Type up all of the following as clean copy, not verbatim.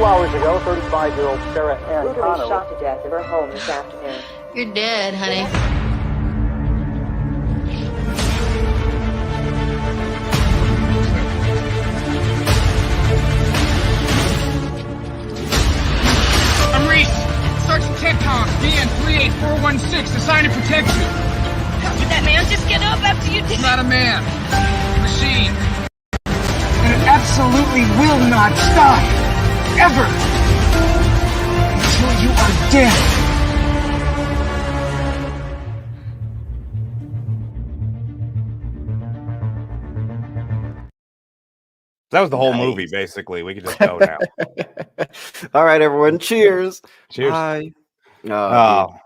hours ago, 35-year-old Sarah Ann Brutally Connor shot to death in her home this afternoon. You're dead, honey. I'm Reese. Sergeant TechCom, DN 38416, assigned to protect you. How did that man just get up after you did? It's not a man. Machine. And it absolutely will not stop. Ever. Until you are dead. That was the whole movie, basically. We could just go now. All right, everyone. Cheers. Cheers. Hi. How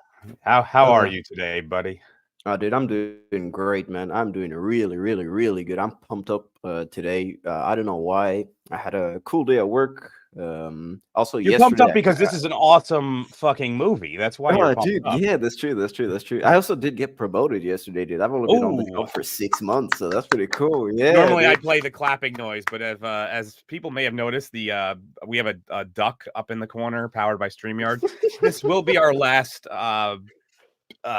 are you today, buddy? Oh, dude, I'm doing great, man. I'm doing really, really, really good. I'm pumped up today. I don't know why. I had a cool day at work. Also, you're yesterday, pumped up because this is an awesome fucking movie. That's why you're pumped dude, up. Yeah, that's true. I also did get promoted yesterday, dude. I've only been on the job for 6 months, so that's pretty cool. Yeah. Normally, dude. I play the clapping noise, but as people may have noticed, we have a duck up in the corner, powered by StreamYard. This will be our last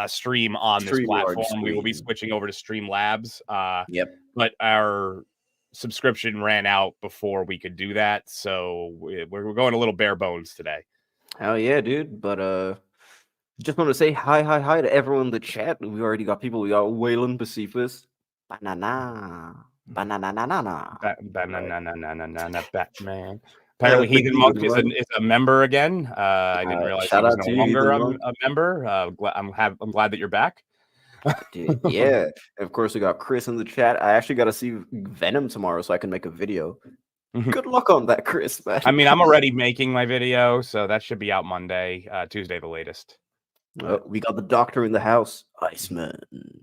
stream on this platform. We will be switching over to Streamlabs. Yep. But our subscription ran out before we could do that, so we're going a little bare bones today. Hell yeah, dude. But just want to say hi to everyone in the chat. We already got people. We got Waylon Pacificus, banana Batman. Apparently, Heathen Monk is a member again. I didn't realize he was no longer a member. I'm glad that you're back. Dude, yeah. Of course, we got Chris in the chat. I actually got to see Venom tomorrow, so I can make a video. Good luck on that, Chris, man. I mean, I'm already making my video, so that should be out Monday, Tuesday, the latest. We got the doctor in the house, Iceman.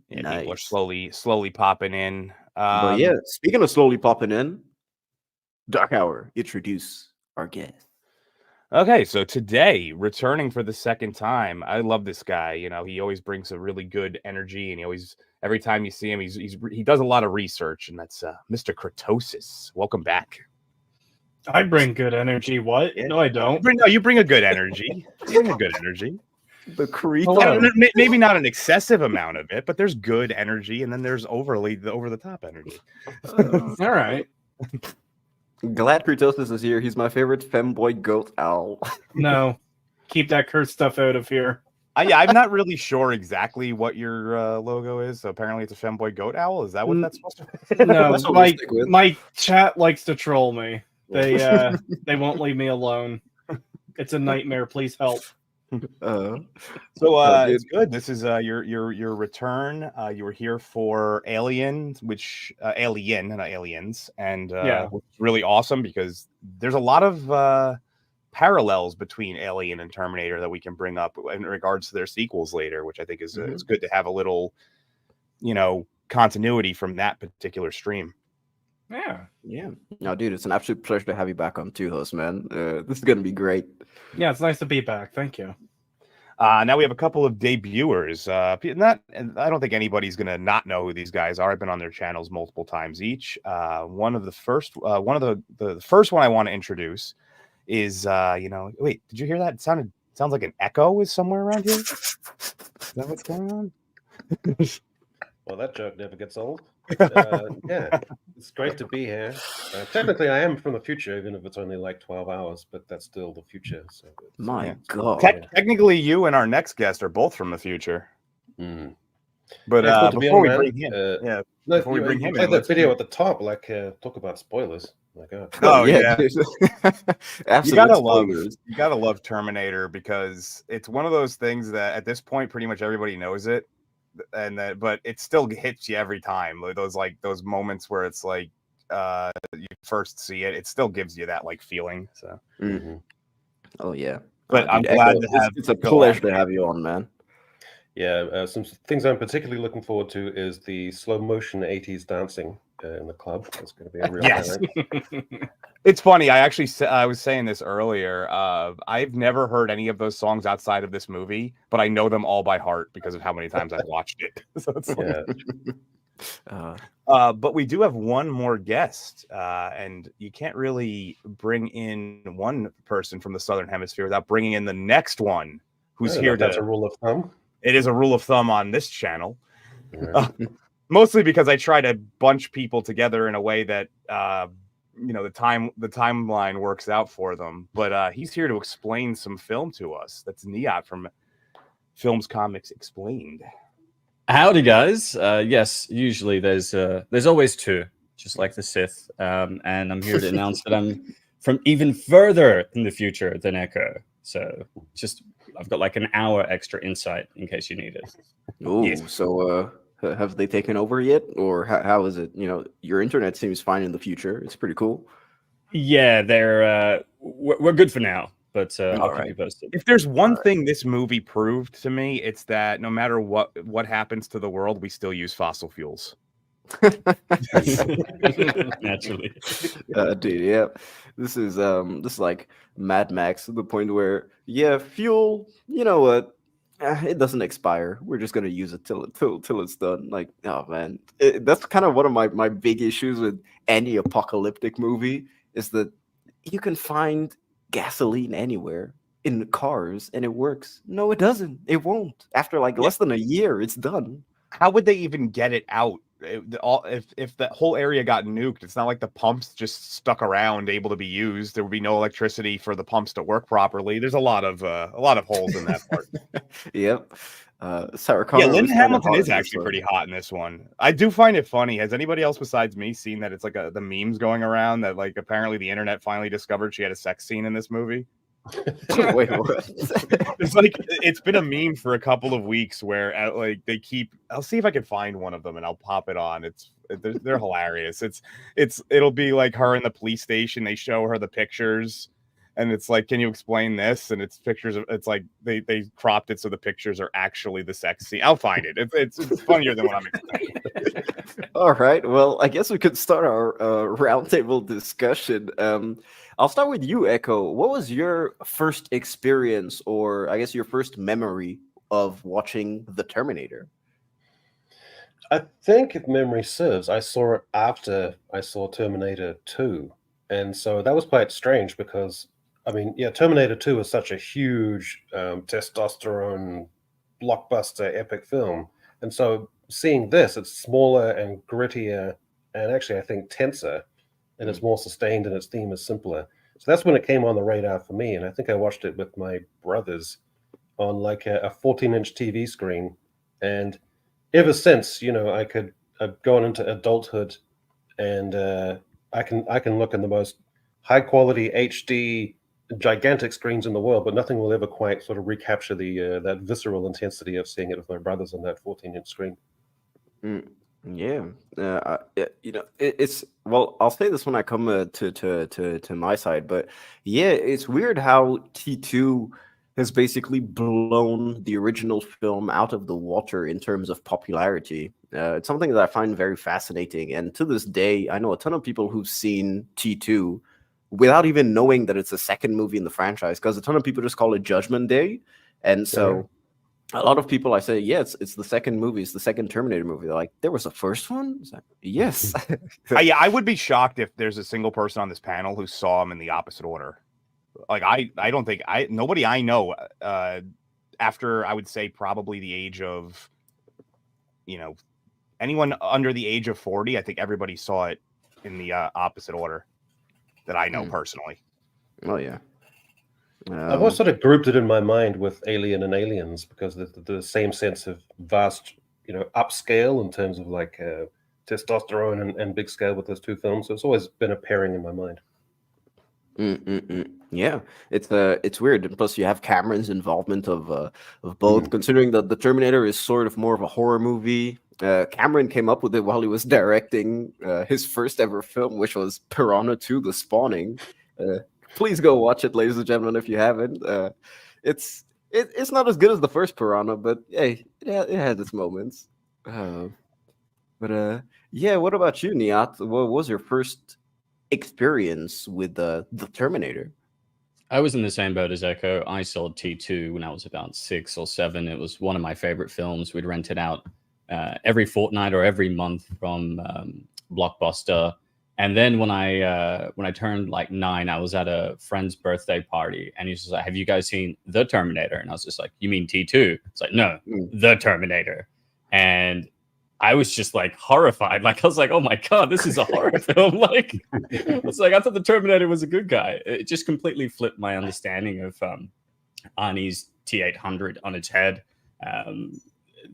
Yeah, nice. People are slowly popping in. But yeah, speaking of slowly popping in, Dark Hour, introduce our guest. Okay, so today, returning for the second time, I love this guy. You know, he always brings a really good energy, and every time you see him, he does a lot of research, and that's Mr. Kratosis. Welcome back. I bring good energy. What? Yeah. No, I don't. You bring a good energy. You bring a good energy. The creep. Maybe not an excessive amount of it, but there's good energy, and then there's over the top energy. All right. Glad Kratosis is here. He's my favorite femboy goat owl. No, keep that cursed stuff out of here. I'm not really sure exactly what your logo is. So apparently it's a femboy goat owl. Is that what that's supposed to be? No, my chat likes to troll me. They won't leave me alone. It's a nightmare. Please help. It's good. This is your return. You were here for Alien, not Aliens, and which is really awesome because there's a lot of parallels between Alien and Terminator that we can bring up in regards to their sequels later, which I think is it's good to have a little, continuity from that particular stream. Yeah. No, dude, it's an absolute pleasure to have you back on Two Hosts, man. This is gonna be great. Yeah, it's nice to be back. Thank you. Now we have a couple of debuters. I don't think anybody's gonna not know who these guys are. I've been on their channels multiple times each. The first one I want to introduce is wait, did you hear that? It sounds like an echo is somewhere around here. Is that what's going on? Well, that joke never gets old. Yeah, it's great to be here. Technically, I am from the future, even if it's only like 12 hours, but that's still the future. So my God. Technically, you and our next guest are both from the future. But before we bring him, play that video at the top, talk about spoilers. My God. Oh yeah, you gotta love Terminator because it's one of those things that at this point, pretty much everybody knows it. But it still hits you every time. Those moments where it's like you first see it, it still gives you that feeling. So, oh yeah. But I'm glad to have. It's a pleasure to have you on, man. Yeah, some things I'm particularly looking forward to is the slow motion 80s dancing in the club. It's going to be a real highlight. It's funny. I was saying this earlier. I've never heard any of those songs outside of this movie, but I know them all by heart because of how many times I've watched it. So it's But we do have one more guest, and you can't really bring in one person from the Southern Hemisphere without bringing in the next one who's here. That's a rule of thumb. It is a rule of thumb on this channel. Yeah. Mostly because I try to bunch people together in a way that the timeline works out for them. But he's here to explain some film to us. That's Niat from Films Comics Explained. Howdy, guys. Yes, usually there's always two, just like the Sith. And I'm here to announce that I'm from even further in the future than Echo. So I've got like an hour extra insight in case you need it. Oh, Yes. so have they taken over yet, or how is it? Your internet seems fine in the future. It's pretty cool. Yeah, we're good for now, but I'll keep you posted. If there's one thing this movie proved to me, it's that no matter what happens to the world, we still use fossil fuels. Naturally. Dude, yeah. This is like Mad Max to the point where fuel. You know what? It doesn't expire. We're just gonna use it till it's done. Like, oh man, that's kind of one of my big issues with any apocalyptic movie is that you can find gasoline anywhere in cars and it works. No, it doesn't. It won't. After like less than a year, it's done. How would they even get it out? If the whole area got nuked, it's not like the pumps just stuck around able to be used. There would be no electricity for the pumps to work properly. There's a lot of holes in that part. Yep. Sarah Connor. Yeah, Linda was kinda Hamilton hot is in this actually one. pretty hot in this one. I do find it funny. Has anybody else besides me seen that it's like the memes going around that like apparently the internet finally discovered she had a sex scene in this movie? Wait, what? It's like it's been a meme for a couple of weeks where I'll see if I can find one of them and I'll pop it on. They're hilarious. It'll be like her in the police station. They show her the pictures and it's like, can you explain this? And it's pictures of, it's like they cropped it so the pictures are actually the sex scene. I'll find it. It's funnier than what I'm explaining. All right. Well, I guess we could start our roundtable discussion. I'll start with you, Echo. What was your first experience, or I guess your first memory of watching The Terminator? I think if memory serves, I saw it after I saw Terminator 2. And so that was quite strange because, I mean, Terminator 2 is such a huge testosterone blockbuster epic film. And so seeing this, it's smaller and grittier and actually I think tenser, and it's more sustained and its theme is simpler. So that's when it came on the radar for me. And I think I watched it with my brothers on like a 14-inch TV screen. And ever since, I've gone into adulthood and I can look in the most high quality HD gigantic screens in the world, but nothing will ever quite sort of recapture that visceral intensity of seeing it with my brothers on that 14-inch screen. Yeah, it's well. I'll say this when I come to my side, but yeah, it's weird how T2 has basically blown the original film out of the water in terms of popularity. It's something that I find very fascinating, and to this day, I know a ton of people who've seen T2 without even knowing that it's the second movie in the franchise, because a ton of people just call it Judgment Day, and so. A lot of people I say, it's the second movie, it's the second Terminator movie. They're like, there was a first one? It's like, yes. I would be shocked if there's a single person on this panel who saw them in the opposite order. Like I don't think nobody I know after I would say probably the age of anyone under the age of 40, I think everybody saw it in the opposite order that I know personally. Oh yeah. I've always sort of grouped it in my mind with Alien and Aliens because the same sense of vast, upscale in terms of like testosterone and big scale with those two films. So it's always been a pairing in my mind. Yeah, it's weird. Plus, you have Cameron's involvement of both. Considering that the Terminator is sort of more of a horror movie. Cameron came up with it while he was directing his first ever film, which was Piranha 2: The Spawning. Please go watch it, ladies and gentlemen, if you haven't. It's not as good as the first Piranha, but hey, it has its moments. What about you, Niat? What was your first experience with the Terminator? I was in the same boat as Echo. I saw T2 when I was about 6 or 7. It was one of my favorite films. We'd rent it out every fortnight or every month from Blockbuster. And then when I turned like 9, I was at a friend's birthday party, and he's just like, "Have you guys seen The Terminator?" And I was just like, "You mean T2?" It's like, "No, The Terminator." And I was just like horrified. Like, I was like, "Oh my god, this is a horror film!" Like, it's like I thought the Terminator was a good guy. It just completely flipped my understanding of Arnie's T800 on its head.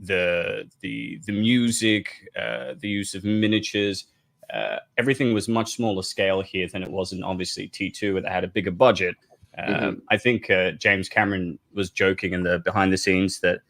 The music, the use of miniatures. Everything was much smaller scale here than it was in obviously T2, where they had a bigger budget. I think James Cameron was joking in the behind the scenes that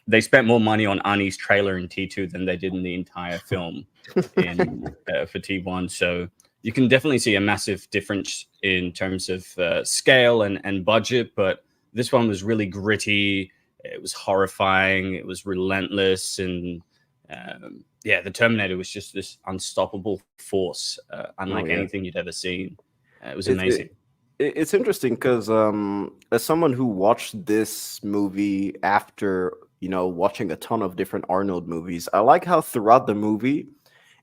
they spent more money on Arnie's trailer in T2 than they did in the entire film for T1. So you can definitely see a massive difference in terms of scale and budget, but this one was really gritty. It was horrifying. It was relentless, and the Terminator was just this unstoppable force, unlike anything you'd ever seen. It was amazing. It's interesting because as someone who watched this movie after, watching a ton of different Arnold movies, I like how throughout the movie,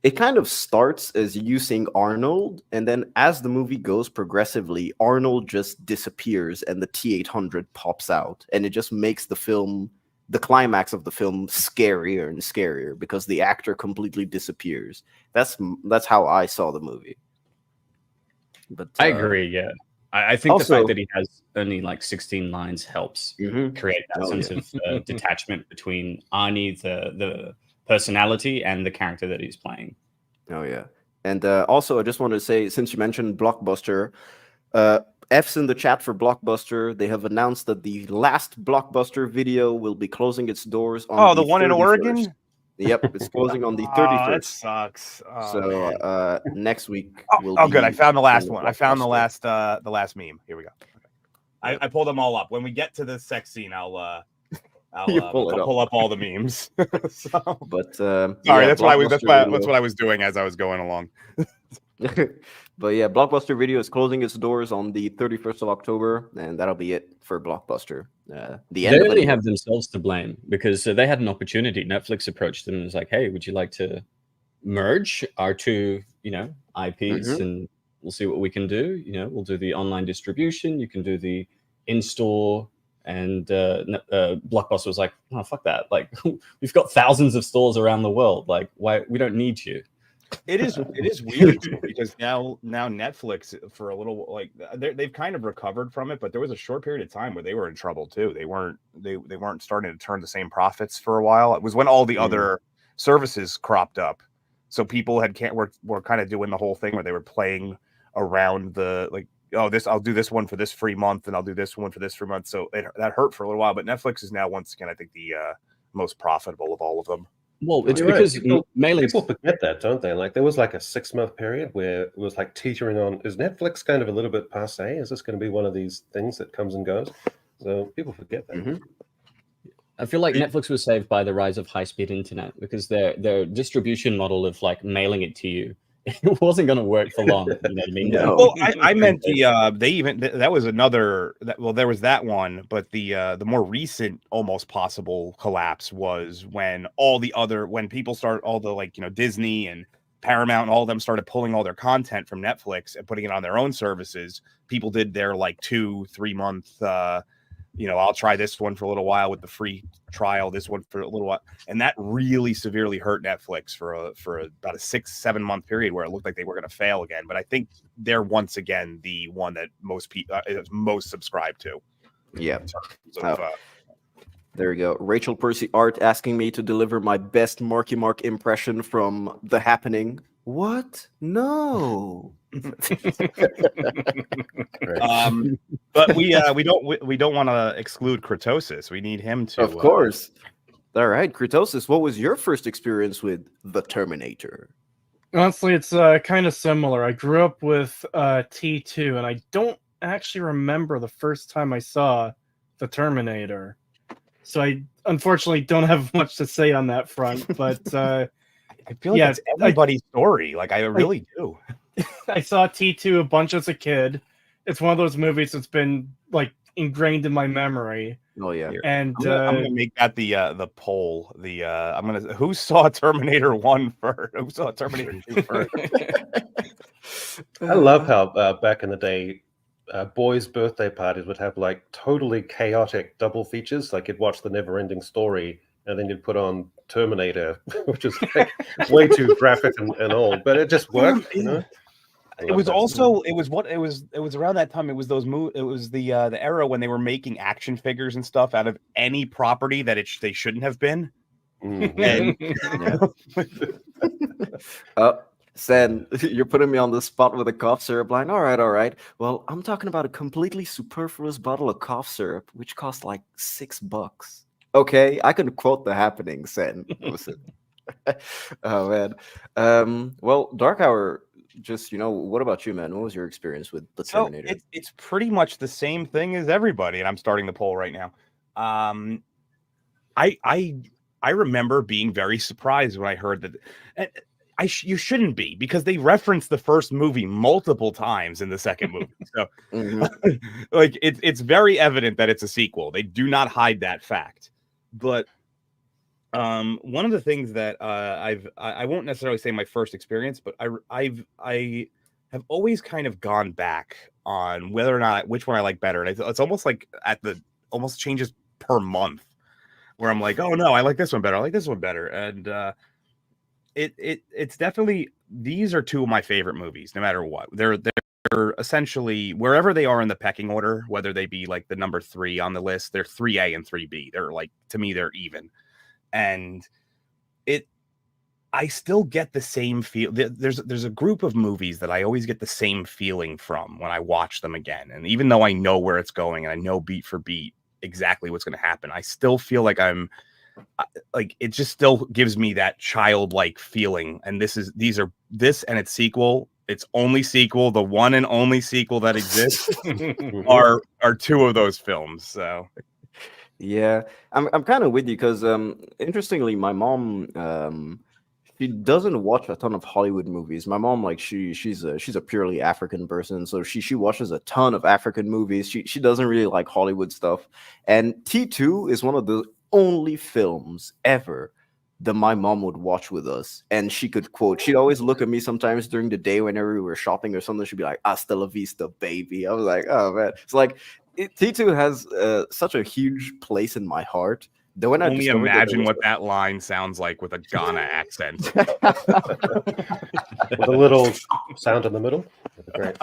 it kind of starts as you seeing Arnold, and then as the movie goes progressively, Arnold just disappears and the T-800 pops out, and it just makes the film, the climax of the film, scarier and scarier because the actor completely disappears. That's how I saw the movie. But I agree. Yeah, I think also, the fact that he has only like 16 lines helps create that sense of detachment between Arnie, the personality, and the character that he's playing. Oh yeah, and also I just wanted to say, since you mentioned Blockbuster, F's in the chat for Blockbuster. They have announced that the last Blockbuster video will be closing its doors on the one 31st. In Oregon. Yep, it's closing on the 31st. That sucks. So next week. Good. I found the last one. I found the last meme. Here we go. Okay. I pulled them all up. When we get to the sex scene, I'll pull up all the memes. But sorry, that's what I was doing as I was going along. But yeah, Blockbuster Video is closing its doors on the 31st of October, and that'll be it for Blockbuster. They only have themselves to blame because they had an opportunity. Netflix approached them and was like, "Hey, would you like to merge our two, IPs, and we'll see what we can do. We'll do the online distribution. You can do the in-store." And Blockbuster was like, "Oh, fuck that! Like, we've got thousands of stores around the world. Like, why we don't need you." It is weird too, because now Netflix, for a little, like, they've kind of recovered from it, but there was a short period of time where they were in trouble too. They weren't starting to turn the same profits for a while. It was when all the other services cropped up, so people were kind of doing the whole thing where they were playing around the, like, oh, I'll do this one for this free month, and I'll do this one for this free month. So that hurt for a little while, but Netflix is now once again, I think, the most profitable of all of them. Well, it's because people forget that, don't they? Like, there was like a 6-month period where it was like teetering on. Is Netflix kind of a little bit passe? Is this going to be one of these things that comes and goes? So people forget that. I feel like Netflix was saved by the rise of high-speed internet because their distribution model of like mailing it to you, it wasn't going to work for long. You know what I mean? No. Well, I meant that was another. There was that one, but the more recent, almost possible collapse was when people start, all the Disney and Paramount and all of them started pulling all their content from Netflix and putting it on their own services. People did their 2-3 month. I'll try this one for a little while with the free trial, this one for a little while. And that really severely hurt Netflix for about a 6-7 month period where it looked like they were going to fail again. But I think they're once again the one that most people is most subscribed to. Yeah. There we go. Rachel Percy Art asking me to deliver my best Marky Mark impression from The Happening. What? No. But we don't want to exclude Kurtosis. We need him to. Of course. All right, Kurtosis, what was your first experience with The Terminator? Honestly, it's kind of similar. I grew up with T2, and I don't actually remember the first time I saw The Terminator. So I unfortunately don't have much to say on that front. But I feel like it's everybody's story. Like, I really do. I saw T2 a bunch as a kid. It's one of those movies that's been ingrained in my memory. Oh yeah. Here. And I'm gonna make that the poll. Who saw Terminator 1 first? Who saw Terminator 2 first? I love how back in the day, boys' birthday parties would have like totally chaotic double features. Like you'd watch The Never-Ending Story, and then you'd put on Terminator, which is like way too graphic and old, but it just worked, you know. It was around that time. It was it was the era when they were making action figures and stuff out of any property that they shouldn't have been. And Sen, you're putting me on the spot with a cough syrup line. All right. Well, I'm talking about a completely superfluous bottle of cough syrup, which cost like $6. Okay, I can quote the happening, Sen. Listen. Oh man. Well, Dark Hour. Just what about you, man? What was your experience with the Terminator? So it's pretty much the same thing as everybody, and I'm starting the poll right now. I remember being very surprised when I heard that. You shouldn't be, because they reference the first movie multiple times in the second movie. So, like it's very evident that it's a sequel. They do not hide that fact. But one of the things that I won't necessarily say my first experience, but I have always kind of gone back on whether or not which one I like better. And it's almost like almost changes per month, where I'm like, oh no, I like this one better. I like this one better. And it's definitely, these are two of my favorite movies, no matter what. They're essentially, wherever they are in the pecking order, whether they be like the number 3 on the list, they're 3A and 3B. They're like, to me, they're even. And I still get the same feel. There's a group of movies that I always get the same feeling from when I watch them again. And even though I know where it's going and I know beat for beat exactly what's going to happen, I still feel like it just still gives me that childlike feeling. And this and its sequel, its only sequel, the one and only sequel that exists, are two of those films. So. Yeah, I'm kind of with you because interestingly, my mom she doesn't watch a ton of Hollywood movies. My mom, like she's a purely African person, so she watches a ton of African movies. She doesn't really like Hollywood stuff. And T2 is one of the only films ever that my mom would watch with us, and she could quote. She'd always look at me sometimes during the day whenever we were shopping or something. She'd be like, "Hasta la vista, baby." I was like, "Oh man," it's like. T2 has such a huge place in my heart. Though when only imagine what that line sounds like with a Ghana accent. With a little sound in the middle. Great.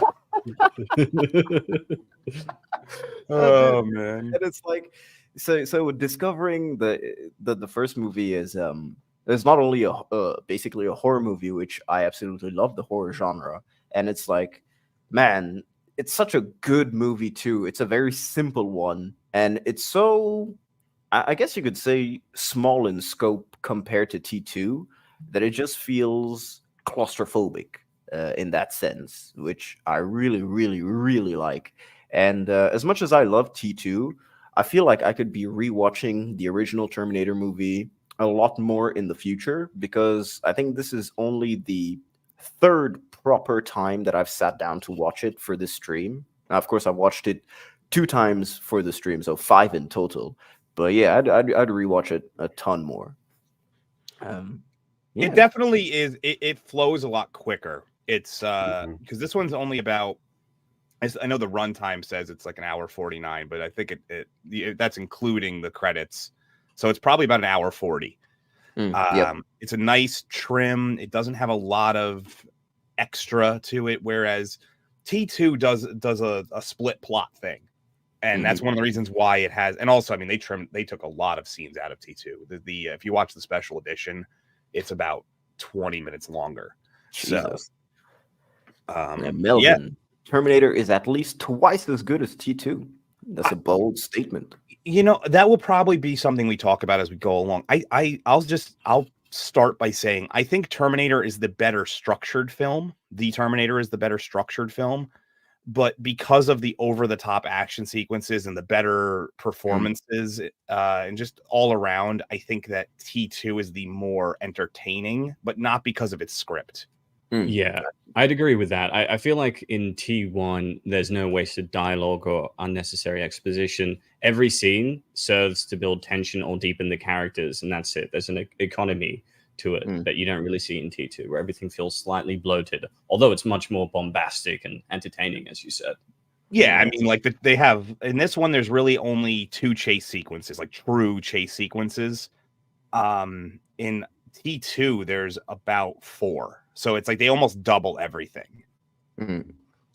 Oh man. And it's like so discovering the first movie is there's not only basically a horror movie, which I absolutely love the horror genre, and it's like, man, it's such a good movie too. It's a very simple one, and it's so, I guess you could say, small in scope compared to T2, that it just feels claustrophobic in that sense, which I really, really, really like. And as much as I love T2, I feel like I could be rewatching the original Terminator movie a lot more in the future, because I think this is only the third proper time that I've sat down to watch it for this stream. Now, of course, I've watched it 2 times for the stream, so 5 in total. But yeah, I'd rewatch it a ton more. Yeah. It definitely is. It flows a lot quicker. It's because this one's only about. I know the runtime says it's like an hour 49, but I think that's including the credits, so it's probably about an hour 40. Yep. It's a nice trim. It doesn't have a lot of extra to it, whereas T2 does a split plot thing, and that's one of the reasons why it has. And also, I mean, they took a lot of scenes out of T2. The if you watch the special edition, it's about 20 minutes longer. Jesus. So, Melvin, yeah. Terminator is at least twice as good as T2. That's a bold statement. That will probably be something we talk about as we go along. I'll start by saying I think Terminator is the better structured film. The Terminator is the better structured film, but because of the over-the-top action sequences and the better performances and just all around, I think that T2 is the more entertaining, but not because of its script. Yeah, I'd agree with that. I feel like in T1, there's no wasted dialogue or unnecessary exposition. Every scene serves to build tension or deepen the characters, and that's it. There's an economy to it that you don't really see in T2, where everything feels slightly bloated, although it's much more bombastic and entertaining, as you said. Yeah, I mean, like they have in this one, there's really only 2 chase sequences, like true chase sequences. In T2, there's about 4, so it's like they almost double everything.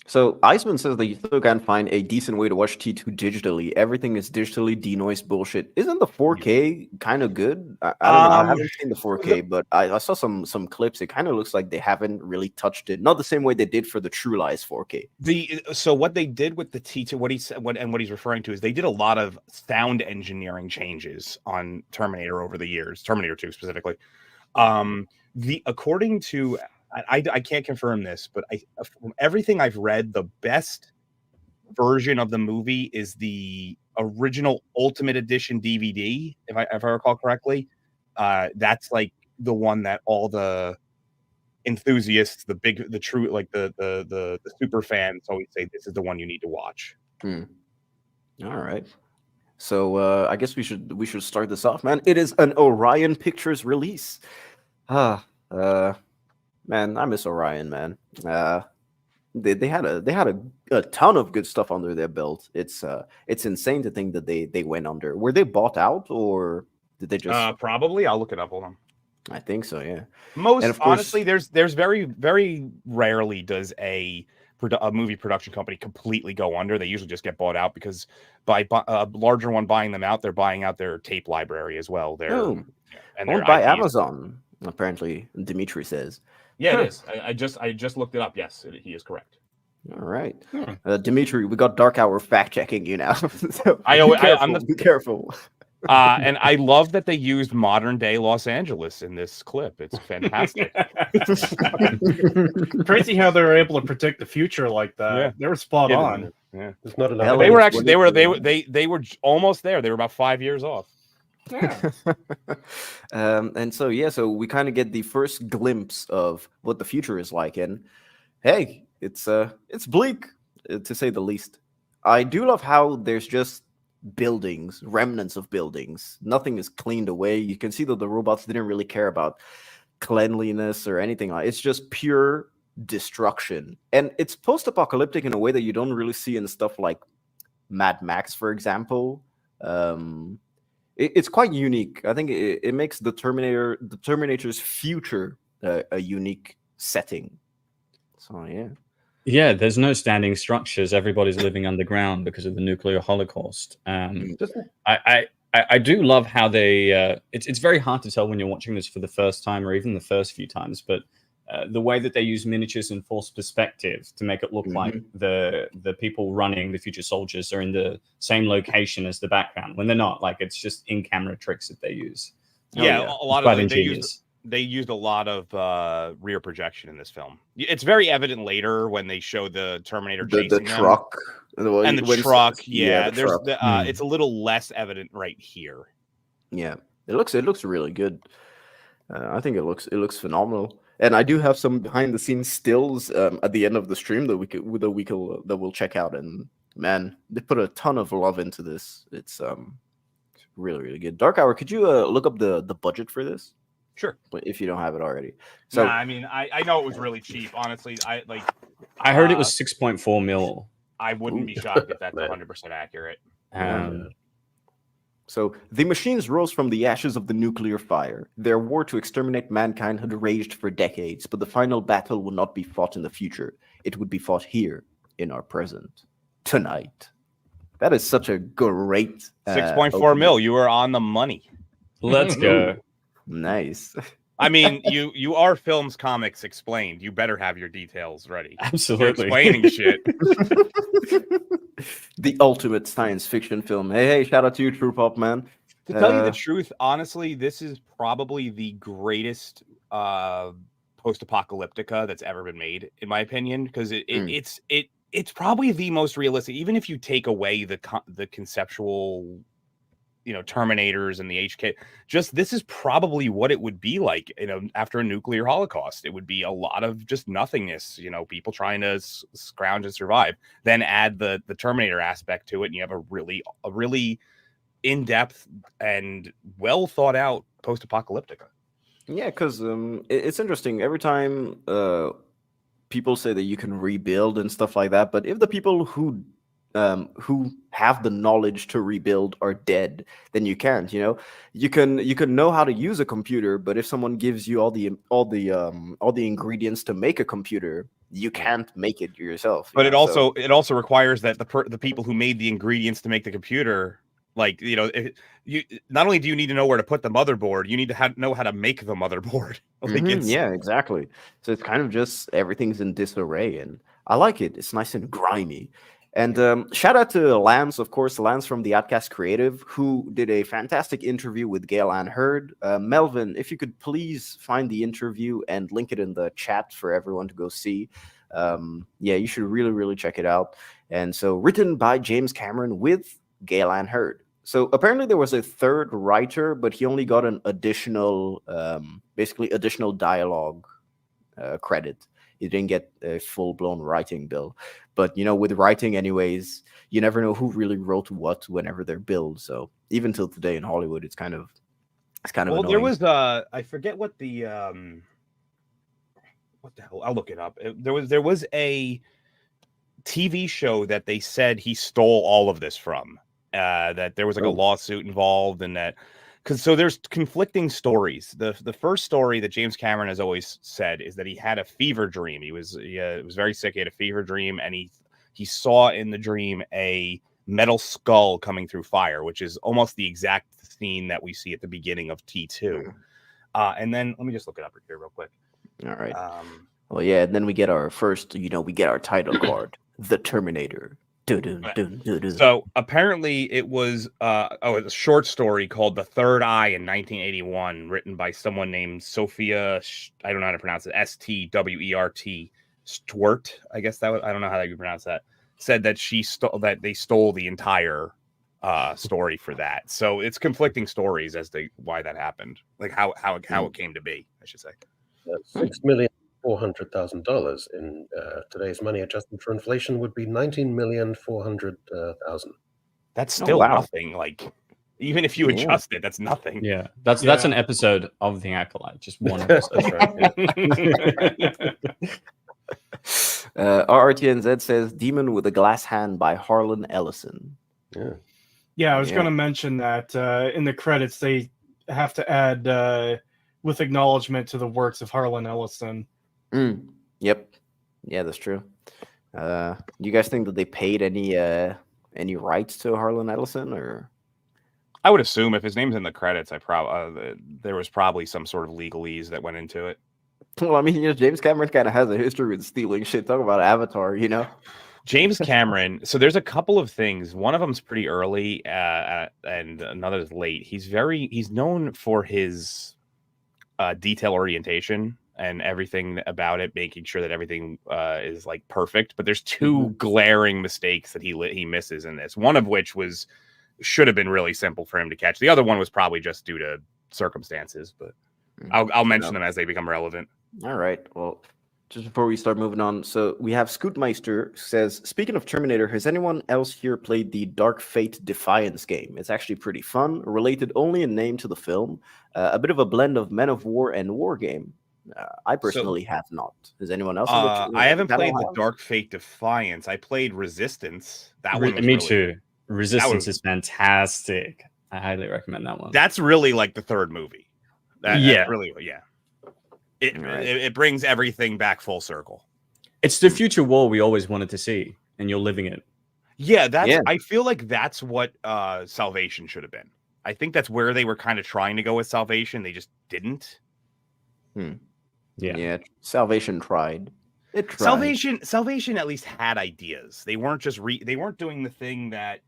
So Iceman says that you still can't find a decent way to watch T2 digitally. Everything is digitally denoised bullshit. Isn't the 4K kind of good? I don't know. I haven't seen the 4K, but I saw some clips. It kind of looks like they haven't really touched it. Not the same way they did for the True Lies 4K. So what they did with the T2, what he's referring to is they did a lot of sound engineering changes on Terminator over the years, Terminator 2 specifically. According to I can't confirm this, but from everything I've read, the best version of the movie is the original Ultimate Edition DVD, if I recall correctly. That's like the one that all the enthusiasts, the super fans always say this is the one you need to watch. All right. So I guess we should start this off, man. It is an Orion Pictures release. Man, I miss Orion, man. They had a ton of good stuff under their belt. It's insane to think that they went under. Were they bought out, or did they just? Probably. I'll look it up. Hold on. I think so. Yeah. Honestly, there's very very rarely does a movie production company completely go under. They usually just get bought out because by a larger one buying them out, they're buying out their tape library as well. They're owned by Amazon, apparently. Dimitri says. Yeah, it is. I just looked it up. Yes, he is correct. All right, Dimitri, we got Dark Hour fact checking you now. So be careful. And I love that they used modern day Los Angeles in this clip. It's fantastic. Crazy how they were able to predict the future like that. Yeah. They were spot on. Yeah, there's not enough. They were actually they were almost there. They were about 5 years off. Yeah. And so we kind of get the first glimpse of what the future is like, and hey, it's bleak, to say the least. I do love how there's just buildings, remnants of buildings. Nothing is cleaned away. You can see that the robots didn't really care about cleanliness or anything like. It's just pure destruction, and it's post-apocalyptic in a way that you don't really see in stuff like Mad Max, for example. It's quite unique. I think it makes the Terminator's future a unique setting. So yeah. There's no standing structures. Everybody's living underground because of the nuclear holocaust. I do love how they. It's very hard to tell when you're watching this for the first time or even the first few times, but the way that they use miniatures and force perspective to make it look like the people running, the future soldiers, are in the same location as the background when they're not. Like, it's just in-camera tricks that they use. Yeah, a lot of they used a lot of rear projection in this film. It's very evident later when they show the Terminator chasing the truck and the truck. Yeah, it's a little less evident right here. Yeah, it looks really good. I think it looks phenomenal. And I do have some behind the scenes stills at the end of the stream that we'll check out. And man, they put a ton of love into this. It's really, really good. Dark Hour, could you look up the budget for this? Sure. If you don't have it already. So I mean, I know it was really cheap. Honestly, I heard it was 6.4 mil. I wouldn't be shocked if that's 100% accurate. So the machines rose from the ashes of the nuclear fire. Their war to exterminate mankind had raged for decades, but the final battle would not be fought in the future. It would be fought here, in our present, tonight. That is such a great 6.4 mil. You were on the money. Let's go. Nice. I mean, you are Films Comics Explained. You better have your details ready. Absolutely. You're explaining shit. The ultimate science fiction film. Hey, shout out to you, True Pop, man. To tell you the truth, honestly, this is probably the greatest post-apocalyptica that's ever been made, in my opinion, because it's probably the most realistic. Even if you take away the conceptual Terminators and the HK. Just this is probably what it would be like, after a nuclear holocaust. It would be a lot of just nothingness, people trying to scrounge and survive. Then add the Terminator aspect to it, and you have a really in-depth and well thought out post-apocalyptica. Yeah, because it's interesting. Every time people say that you can rebuild and stuff like that, but if the people who have the knowledge to rebuild are dead, then you can't. You can know how to use a computer, but if someone gives you all the ingredients to make a computer, you can't make it yourself. But it also requires that the people who made the ingredients to make the computer, you not only do you need to know where to put the motherboard, you need to know how to make the motherboard. Yeah, exactly. So it's kind of just everything's in disarray, and I like it. It's nice and grimy. And shout out to Lance, of course, Lance from the Outcast Creative, who did a fantastic interview with Gail Ann Hurd. Melvin, if you could please find the interview and link it in the chat for everyone to go see. You should really, really check it out. And so written by James Cameron with Gail Ann Hurd. So apparently there was a third writer, but he only got an additional dialogue credit. He didn't get a full-blown writing bill. But, with writing anyways, you never know who really wrote what whenever they're billed. So even till today in Hollywood, it's kind of annoying. There was I forget what the hell, I'll look it up. There was a TV show that they said he stole all of this from. That there was like a lawsuit involved, and that so there's conflicting stories. The first story that James Cameron has always said is that he had a fever dream. He was very sick. He had a fever dream, and he saw in the dream a metal skull coming through fire, which is almost the exact scene that we see at the beginning of T2. And then let me just look it up here real quick. All right. And then we get our first, we get our title card, The Terminator. So apparently it was a short story called The Third Eye in 1981, written by someone named Sophia, I don't know how to pronounce it, Stwert, Stwert, I guess I don't know how you pronounce that, said that they stole the entire story for that. So it's conflicting stories as to why that happened, like how it came to be, I should say. $6,400,000 in today's money, adjusted for inflation, would be $19,400,000. That's still nothing. Like, even if you adjust it, that's nothing. Yeah, that's an episode of The Acolyte, just one episode. RRTNZ says Demon with a Glass Hand by Harlan Ellison. Yeah, I was going to mention that in the credits they have to add with acknowledgement to the works of Harlan Ellison. Yep. Yeah, that's true. Do you guys think that they paid any rights to Harlan Ellison, or? I would assume if his name's in the credits, there was probably some sort of legalese that went into it. Well, I mean, James Cameron kind of has a history with stealing shit. Talk about Avatar, James Cameron. So there's a couple of things. One of them's pretty early, and another is late. He's known for his detail orientation and everything about it, making sure that everything is like perfect. But there's two glaring mistakes that he misses in this. One of which should have been really simple for him to catch. The other one was probably just due to circumstances, but I'll mention them as they become relevant. All right. Well, just before we start moving on, so we have Scootmeister says, speaking of Terminator, has anyone else here played the Dark Fate Defiance game? It's actually pretty fun, related only in name to the film, a bit of a blend of Men of War and War game. I personally have not. Has anyone else? I haven't played the Dark Fate Defiance. I played Resistance. That one was me too. Resistance is fantastic. I highly recommend that one. That's really like the third movie. It brings everything back full circle. It's the future war we always wanted to see, and you're living it. Yeah, I feel like that's what Salvation should have been. I think that's where they were kind of trying to go with Salvation. They just didn't. Yeah. Salvation tried. It tried. Salvation at least had ideas. They weren't just they weren't doing the thing that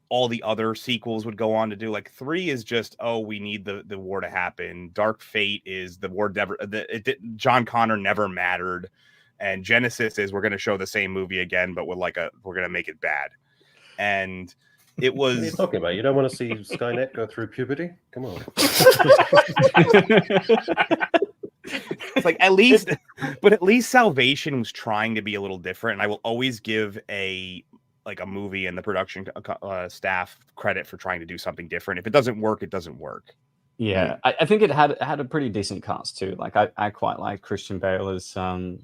all the other sequels would go on to do. Like 3 is just, we need the war to happen. Dark Fate is the war John Connor never mattered, and Genesis is we're going to show the same movie again, but with we're going to make it bad. And It What are you was talking about? You don't want to see Skynet go through puberty? Come on. it's like at least, but at least Salvation was trying to be a little different. And I will always give a movie and the production staff credit for trying to do something different. If it doesn't work, it doesn't work. Yeah, I think it had a pretty decent cast too. Like I quite like Christian Bale as John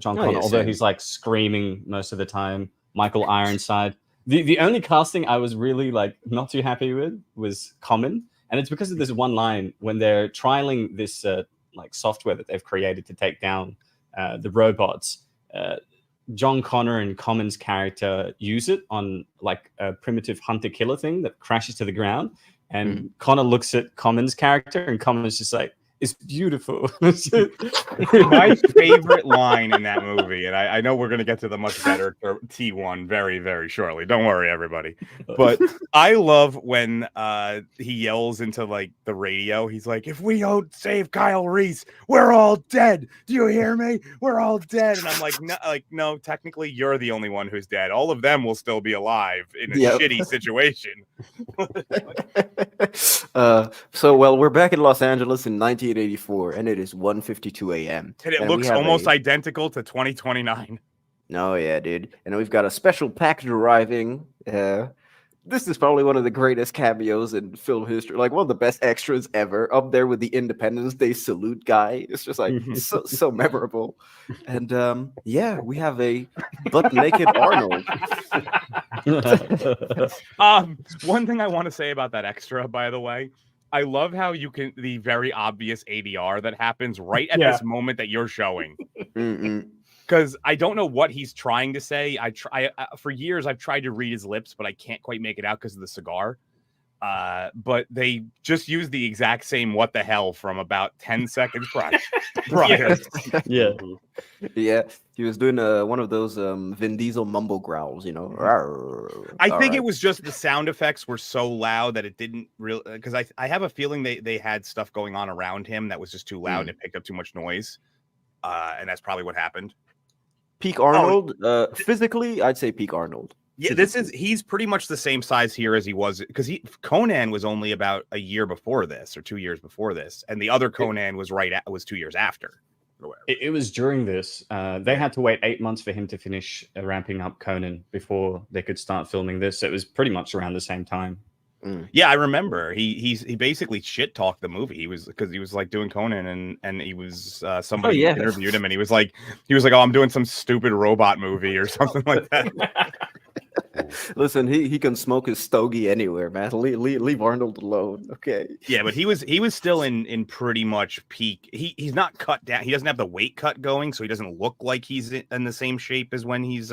Connor, yeah, although same. he's like screaming most of the time. Michael Ironside. The only casting I was really like not too happy with was Common, and it's because of this one line when they're trialing this like software that they've created to take down the robots. John Connor and Common's character use it on like a primitive hunter-killer thing that crashes to the ground. And Connor looks at Common's character, and Common's just like, "It's beautiful." My favorite line in that movie, and I know we're going to get to the much better T1 very, very shortly. Don't worry, everybody. But I love when he yells into like the radio. He's like, "If we don't save Kyle Reese, we're all dead. Do you hear me? We're all dead." And I'm like, no, technically you're the only one who's dead. All of them will still be alive in a shitty situation. We're back in Los Angeles in 1984, and it is 1:52 a.m. And it looks almost identical to 2029. No, yeah, dude. And we've got a special package arriving. This is probably one of the greatest cameos in film history, like one of the best extras ever, up there with the Independence Day salute guy. It's just like so memorable. And we have a butt naked Arnold. One thing I want to say about that extra, by the way, I love how the very obvious ADR that happens right at this moment that you're showing. Because I don't know what he's trying to say. For years I've tried to read his lips, but I can't quite make it out because of the cigar. But they just used the exact same "what the hell" from about 10 seconds prior. Yeah, he was doing one of those Vin Diesel mumble growls, you know. I think it was just the sound effects were so loud that it didn't really. Because I have a feeling they had stuff going on around him that was just too loud and it picked up too much noise, and that's probably what happened. Peak Arnold, physically, I'd say peak Arnold. Yeah, he's pretty much the same size here as he was, because Conan was only about a year before this or 2 years before this, and the other Conan was 2 years after. It was during this. They had to wait 8 months for him to finish ramping up Conan before they could start filming this. So it was pretty much around the same time. Yeah, I remember. He basically shit talked the movie. He was like doing Conan, and he was somebody interviewed him, and he was like, "Oh, I'm doing some stupid robot movie or something like that." Listen, he can smoke his stogie anywhere, man. Leave Arnold alone, okay? Yeah, but he was still in pretty much peak. He's not cut down. He doesn't have the weight cut going, so he doesn't look like he's in the same shape as when he was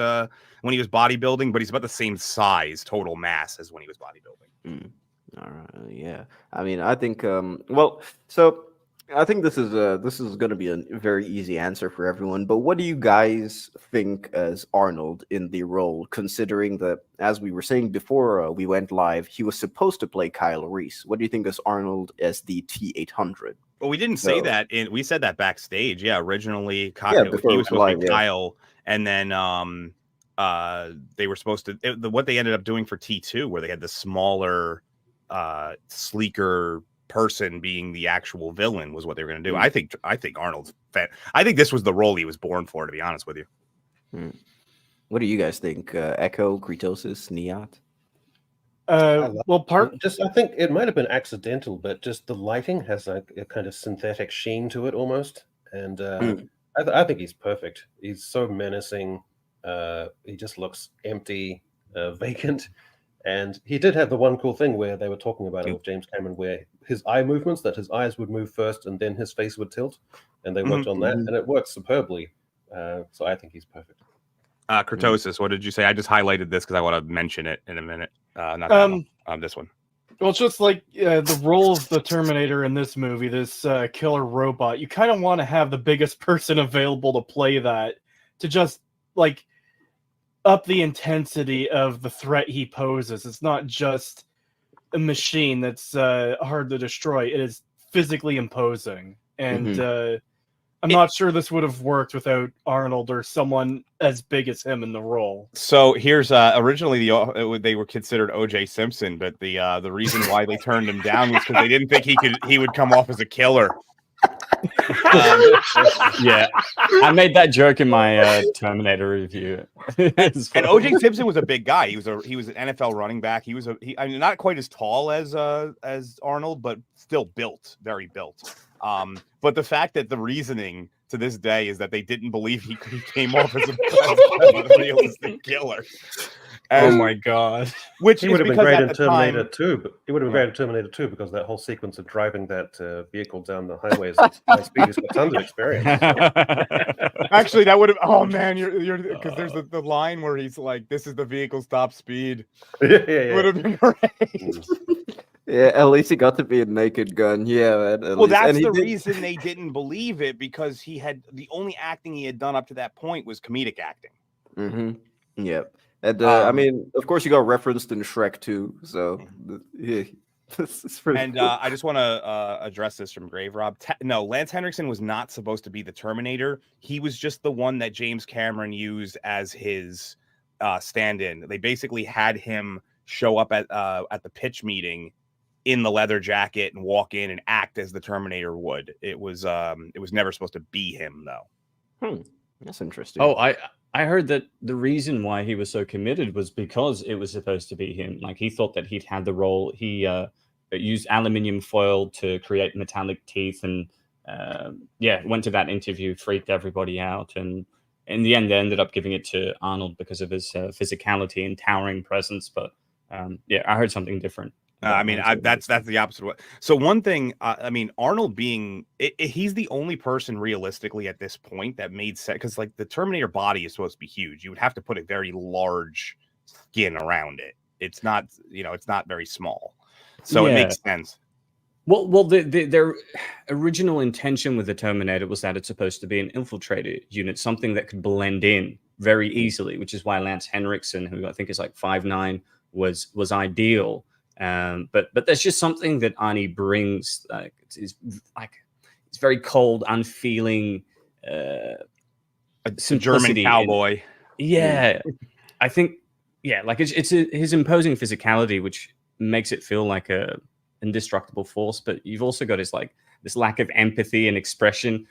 bodybuilding. But he's about the same size, total mass, as when he was bodybuilding. All right, yeah. I mean, I think I think this is going to be a very easy answer for everyone. But what do you guys think as Arnold in the role, considering that, as we were saying before we went live, he was supposed to play Kyle Reese? What do you think as Arnold as the T-800? Well, we didn't say that. We said that backstage. Yeah, originally, he was supposed to be Kyle, and then they were supposed to. What they ended up doing for T2, where they had the smaller, sleeker person being the actual villain, was what they were going to do. I think Arnold's fan. I think this was the role he was born for, to be honest with you. What do you guys think? Echo, Kritosis, Niat? I think it might have been accidental, but just the lighting has like a kind of synthetic sheen to it almost, and I think he's perfect. He's so menacing. He just looks empty, vacant. And he did have the one cool thing where they were talking about it with James Cameron, where his eye movements, that his eyes would move first and then his face would tilt. And they worked on that, and it worked superbly. So I think he's perfect. Kurtosis, what did you say? I just highlighted this because I want to mention it in a minute. This one. Well, it's just like the role of the Terminator in this movie, this killer robot. You kind of want to have the biggest person available to play that, to just like up the intensity of the threat he poses. It's not just a machine that's hard to destroy. It is physically imposing. And I'm not sure this would have worked without Arnold or someone as big as him in the role. So here's originally they were considered O.J. Simpson, but the reason why they turned him down was because they didn't think he would come off as a killer. Yeah, I made that joke in my Terminator review. And O.J. Simpson was a big guy. He was an NFL running back. He was I mean, not quite as tall as Arnold, but still built, very built. But the fact that the reasoning to this day is that they didn't believe he came off as a realistic killer. Oh my god! Which he would have been because great at in the time- Terminator 2. But he would have been great in Terminator 2 because that whole sequence of driving that vehicle down the highways at high speed, he's got tons of experience. Actually, that would have. Oh man, you're because there's the line where he's like, "This is the vehicle's top speed." Yeah. Would have been great. Yeah, at least he got to be a naked gun. Yeah, man. Well, that's the reason they didn't believe it, because he had the only acting he had done up to that point was comedic acting. Mm-hmm. Yep. And I mean, of course, you got referenced in Shrek too. So yeah, this is pretty. And cool. I just want to address this from Grave Rob. No, Lance Henriksen was not supposed to be the Terminator. He was just the one that James Cameron used as his stand-in. They basically had him show up at the pitch meeting in the leather jacket and walk in and act as the Terminator would. It was never supposed to be him though. That's interesting. Oh, I heard that the reason why he was so committed was because it was supposed to be him. Like, he thought that he'd had the role. He used aluminium foil to create metallic teeth, and went to that interview, freaked everybody out, and in the end, they ended up giving it to Arnold because of his physicality and towering presence. But I heard something different. I mean, that's the opposite way. So one thing, I mean, Arnold being, he's the only person realistically at this point that made sense, because like the Terminator body is supposed to be huge. You would have to put a very large skin around it. It's not, it's not very small. So it makes sense. Well, their original intention with the Terminator was that it's supposed to be an infiltrator unit, something that could blend in very easily, which is why Lance Henriksen, who I think is like 5'9", was ideal. But there's just something that Arnie brings, it's very cold, unfeeling, a German cowboy. Yeah, I think like it's his imposing physicality, which makes it feel like a indestructible force. But you've also got his this lack of empathy and expression,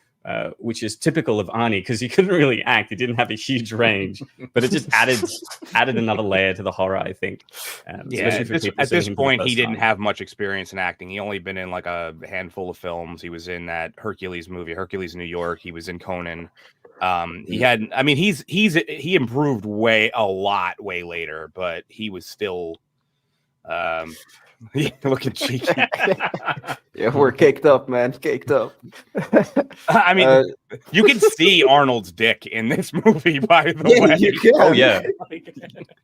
which is typical of Arnie, because he couldn't really act. He didn't have a huge range, but it just added another layer to the horror, I think. At this point, he didn't have much experience in acting. He only been in like a handful of films. He was in that Hercules movie, Hercules New York. He was in Conan. He improved way later, but he was still looking cheeky. Yeah, we're caked up, man. Caked up. I mean, you can see Arnold's dick in this movie, by the way. You can. Oh yeah,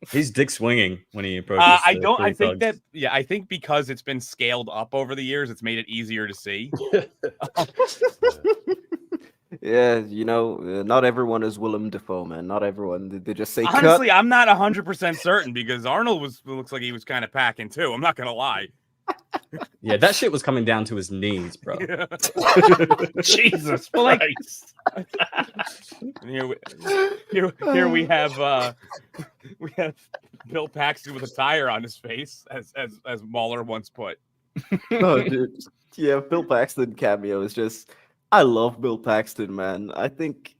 his dick swinging when he approaches. I think because it's been scaled up over the years, it's made it easier to see. Yeah, not everyone is Willem Dafoe, man. Not everyone. They just say. Honestly, cut. I'm not 100% certain, because Arnold looks like he was kind of packing too. I'm not gonna lie. Yeah, that shit was coming down to his knees, bro. Yeah. Jesus Christ! Here we have Bill Paxton with a tire on his face, as Mahler once put. Oh, dude. Yeah, Bill Paxton cameo is just. I love Bill Paxton, man. I think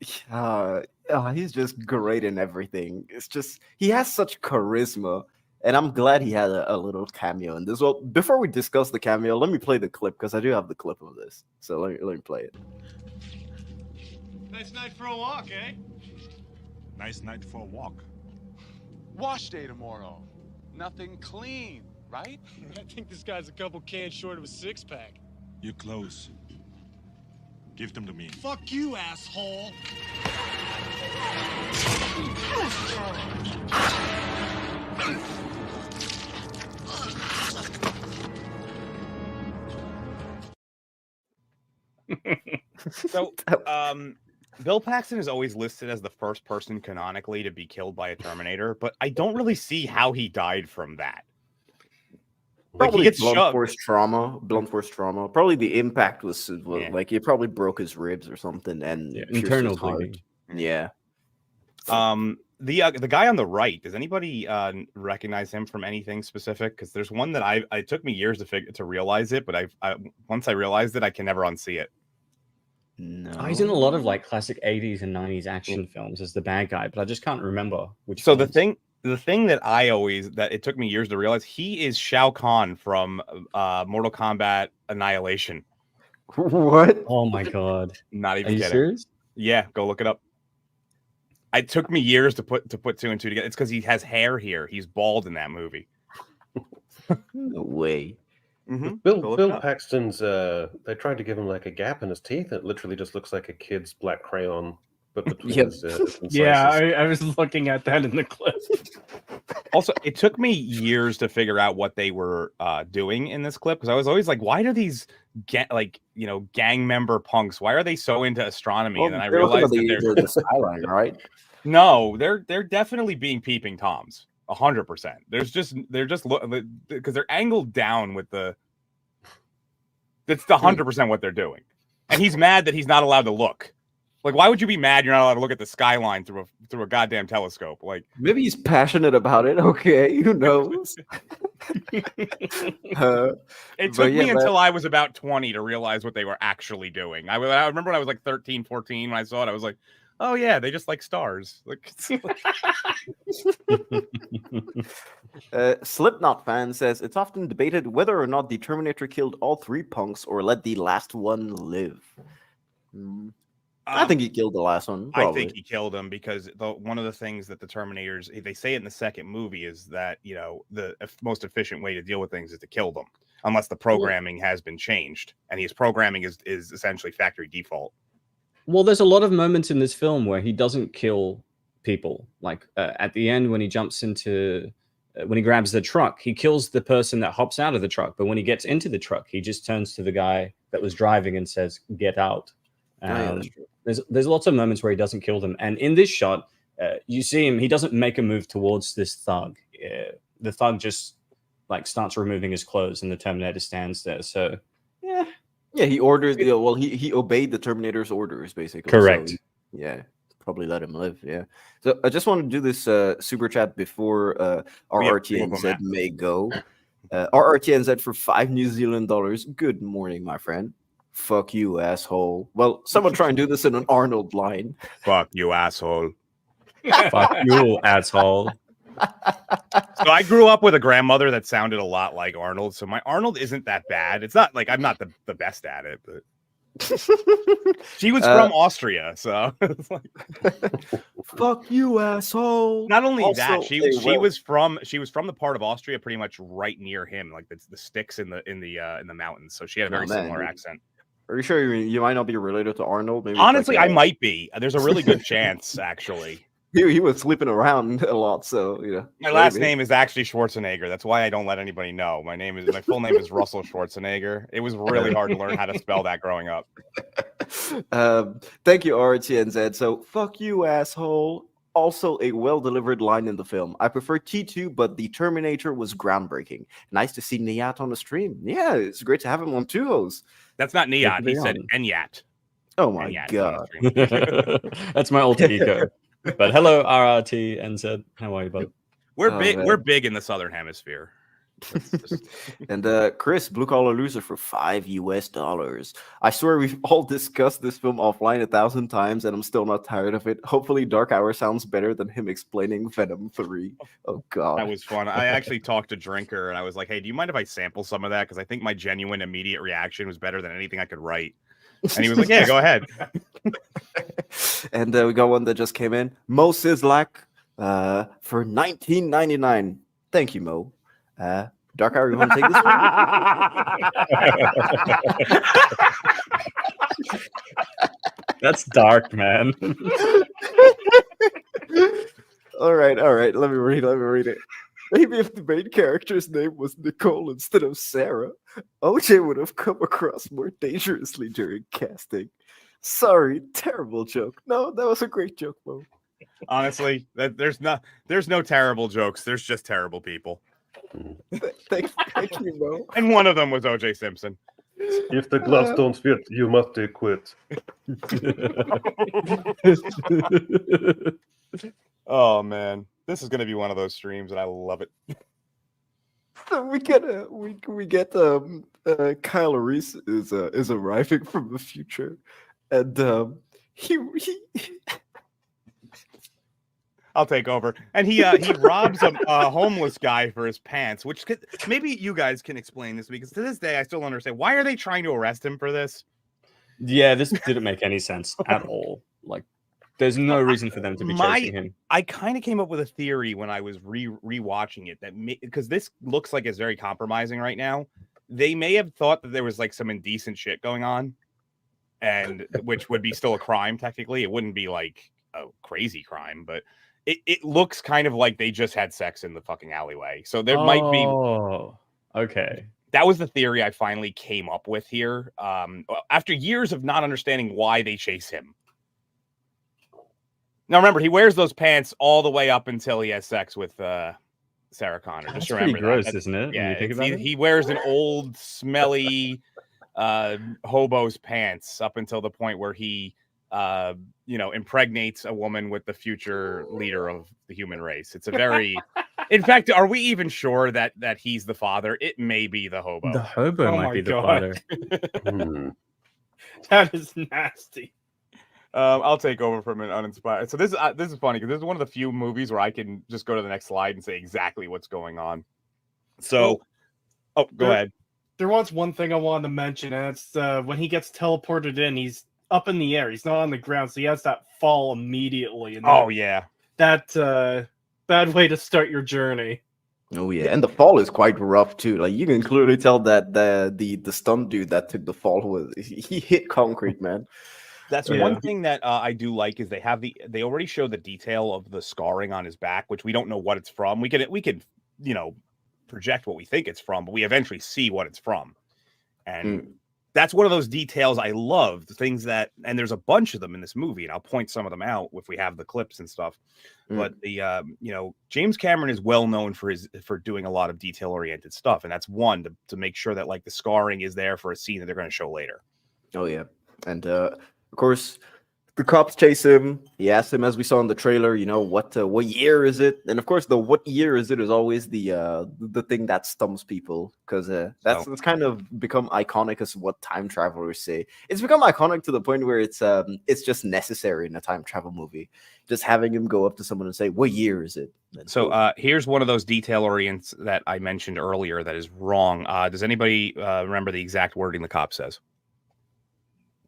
he's just great in everything. It's just he has such charisma, and I'm glad he had a little cameo in this. Well, before we discuss the cameo, let me play the clip, because I do have the clip of this. So let me play it. Nice night for a walk, eh? Nice night for a walk. Wash day tomorrow. Nothing clean, right? I think this guy's a couple cans short of a six-pack. You're close. Give them to me. Fuck you, asshole. So, Bill Paxton is always listed as the first person canonically to be killed by a Terminator, but I don't really see how he died from that. Like he Probably gets blunt shoved. force trauma. Blunt force trauma. Probably the impact was Yeah. like he probably broke his ribs or something and pierced internal his heart. bleeding. Yeah. The guy on the right, does anybody recognize him from anything specific? Because there's one that it took me years to realize it, but I once I realized it, I can never unsee it. No. Oh, he's in a lot of like classic 80s and 90s action films as the bad guy, but I just can't remember which. So ones. the thing that it took me years to realize, he is Shao Kahn from Mortal Kombat Annihilation. What? Oh my god! Not even Are you kidding. serious? Yeah, go look it up. It took me years to put two and two together. It's because he has hair here. He's bald in that movie. No way. Mm-hmm. Bill Paxton's. They tried to give him like a gap in his teeth. It literally just looks like a kid's black crayon, but between Yep. his Yeah, incisors. I was looking at that in the clip. Also, it took me years to figure out what they were doing in this clip, because I was always like, why do these gang member punks, why are they so into astronomy? Well, and then I they're looking at realized that the skyline, right? no, they're definitely being peeping toms. 100%. They're just because they're angled down with the. That's the 100% what they're doing, and he's mad that he's not allowed to look. Like, why would you be mad you're not allowed to look at the skyline through a goddamn telescope? Like, Maybe he's passionate about it. Okay, who knows? it took me until I was about 20 to realize what they were actually doing. I remember when I was like 13, 14, when I saw it, I was like, oh yeah, they just like stars. Like, Slipknot fan says it's often debated whether or not the Terminator killed all three punks or let the last one live. I think he killed the last one. I Probably. think he killed him because one of the things that the Terminators, they say it in the second movie, is that the most efficient way to deal with things is to kill them, unless the programming has been changed, and his programming is essentially factory default. Well, there's a lot of moments in this film where he doesn't kill people. Like at the end, when he jumps into, when he grabs the truck, he kills the person that hops out of the truck. But when he gets into the truck, he just turns to the guy that was driving and says, "Get out." There's lots of moments where he doesn't kill them. And in this shot, you see him, he doesn't make a move towards this thug. The thug just like starts removing his clothes and the Terminator stands there. So, yeah. Yeah, he ordered. Well, he obeyed the Terminator's orders, basically. Correct. So probably let him live. Yeah. So I just want to do this super chat before RRTNZ may go. RRTNZ for $5 Good morning, my friend. Fuck you, asshole. Well, someone try and do this in an Arnold line. Fuck you, asshole. Fuck you, asshole. So I grew up with a grandmother that sounded a lot like Arnold. So my Arnold isn't that bad. It's not like I'm not the best at it, but she was from Austria, so it's like, fuck you, asshole. Not only Also, that, she was from the part of Austria pretty much right near him, like the sticks in the mountains. So she had a very similar accent. Are you sure you might not be related to Arnold? Maybe honestly, I might be. There's a really good chance, actually. He was sleeping around a lot, so My last name is actually Schwarzenegger. That's why I don't let anybody know. My full name is Russell Schwarzenegger. It was really hard to learn how to spell that growing up. Thank you, RTNZ. So, fuck you, asshole. Also, a well-delivered line in the film. I prefer T2, but the Terminator was groundbreaking. Nice to see Niyat on the stream. Yeah, it's great to have him on Tuhos. That's not Niyat. He said Enyat. Oh my god. That's my alter ego. But hello, RRT NZ. How are you, bud? We're big. Man. We're big in the Southern Hemisphere. And Chris, Blue Collar Loser for $5. I swear we've all discussed this film offline 1,000 times, and I'm still not tired of it. Hopefully, Dark Hour sounds better than him explaining Venom 3. Oh god, that was fun. I actually talked to Drinker, and I was like, "Hey, do you mind if I sample some of that? Because I think my genuine, immediate reaction was better than anything I could write." And he was like, "Yeah, go ahead." And we got one that just came in. Mo Sislak for $19.99. Thank you, Mo. Dark Hour, you want to take this one? That's dark, man. All right. Let me read it. Maybe if the main character's name was Nicole instead of Sarah, OJ would have come across more dangerously during casting. Sorry, terrible joke. No, that was a great joke, Mo. Honestly, there's no terrible jokes. There's just terrible people. Thank you, bro. And one of them was O.J. Simpson. If the gloves don't fit, you must quit. Oh man, this is gonna be one of those streams, and I love it. So we get Kyle Reese is arriving from the future, and he I'll take over. And he robs a homeless guy for his pants, which maybe you guys can explain this, because to this day I still don't understand why are they trying to arrest him for this. Yeah, this didn't make any sense at all. Like, there's no reason for them to be chasing him. I kind of came up with a theory when I was rewatching it that because this looks like it's very compromising right now. They may have thought that there was like some indecent shit going on, and which would be still a crime technically. It wouldn't be like a crazy crime, but it looks kind of like they just had sex in the fucking alleyway. So there might be. Oh, okay. That was the theory I finally came up with here. After years of not understanding why they chase him. Now remember, he wears those pants all the way up until he has sex with Sarah Connor. That's Just remember pretty gross, that. isn't it? Yeah, he wears an old, smelly hobo's pants up until the point where he impregnates a woman with the future leader of the human race. It's a very in fact, are we even sure that he's the father? It may be the hobo. The hobo might be the father. That is nasty. I'll take over from an uninspired. So this is funny because this is one of the few movies where I can just go to the next slide and say exactly what's going on. So, go ahead. There was one thing I wanted to mention, and it's when he gets teleported in, he's up in the air. He's not on the ground, so he has that fall immediately. And that bad way to start your journey. Oh yeah, and the fall is quite rough too. Like you can clearly tell that the stunt dude that took the fall he hit concrete, man. That's one thing that I do like is they already show the detail of the scarring on his back, which we don't know what it's from. We can project what we think it's from, but we eventually see what it's from, and that's one of those details I love. The things that, and there's a bunch of them in this movie, and I'll point some of them out if we have the clips and stuff. But the James Cameron is well known for doing a lot of detail oriented stuff, and that's one to make sure that like the scarring is there for a scene that they're going to show later. Oh yeah, and of course the cops chase him. He asks him, as we saw in the trailer, what year is it? And of course, the what year is it is always the thing that stumps people, because that's kind of become iconic as what time travelers say. It's become iconic to the point where it's just necessary in a time travel movie, just having him go up to someone and say, "What year is it?" So here's one of those detail orients that I mentioned earlier that is wrong. Does anybody remember the exact wording the cop says?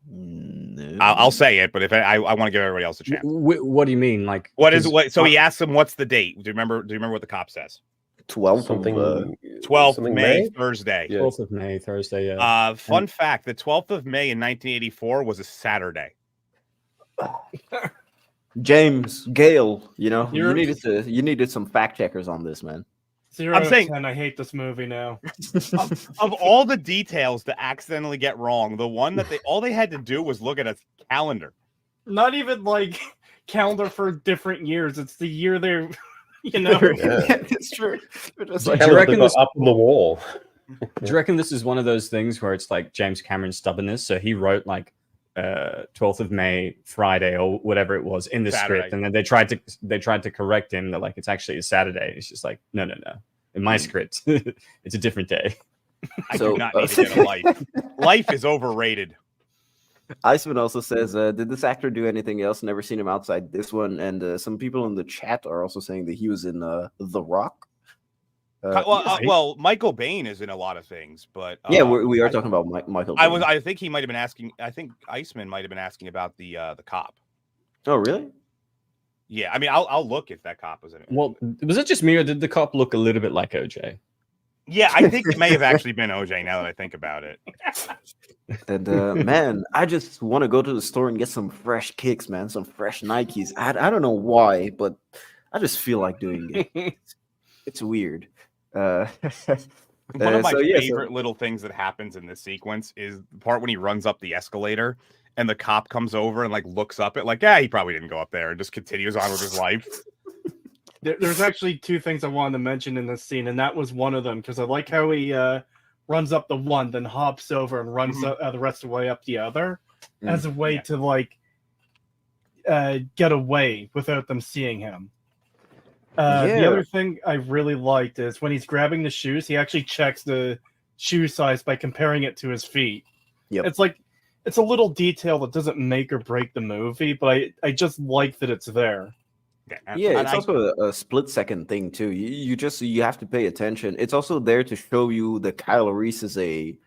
No. I'll say it, but if I want to give everybody else a chance. What do you mean? Like, So he asks him, "What's the date?" Do you remember what the cop says? 12th of May, Thursday. 12th of May, Thursday. Yeah. Fun fact: the 12th of May in 1984 was a Saturday. James Gale, you needed some fact checkers on this, man. 0 out of 10, I hate this movie now. Of all the details to accidentally get wrong, the one that all they had to do was look at a calendar. Not even like calendar for different years. It's the year they're, Yeah, it's true. Do you reckon this up on the wall? Do you reckon this is one of those things where it's like James Cameron's stubbornness? So he wrote like 12th of May, Friday, or whatever it was in the script, and then they tried to correct him that like it's actually a Saturday. It's just like no. In my script, it's a different day. I do not need to get a life. Life is overrated. Iceman also says, did this actor do anything else? Never seen him outside this one. And some people in the chat are also saying that he was in The Rock. Well, Michael Biehn is in a lot of things, but yeah, we are talking about Michael Biehn. I think he might have been asking. I think Iceman might have been asking about the cop. Oh, really? Yeah, I mean, I'll look if that cop was in it. Well, was it just me, or did the cop look a little bit like OJ? Yeah, I think it may have actually been OJ. Now that I think about it. And man, I just want to go to the store and get some fresh kicks, man. Some fresh Nikes. I don't know why, but I just feel like doing it. It's weird. One of my favorite little things that happens in this sequence is the part when he runs up the escalator and the cop comes over and like looks up at like, he probably didn't go up there, and just continues on with his life. There's actually two things I wanted to mention in this scene, and that was one of them, because I like how he runs up the one, then hops over and runs the rest of the way up the other, as a way to like get away without them seeing him. The other thing I really liked is when he's grabbing the shoes, he actually checks the shoe size by comparing it to his feet. Yep. It's like, it's a little detail that doesn't make or break the movie, but I just like that it's there. Yeah, it's also a split-second thing too. You have to pay attention. It's also there to show you that Kyle Reese is a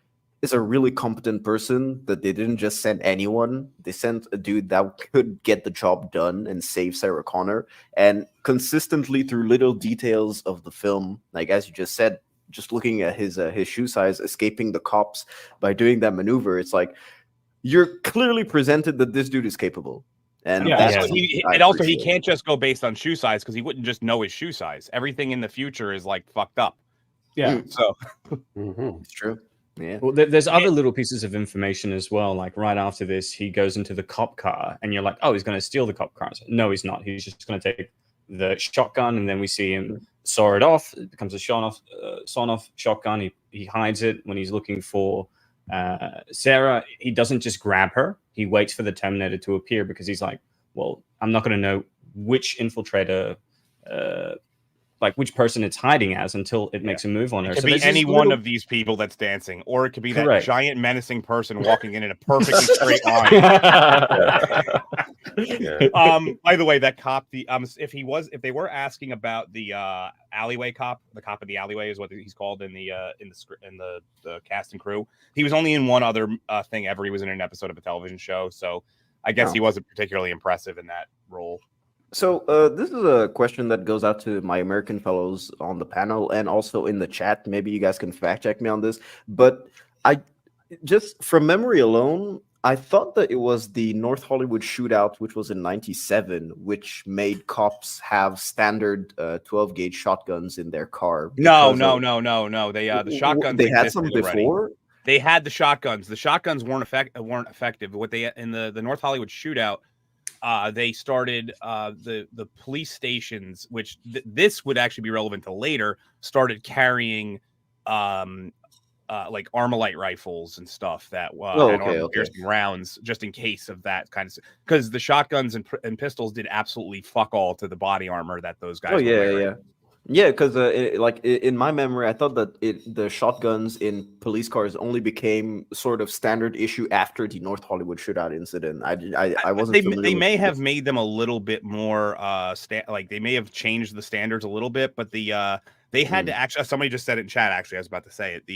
really competent person, that they didn't just send anyone. They sent a dude that could get the job done and save Sarah Connor. And consistently through little details of the film, like as you just said, just looking at his shoe size, escaping the cops by doing that maneuver, it's like you're clearly presented that this dude is capable. And also he can't just go based on shoe size, because he wouldn't just know his shoe size. Everything in the future is like fucked up. Yeah. So it's true. Yeah. Well, there's other little pieces of information as well. Like right after this, he goes into the cop car, and you're like, "Oh, he's going to steal the cop car." No, he's not. He's just going to take the shotgun, and then we see him saw it off. It becomes a sawn-off shotgun. He hides it when he's looking for Sarah. He doesn't just grab her. He waits for the Terminator to appear, because he's like, "Well, I'm not going to know which infiltrator." Like which person it's hiding as until it makes a move on her. It could be any one of these people that's dancing, or it could be that giant menacing person walking in a perfectly straight line. By the way, that cop, if they were asking about the alleyway cop, the cop in the alleyway is what he's called in the cast and crew. He was only in one other thing ever. He was in an episode of a television show, so I guess he wasn't particularly impressive in that role. So this is a question that goes out to my American fellows on the panel and also in the chat. Maybe you guys can fact check me on this. But I just from memory alone, I thought that it was the North Hollywood shootout, which was in '97, which made cops have standard 12-gauge shotguns in their car. No. They the shotguns. They had some before. They had the shotguns. The shotguns weren't effective. What they in the North Hollywood shootout. They started the police stations, which this would actually be relevant to later, started carrying like Armalite rifles and stuff that piercing rounds, just in case of that kind of, because the shotguns and pistols did absolutely fuck all to the body armor that those guys were wearing. Yeah, because in my memory, I thought that the shotguns in police cars only became sort of standard issue after the North Hollywood shootout incident. I wasn't. They may have made them a little bit more like they may have changed the standards a little bit, but they had to actually. Somebody just said it in chat. Actually, I was about to say it.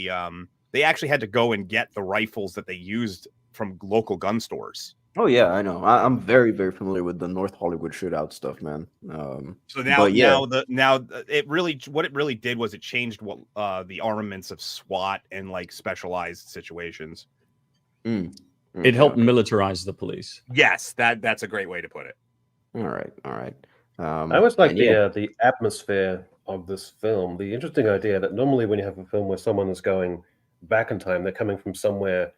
They actually had to go and get the rifles that they used from local gun stores. Oh yeah, I know. I'm very, very familiar with the North Hollywood shootout stuff, man. So now it really did was it changed what the armaments of SWAT and like specialized situations. It helped militarize the police. Yes, that's a great way to put it. All right. I always like the atmosphere of this film. The interesting idea that normally when you have a film where someone is going back in time, they're coming from somewhere,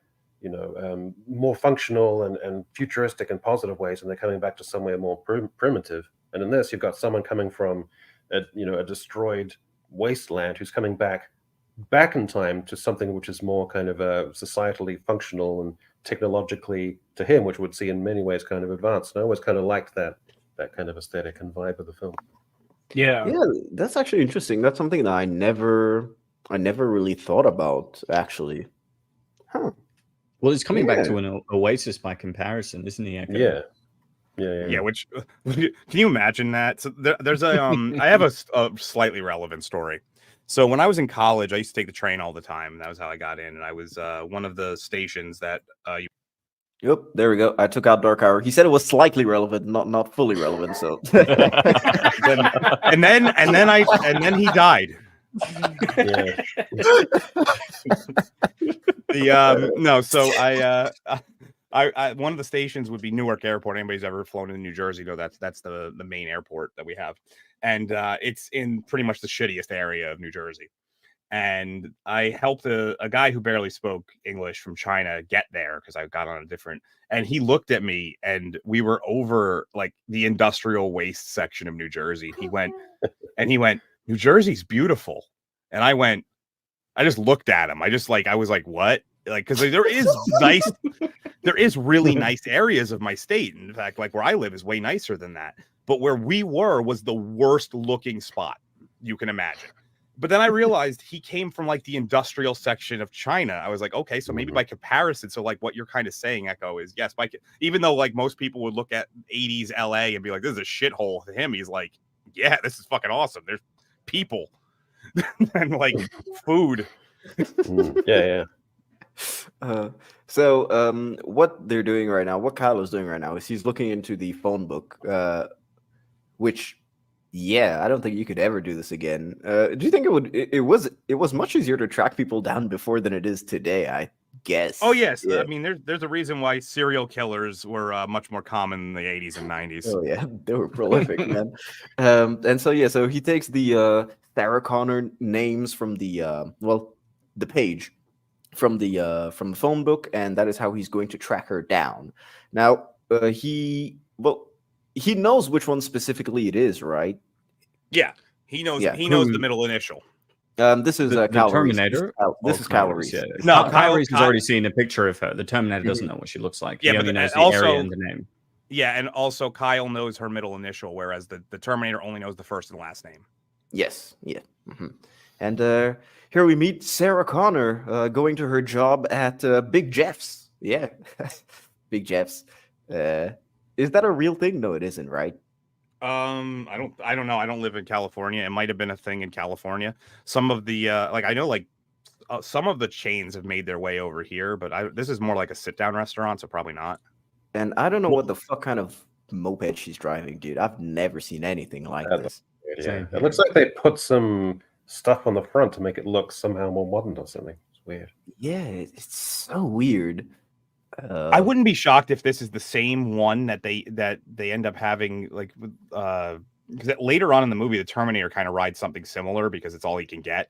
more functional and futuristic and positive ways, and they're coming back to somewhere more primitive. And in this, you've got someone coming from a destroyed wasteland who's coming back in time to something which is more kind of societally functional and technologically, to him, which would see in many ways kind of advanced. And I always kind of liked that kind of aesthetic and vibe of the film. Yeah, that's actually interesting. That's something that I never really thought about, actually. Huh. Well, he's coming back to an oasis by comparison, isn't he? Echo? Yeah. Which can you imagine that? So there's a I have a slightly relevant story. So when I was in college, I used to take the train all the time. That was how I got in, and I was one of the stations that. Yep, there we go. I took out Dark Hour. He said it was slightly relevant, not fully relevant. So. and then he died. So I one of the stations would be Newark Airport. Anybody's ever flown in New Jersey know that's the main airport that we have, and it's in pretty much the shittiest area of New Jersey. and I helped a guy who barely spoke English from China get there because I got on a different. And he looked at me, and we were over like the industrial waste section of New Jersey. He went, New Jersey's beautiful, and I just looked at him. I was like, what? Like, because there is really nice areas of my state. In fact, like where I live is way nicer than that. But where we were was the worst looking spot you can imagine. But then I realized he came from like the industrial section of China. I was like, okay, so maybe by comparison, so like what you're kind of saying, Echo, is yes, even though like most people would look at 80s LA and be like, this is a shithole, to him, he's like, yeah, this is fucking awesome. There's people and like food. Yeah. So what they're doing right now, what Kyle is doing right now, is he's looking into the phone book, which, yeah, I don't think you could ever do this again. Do you think it was much easier to track people down before than it is today? I guess. Oh yes, yeah. I mean, there's a reason why serial killers were much more common in the 80s and 90s. Oh yeah, they were prolific, man. And so he takes the Sarah Connor names from the the page from the phone book, and that is how he's going to track her down. Now he knows which one specifically it is, right? Yeah, he knows. Yeah. He knows the middle initial. This is the Terminator. This is Kyle Reese. Yeah. No, Kyle Reese has already seen a picture of her. The Terminator doesn't know what she looks like. Yeah, he but only knows the also, area and the name. Yeah, and also Kyle knows her middle initial, whereas the Terminator only knows the first and last name. Yes. Yeah. Mm-hmm. And here we meet Sarah Connor going to her job at Big Jeff's. Yeah, Big Jeff's. Is that a real thing? No, it isn't, right? I don't know. I don't live in California. It might have been a thing in California. Some of the I know some of the chains have made their way over here, but this is more like a sit down restaurant, so probably not. And I don't know what the fuck kind of moped she's driving, dude. I've never seen anything like this. Yeah. It looks like they put some stuff on the front to make it look somehow more modern or something. It's weird. Yeah, it's so weird. I wouldn't be shocked if this is the same one that they end up having, like, because later on in the movie, the Terminator kind of rides something similar because it's all he can get.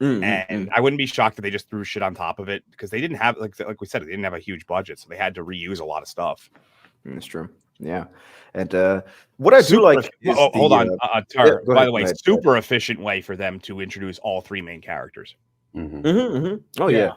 And I wouldn't be shocked if they just threw shit on top of it because they didn't have, like we said, they didn't have a huge budget, so they had to reuse a lot of stuff. That's true. Yeah. And what I do like is hold on, Tar, by the way, super ahead. Efficient way for them to introduce all three main characters. Oh yeah.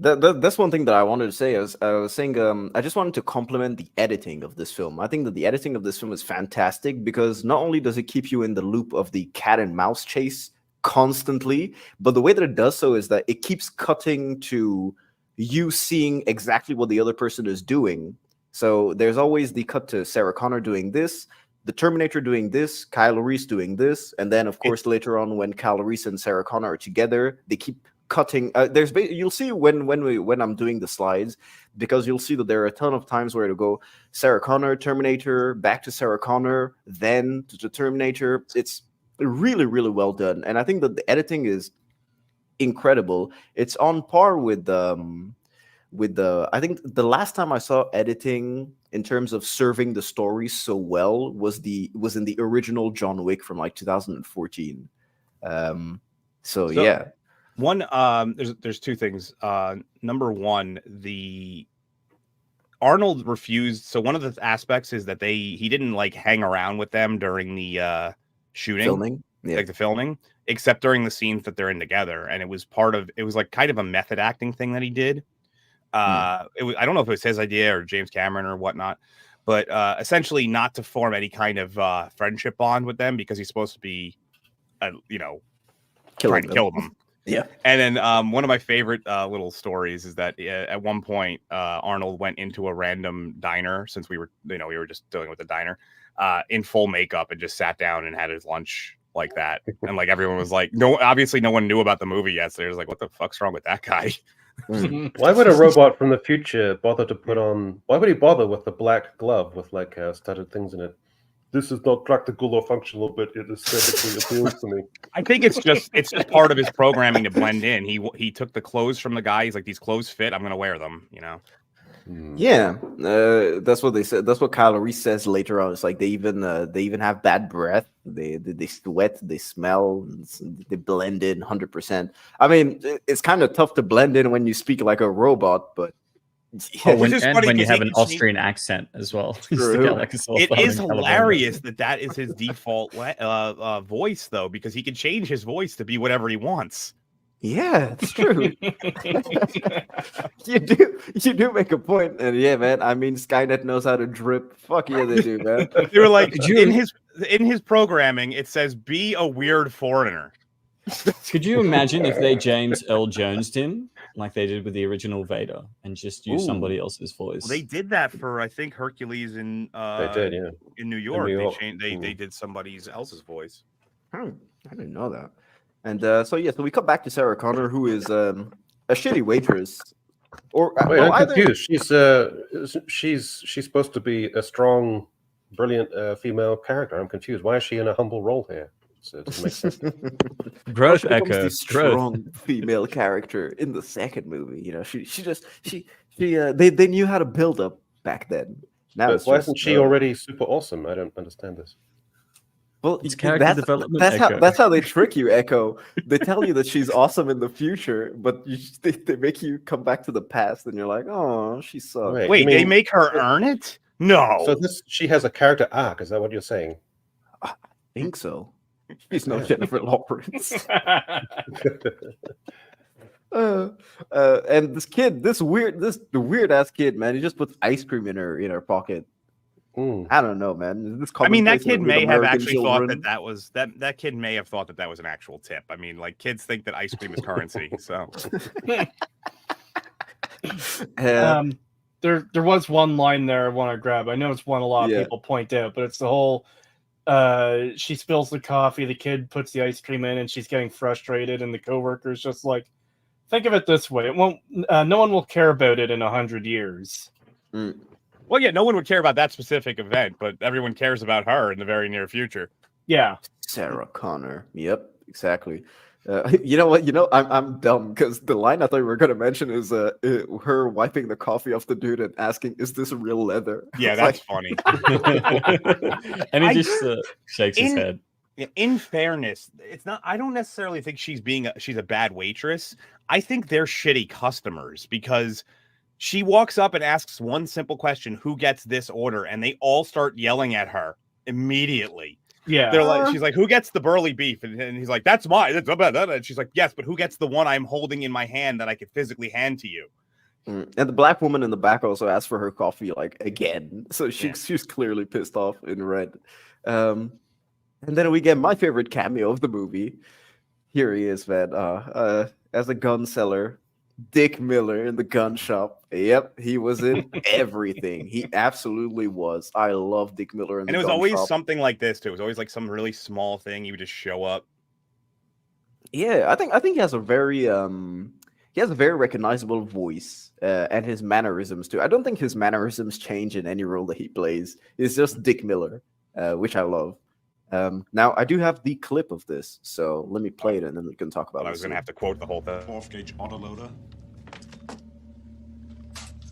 That's one thing that I wanted to say. I was saying I just wanted to compliment the editing of this film. I think that the editing of this film is fantastic because not only does it keep you in the loop of the cat and mouse chase constantly, but the way that it does so is that it keeps cutting to you seeing exactly what the other person is doing. So there's always the cut to Sarah Connor doing this, the Terminator doing this, Kyle Reese doing this, and then of course later on when Kyle Reese and Sarah Connor are together, they keep cutting. You'll see when I'm doing the slides, because you'll see that there are a ton of times where it'll go Sarah Connor, Terminator, back to Sarah Connor, then to the Terminator. It's really, really well done, and I think that the editing is incredible. It's on par with I think the last time I saw editing in terms of serving the story so well was in the original John Wick from like 2014. So yeah. One, there's two things. Number one, the Arnold refused. So one of the aspects is that he didn't like hang around with them during the shooting, like the filming, except during the scenes that they're in together. And it was like kind of a method acting thing that he did. I don't know if it was his idea or James Cameron or whatnot, but essentially not to form any kind of friendship bond with them because he's supposed to be, trying to kill them. Yeah. And then one of my favorite little stories is that at one point Arnold went into a random diner, since we were just dealing with the diner, in full makeup, and just sat down and had his lunch like that. And like everyone was like, obviously no one knew about the movie yet, so they was like, what the fuck's wrong with that guy? Why would a robot from the future bother to put on? Why would he bother with the black glove with like studded things in it? This is not practical or functional, but it aesthetically appeals to me. I think it's just part of his programming to blend in. He took the clothes from the guy. He's like, these clothes fit. I'm gonna wear them. Yeah, that's what they said. That's what Kyle Reese says later on. It's like they even have bad breath. They sweat, they smell, they blend in 100%. I mean, it's kind of tough to blend in when you speak like a robot, but Oh, Which is funny when you 'cause have he an can change- Austrian accent as well. You stick True. out like a sore It thumb is in California. hilarious that is his default voice, though, because he can change his voice to be whatever he wants. yeah, it's true. you do make a point, and yeah, man. I mean, Skynet knows how to drip. Fuck yeah, they do, man. They were like, Could you- in his programming, it says be a weird foreigner. Could you imagine if they James Earl Jones'd him like they did with the original Vader and just use somebody else's voice? Well, they did that for, I think, Hercules in They did, yeah. in New York. New York. They did somebody else's voice. I didn't know that. And so we come back to Sarah Connor, who is a shitty waitress. Or Wait, well, I'm either- confused. She's supposed to be a strong, brilliant female character. I'm confused. Why is she in a humble role here? So it doesn't make sense. Growth she becomes Echo. the strong female character in the second movie. You know, they knew how to build up back then. Now But it's why just, isn't she already super awesome? I don't understand this. Well, It's character development, That's Echo. that's how they trick you, Echo. They tell you that she's awesome in the future, but they make you come back to the past, and you're like, oh, she sucks. Wait, you they mean- make her earn it? No. So she has a character arc. Is that what you're saying? I think so. She's no Jennifer Lawrence. And this kid, the weird ass kid, man, he just puts ice cream in her pocket. I don't know, man. This I mean, that commonplace kid with may have American actually thought children. that kid may have thought that was an actual tip. I mean, like, kids think that ice cream is currency. So There was one line there I want to grab. I know it's one a lot of people point out, but it's the whole she spills the coffee, the kid puts the ice cream in, and she's getting frustrated, and the coworker's just like, think of it this way: it won't. No one will care about it in 100 years. well, yeah, no one would care about that specific event, but everyone cares about her in the very near future. Yeah, Sarah Connor. Yep, exactly. You know what? I'm dumb because the line I thought we were going to mention is her wiping the coffee off the dude and asking, "Is this real leather?" Yeah, that's funny. And he just shakes his head. In fairness, it's not. I don't necessarily think she's a bad waitress. I think they're shitty customers because she walks up and asks one simple question: "Who gets this order?" And they all start yelling at her immediately. yeah. They're like, she's like, "Who gets the burly beef?" And he's like, "That's mine." And she's like, "Yes, but who gets the one I'm holding in my hand that I could physically hand to you?" And the black woman in the back also asked for her coffee like again, so she's clearly pissed off in red. And then we get my favorite cameo of the movie. Here he is, man. As a gun seller, Dick Miller in the gun shop. Yep, he was in everything. He absolutely was. I love Dick Miller in the And it was gun always shop. something like this too. It was always like some really small thing. He would just show up. Yeah, I think he has a very recognizable voice and his mannerisms too. I don't think his mannerisms change in any role that he plays. It's just Dick Miller, which I love. Now I do have the clip of this, so let me play it and then we can talk about it. I was going to have to quote the whole thing. 12 gauge autoloader.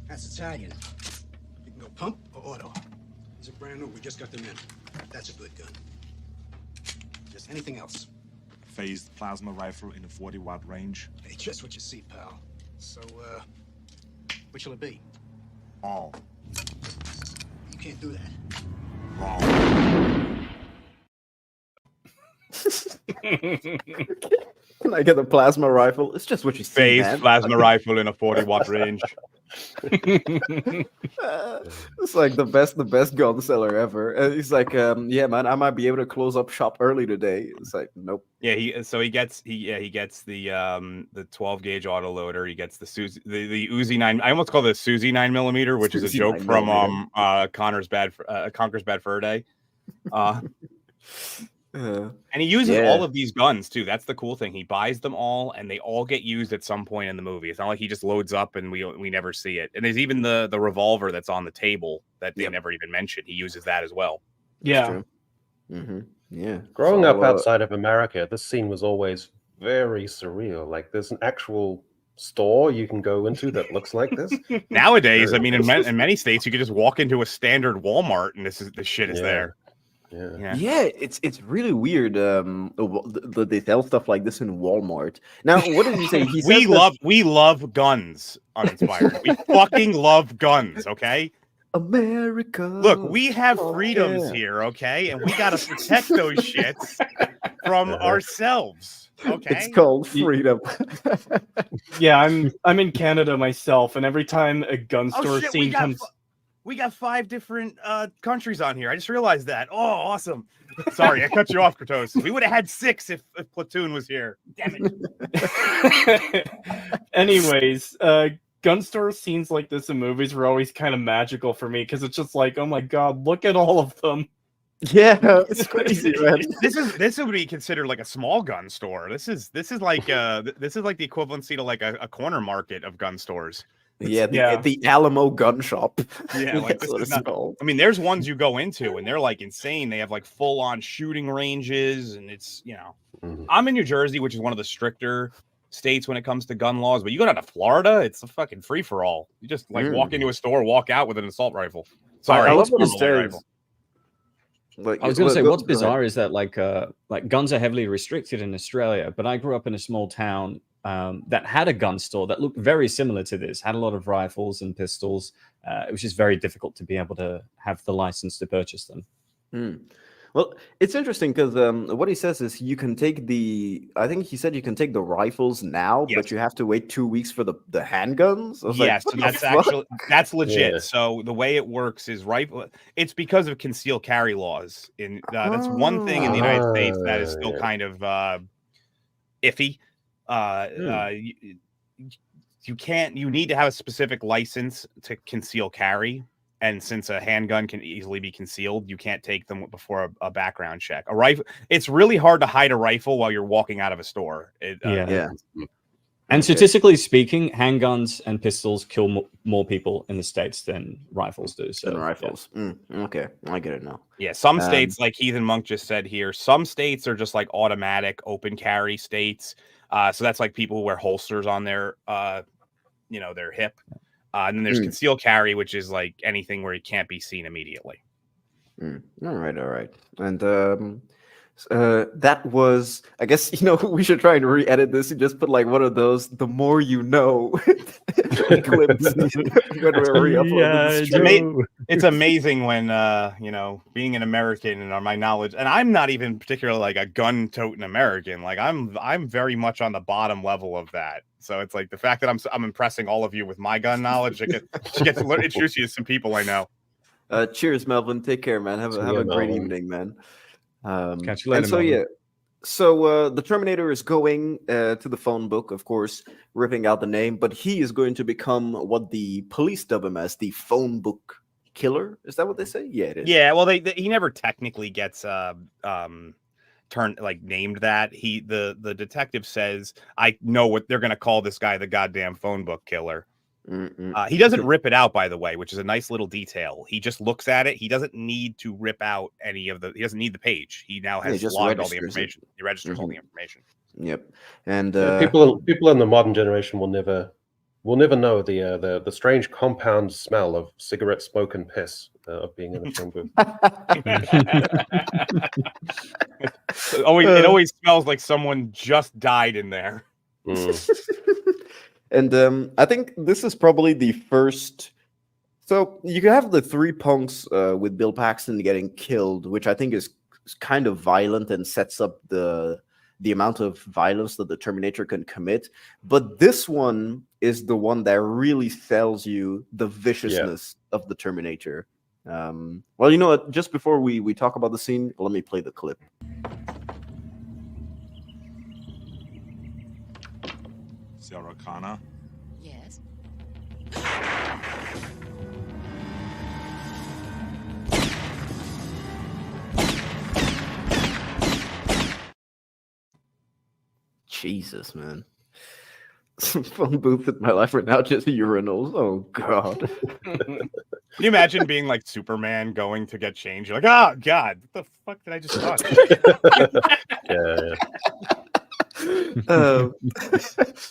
That's Italian. You can go pump or auto. These are brand new. We just got them in. That's a good gun. Just anything else? Phased plasma rifle in a 40-watt range. Hey, just what you see, pal. So, which will it be? All. You can't do that. Wrong. Can I get a plasma rifle? It's just what you see, Phased man. plasma rifle in a 40-watt range. It's like the best gun seller ever. And he's like, yeah, man, I might be able to close up shop early today. It's like, nope. Yeah, he gets the 12 gauge autoloader. He gets the Uzi 9. I almost call this Susie 9mm, which is a Susie joke 9mm. from Connor's Conquer's Bad Fur Day. And he uses all of these guns too. That's the cool thing. He buys them all, and they all get used at some point in the movie. It's not like he just loads up and we never see it. And there's even the revolver that's on the table that they never even mention. He uses that as well. Yeah. Mm-hmm. Yeah. Growing So, up outside of America, this scene was always very surreal. Like there's an actual store you can go into that looks like this. Nowadays, I mean, in many states, you could just walk into a standard Walmart and this shit is there. Yeah, it's really weird. They sell stuff like this in Walmart. Now, what did he say? We love guns. Uninspired. We fucking love guns. Okay, America. Look, we have freedoms here. Okay, and we gotta protect those shits from ourselves. Okay, it's called freedom. Yeah, I'm in Canada myself, and every time a gun store scene comes. We got 5 different countries on here. I just realized that. Oh, awesome. Sorry, I cut you off, Kratos. We would have had 6 if Platoon was here. Damn it. Anyways, gun store scenes like this in movies were always kind of magical for me because it's just like, oh my god, look at all of them. Yeah, it's crazy, man. This would be considered like a small gun store. This is like the equivalency to like a corner market of gun stores. The Alamo gun shop. Yeah, like this is not, I mean, there's ones you go into and they're like insane. They have like full on shooting ranges, and it's I'm in New Jersey, which is one of the stricter states when it comes to gun laws. But you go down to Florida, it's a fucking free for all. You just like walk into a store, walk out with an assault rifle. Sorry, I love what it says. I was going to say, what's bizarre is that like guns are heavily restricted in Australia, but I grew up in a small town that had a gun store that looked very similar to this, had a lot of rifles and pistols. It was just very difficult to be able to have the license to purchase them. Well, it's interesting because what he says is you can take I think he said you can take the rifles now, but you have to wait 2 weeks for the handguns. Yes, that's legit. Yeah. So the way it works is it's because of concealed carry laws. That's one thing in the United States that is still kind of iffy. You need to have a specific license to conceal carry. And since a handgun can easily be concealed, you can't take them before a background check. A rifle, it's really hard to hide a rifle while you're walking out of a store. And statistically speaking, handguns and pistols kill more people in the States than rifles do. So rifles. Okay, I get it now. Yeah, some states, like Heathen Monk just said here, some states are just like automatic open carry states. So that's like people who wear holsters on their their hip. And then there's concealed carry, which is like anything where it can't be seen immediately. All right. And that was, I guess, we should try and re-edit this and just put like one of those, the more you know, clips. It's amazing when, being an American and my knowledge, and I'm not even particularly like a gun-toting American. Like I'm very much on the bottom level of that. So it's like the fact that I'm impressing all of you with my gun knowledge. I get to introduce you to some people I know. Cheers, Melvin. Take care, man. Have a great evening, man. Catch you later. So the Terminator is going to the phone book, of course, ripping out the name, but he is going to become what the police dub him as, the phone book killer. Is that what they say? Yeah, it is. Yeah, well, he never technically gets named that. The detective says, I know what they're gonna call this guy, the goddamn phone book killer. He doesn't rip it out, by the way, which is a nice little detail. He just looks at it. He doesn't need to rip out he doesn't need the page. He now has logged all the information. He registers all the information. Yep. And people in the modern generation will never know the strange compound smell of cigarette smoke and piss of being in a phone booth. It always smells like someone just died in there. And I think this is probably the first. So you can have the 3 punks with Bill Paxton getting killed, which I think is kind of violent and sets up the amount of violence that the Terminator can commit. But this one is the one that really sells you the viciousness of the Terminator. Well, you know what? Just before we talk about the scene, let me play the clip. Sarah Connor? Yes. Jesus, man. Phone booth in my life right now, just urinals. Oh, God. Can you imagine being like Superman going to get changed? You're like, oh, God, what the fuck did I just touch? Uh,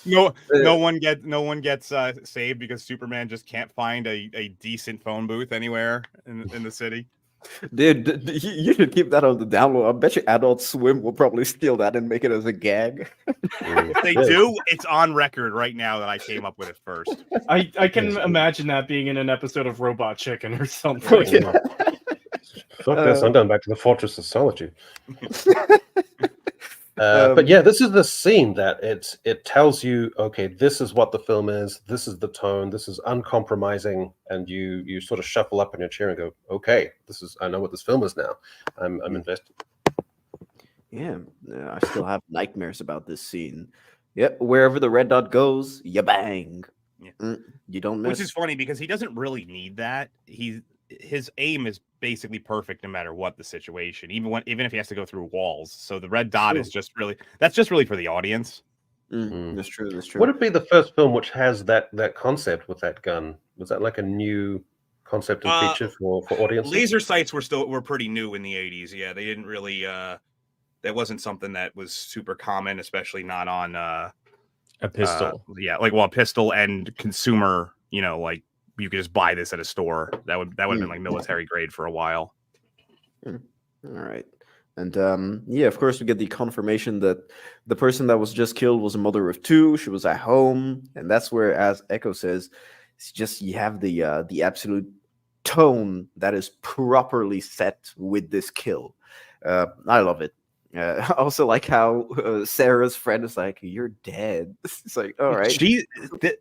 No one gets saved because Superman just can't find a decent phone booth anywhere in the city. Dude, you should keep that on the download. I bet you Adult Swim will probably steal that and make it as a gag. If they do, it's on record right now that I came up with it first. I can imagine that being in an episode of Robot Chicken or something. Fuck this! I'm going back to the Fortress of Solitude. But yeah, this is the scene that it tells you, okay, this is what the film is. This is the tone. This is uncompromising, and you sort of shuffle up in your chair and go, okay, I know what this film is now. I'm invested. Yeah, I still have nightmares about this scene. Yep, wherever the red dot goes, you bang. Yeah. You don't miss. Which is funny because he doesn't really need that. His aim is basically perfect no matter what the situation, even if he has to go through walls. So the red dot is just really for the audience. That's true. Would it be the first film which has that concept with that gun? Was that like a new concept and feature for audiences? Laser sights were pretty new in the 80s. Yeah, they didn't really that wasn't something that was super common, especially not on a pistol. A pistol and consumer, like you could just buy this at a store. That would have been like military grade for a while. All right. And of course we get the confirmation that the person that was just killed was a mother of two. She was at home, and that's where, as Echo says, it's just you have the absolute tone that is properly set with this kill. I love it. I also like how Sarah's friend is like, "You're dead." It's like, all right.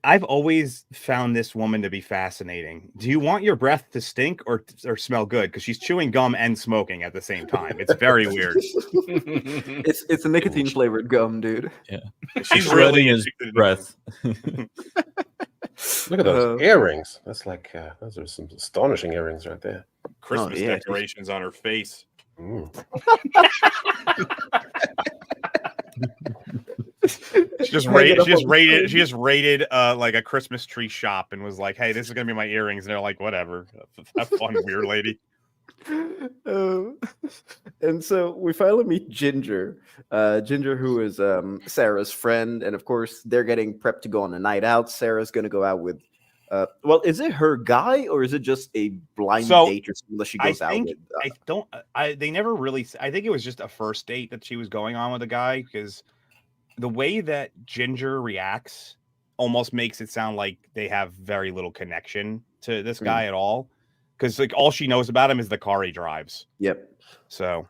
I've always found this woman to be fascinating. Do you want your breath to stink or smell good? Because she's chewing gum and smoking at the same time. It's very weird. It's a nicotine flavored gum, dude. Yeah, she's really his breath. Look at those earrings. That's like those are some astonishing earrings right there. Christmas decorations on her face. She just raided like a Christmas tree shop and was like, "Hey, this is gonna be my earrings." And they're like, "Whatever, have fun, weird lady." And so we finally meet Ginger. Ginger, who is Sarah's friend, and of course they're getting prepped to go on a night out. Sarah's gonna go out with. Is it her guy or is it just a blind date or something that she goes out with? They never really. I think it was just a first date that she was going on with a guy, because the way that Ginger reacts almost makes it sound like they have very little connection to this guy at all. Because like all she knows about him is the car he drives. Yep. So.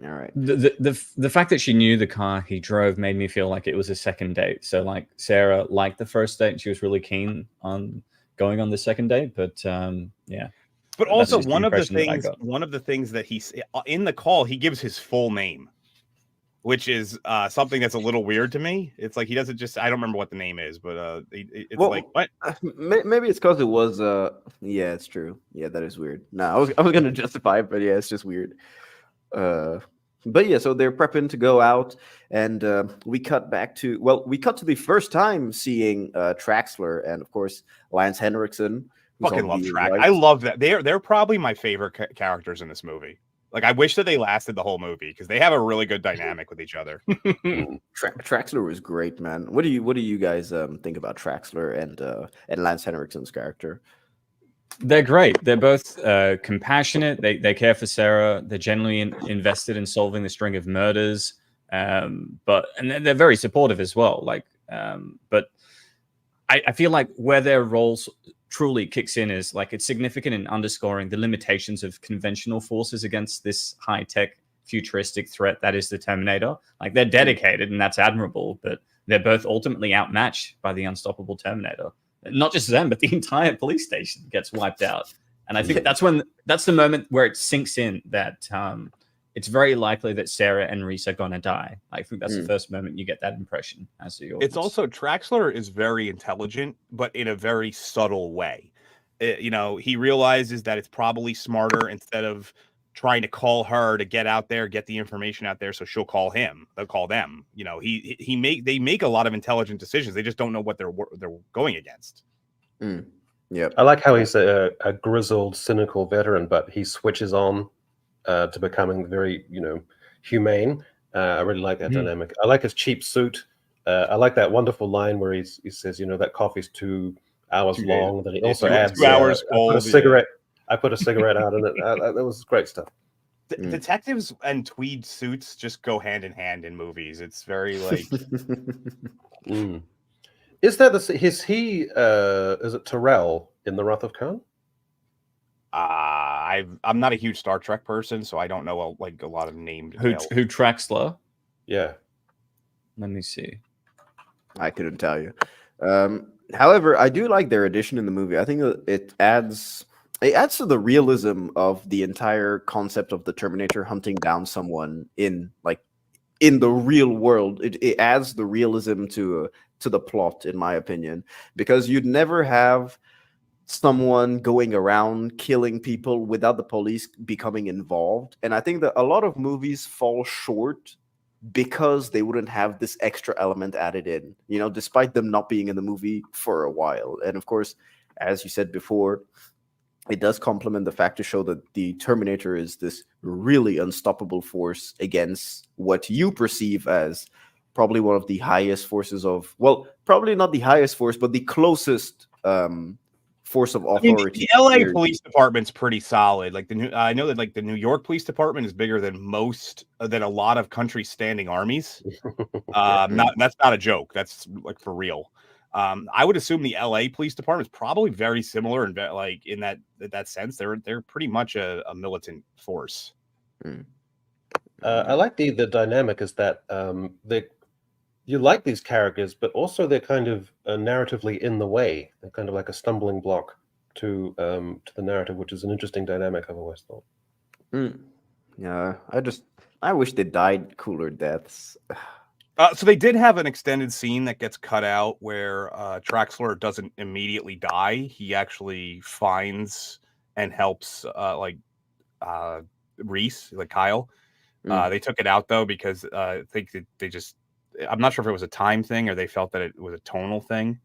All right. The fact that she knew the car he drove made me feel like it was a second date. So like Sarah liked the first date and she was really keen on going on the second date. But yeah. But also one of the things that he's in the call, he gives his full name, which is something that's a little weird to me. It's like he doesn't just, I don't remember what the name is, but it's like, what? Maybe it's because it was yeah, it's true. Yeah, that is weird. No, I was gonna justify it, but yeah, it's just weird. But yeah, so they're prepping to go out, and we cut to the first time seeing Traxler and of course Lance Henriksen. Fucking love Trax. I love that. They're probably my favorite characters in this movie. Like I wish that they lasted the whole movie because they have a really good dynamic with each other. Traxler was great, man. What do you guys think about Traxler and Lance Henriksen's character? They're great. They're both compassionate. They care for Sarah. They're genuinely invested in solving the string of murders. And they're very supportive as well. Like, but I feel like where their roles truly kicks in is like it's significant in underscoring the limitations of conventional forces against this high-tech futuristic threat that is the Terminator. Like they're dedicated, and that's admirable. But they're both ultimately outmatched by the unstoppable Terminator. Not just them, but the entire police station gets wiped out. And I think that's the moment where it sinks in that it's very likely that Sarah and Reese are going to die. I think that's the first moment you get that impression as the audience. It's also Traxler is very intelligent, but in a very subtle way. He realizes that it's probably smarter instead of trying to call her to get out there, get the information out there, so she'll call him. They'll call them. They make a lot of intelligent decisions. They just don't know what they're going against. Yeah, I like how he's a grizzled, cynical veteran, but he switches on to becoming very, humane. I really like that Mhm. dynamic. I like his cheap suit. I like that wonderful line where he says, that coffee's 2 hours Too- long. Then he yeah, also 2 adds, hours I put a cold, cigarette. I put a cigarette out in it. That was great stuff. Detectives and tweed suits just go hand in hand in movies. It's very like Is that is it Terrell in The Wrath of Khan? I'm not a huge Star Trek person, so I don't know a lot of named Who Traxler? Yeah. Let me see. I couldn't tell you. However, I do like their addition in the movie. I think it adds to the realism of the entire concept of the Terminator hunting down someone in the real world. It adds the realism to the plot, in my opinion, because you'd never have someone going around killing people without the police becoming involved. And I think that a lot of movies fall short because they wouldn't have this extra element added in, despite them not being in the movie for a while. And of course, as you said before, it does complement the fact to show that the Terminator is this really unstoppable force against what you perceive as probably one of the highest forces probably not the highest force, but the closest force of authority. The LA Police Department's pretty solid. I know that the New York Police Department is bigger than a lot of countries' standing armies. That's not a joke. That's for real. I would assume the LA Police Department is probably very similar in that sense. They're pretty much a militant force. I like the dynamic is that you like these characters, but also they're kind of narratively in the way. They're kind of like a stumbling block to the narrative, which is an interesting dynamic, I've always thought. Yeah, I wish they died cooler deaths. So they did have an extended scene that gets cut out where Traxler doesn't immediately die. He actually finds and helps Reese, Kyle. They took it out though because I think that I'm not sure if it was a time thing or they felt that it was a tonal thing.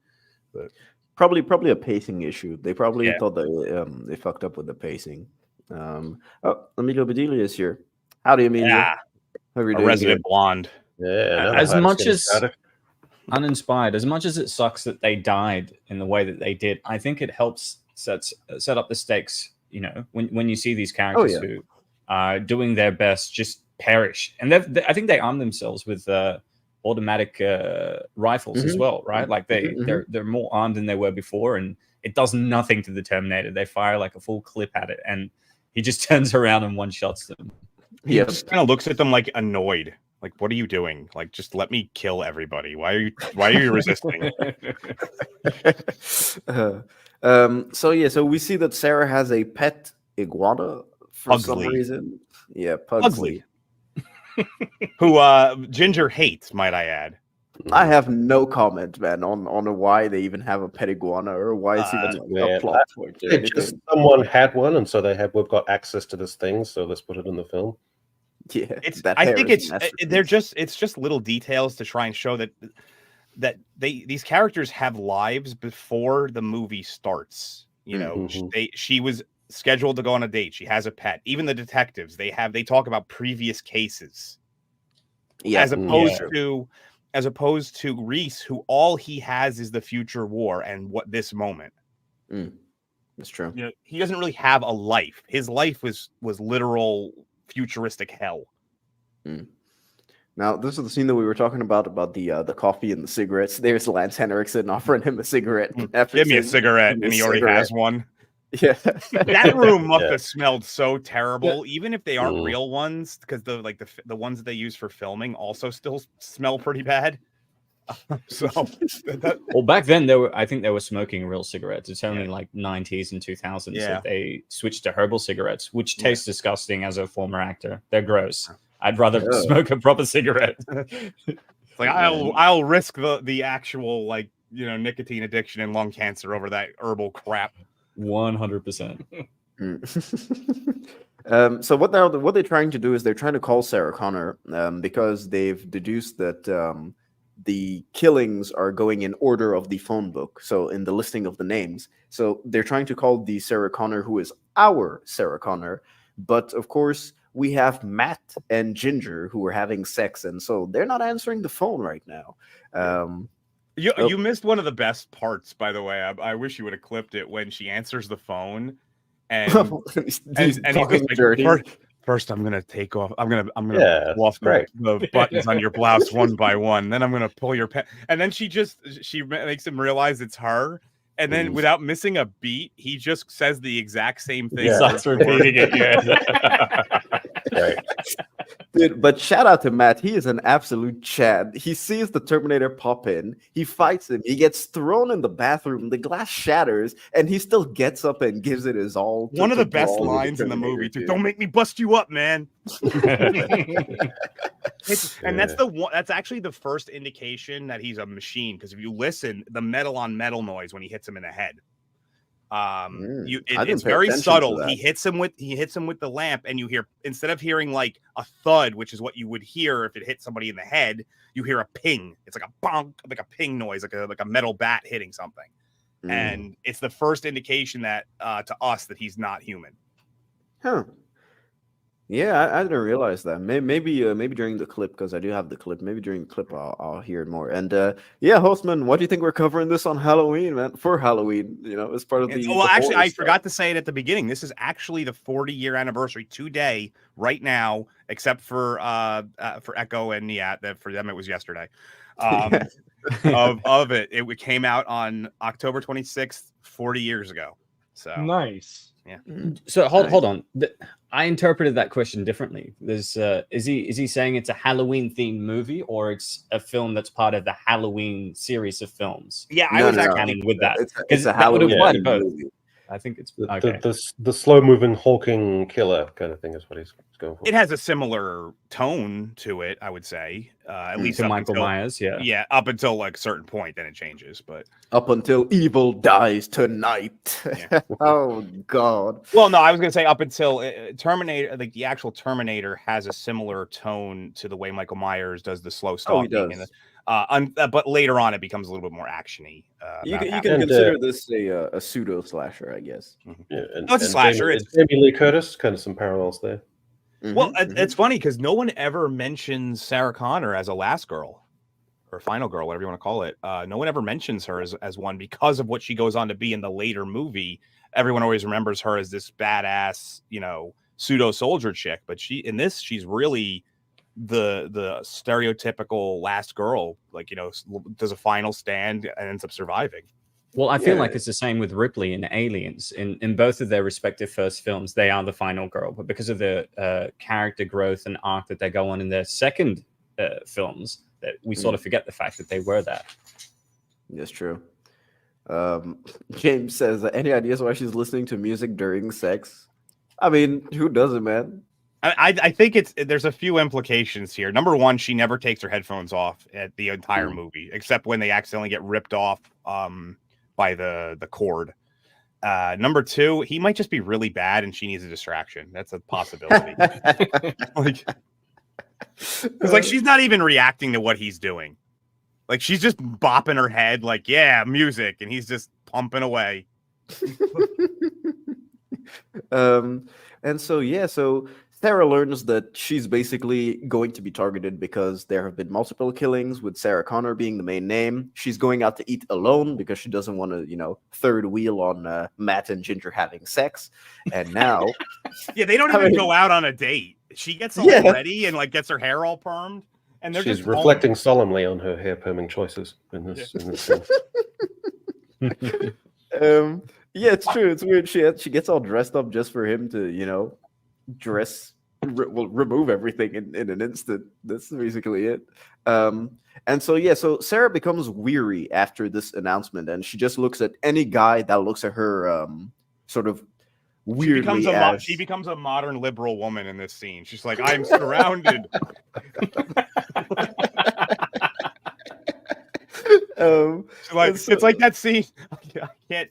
But probably a pacing issue. They probably thought that they fucked up with the pacing. Emilio Bedelia is here. Howdy, Emilio. Yeah, how are you a doing? resident blonde. Yeah, as much as uninspired, as much as it sucks that they died in the way that they did, I think it helps set up the stakes. When you see these characters who are doing their best just perish, and I think they arm themselves with automatic rifles as well, right? Like they're more armed than they were before, and it does nothing to the Terminator. They fire a full clip at it, and he just turns around and one shots them. He just kind of looks at them annoyed. What are you doing? Just let me kill everybody. Why are you resisting? So we see that Sarah has a pet iguana for some reason. Yeah, Pugsley. Who Ginger hates, might I add. I have no comment, man, on why they even have a pet iguana or why it's even a plot point. Someone had one, and so we've got access to this thing, so let's put it in the film. Yeah, I think it's just little details to try and show that these characters have lives before the movie starts. She was scheduled to go on a date. She has a pet. Even the detectives, they talk about previous cases. Yeah, as opposed to Reese, who all he has is the future war and this moment. That's true. He doesn't really have a life. His life was literal futuristic hell. Now, this is the scene that we were talking about the coffee and the cigarettes. There's Lance Henriksen offering him a cigarette. Give me a cigarette, and he already has one. Yeah, that room must have smelled so terrible. Even if they aren't real ones, because the ones that they use for filming also still smell pretty bad. Well, back then I think they were smoking real cigarettes. It's only 90s and 2000s that they switched to herbal cigarettes, which taste disgusting. As a former actor, they're gross. I'd rather smoke a proper cigarette. I'll risk the actual nicotine addiction and lung cancer over that herbal crap. 100%. So what they're trying to do is they're trying to call Sarah Connor because they've deduced that the killings are going in order of the phone book, so in the listing of the names. So they're trying to call the Sarah Connor who is our Sarah Connor, but of course we have Matt and Ginger who are having sex, and so they're not answering the phone right now. You missed one of the best parts, by the way. I wish you would have clipped it when she answers the phone, and he's talking dirty. First, I'm gonna take off. I'm gonna Yeah, pull off great. the buttons on your blouse one by one. Then I'm gonna pull your pen, and then she makes him realize it's her. And then, without missing a beat, he just says the exact same thing. He starts repeating it. Yeah. Right. Dude, but shout out to Matt. He is an absolute Chad. He sees the Terminator pop in. He fights him. He gets thrown in the bathroom. The glass shatters, and he still gets up and gives it his all. One of the best lines in the movie, too. Don't make me bust you up, man. And that's the one. That's actually the first indication that he's a machine. Because if you listen, the metal on metal noise when he hits him in the head. It's very subtle. He hits him with the lamp, and you hear, instead of hearing like a thud, which is what you would hear if it hit somebody in the head, you hear a ping. It's like a bonk, like a ping noise, like a metal bat hitting something. And it's the first indication that to us that he's not human. Huh. Yeah, I didn't realize that. Maybe during the clip, because I do have the clip. Maybe during the clip, I'll hear it more. And yeah, Hostman, what do you think we're covering this on Halloween, man? For Halloween, as part of the. Well, actually, I forgot to say it at the beginning. This is actually the 40-year anniversary today, right now, except for Echo and Niat. That for them it was yesterday. Of it. It came out on October 26th, 40 years ago. So nice. Yeah. So hold on. I interpreted that question differently. Is he saying it's a Halloween themed movie, or it's a film that's part of the Halloween series of films? Yeah, I was actually with that. It's a Halloween movie. I think it's okay. The slow moving hulking killer kind of thing is what he's going for. It has a similar tone to it, I would say. At least to Michael Myers, yeah. Yeah, up until like a certain point, then it changes. But up until evil dies tonight. Yeah. Oh God. Well, no, I was gonna say up until Terminator, like the actual Terminator, has a similar tone to the way Michael Myers does the slow stalking. Oh, he does. But later on, it becomes a little bit more actiony. You can consider this a pseudo slasher, I guess. Yeah, it's a slasher. It's Jamie Lee Curtis, kind of some parallels there. Well, it's funny because no one ever mentions Sarah Connor as a last girl or final girl, whatever you want to call it. No one ever mentions her as one because of what she goes on to be in the later movie. Everyone always remembers her as this badass, pseudo soldier chick. But she's really the stereotypical last girl, like, does a final stand and ends up surviving. Well, I feel like it's the same with Ripley and Aliens. In both of their respective first films, they are the final girl. But because of the character growth and arc that they go on in their second films, that we sort of forget the fact that they were that. That's true. James says, any ideas why she's listening to music during sex? I mean, who doesn't, man? I think there's a few implications here. Number one, she never takes her headphones off at the entire movie, except when they accidentally get ripped off by the cord. Number two, he might just be really bad and she needs a distraction. That's a possibility. Because she's not even reacting to what he's doing. Like, she's just bopping her head like, yeah, music, and he's just pumping away. And so Sarah learns that she's basically going to be targeted because there have been multiple killings, with Sarah Connor being the main name. She's going out to eat alone because she doesn't want to, third wheel on Matt and Ginger having sex. And now... yeah, they don't even go out on a date. She gets all ready and, gets her hair all permed. And they're She's just reflecting solemnly on her hair perming choices in this scene. Yeah, it's true. It's weird. She gets all dressed up just for him to, remove everything in an instant. That's basically it. And so Sarah becomes weary after this announcement, and she just looks at any guy that looks at her sort of weirdly. She becomes a modern liberal woman in this scene. She's like, I'm surrounded. It's like that scene.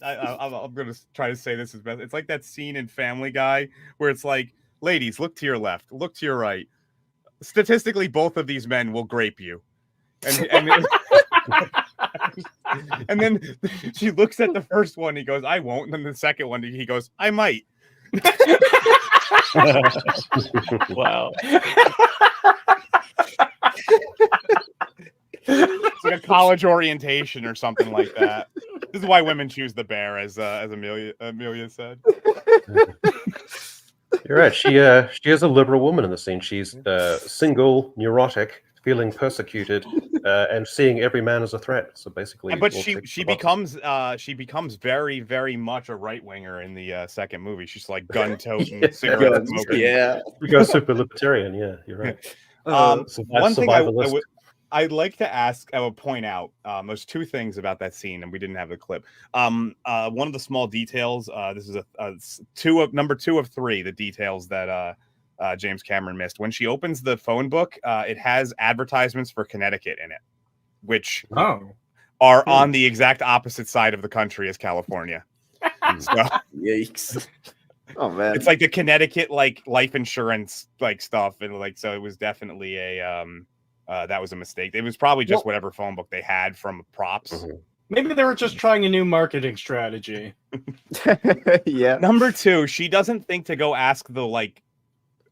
I'm gonna try to say this as best. It's like that scene in Family Guy where it's like, ladies, look to your left, look to your right. Statistically, both of these men will grape you. And then she looks at the first one, he goes, I won't. And then the second one, he goes, I might. Wow. It's like a college orientation or something like that. This is why women choose the bear, as Amelia said. You're right. She is a liberal woman in the scene. She's single, neurotic, feeling persecuted, and seeing every man as a threat. So basically, But she becomes very, very much a right winger in the second movie. She's like gun toting, cigarette smoking. Yeah, she goes super libertarian. Yeah, you're right. One thing I'd like to ask, I would point out, there's two things about that scene, and we didn't have the clip. One of the small details. This is number two of three. The details that James Cameron missed. When she opens the phone book, it has advertisements for Connecticut in it, which are on the exact opposite side of the country as California. So, yikes! Oh man, it's like the Connecticut like life insurance like stuff, and like so it was definitely a that was a mistake. It was probably just whatever phone book they had from props. Maybe they were just trying a new marketing strategy. Yeah. Number two, she doesn't think to go ask the like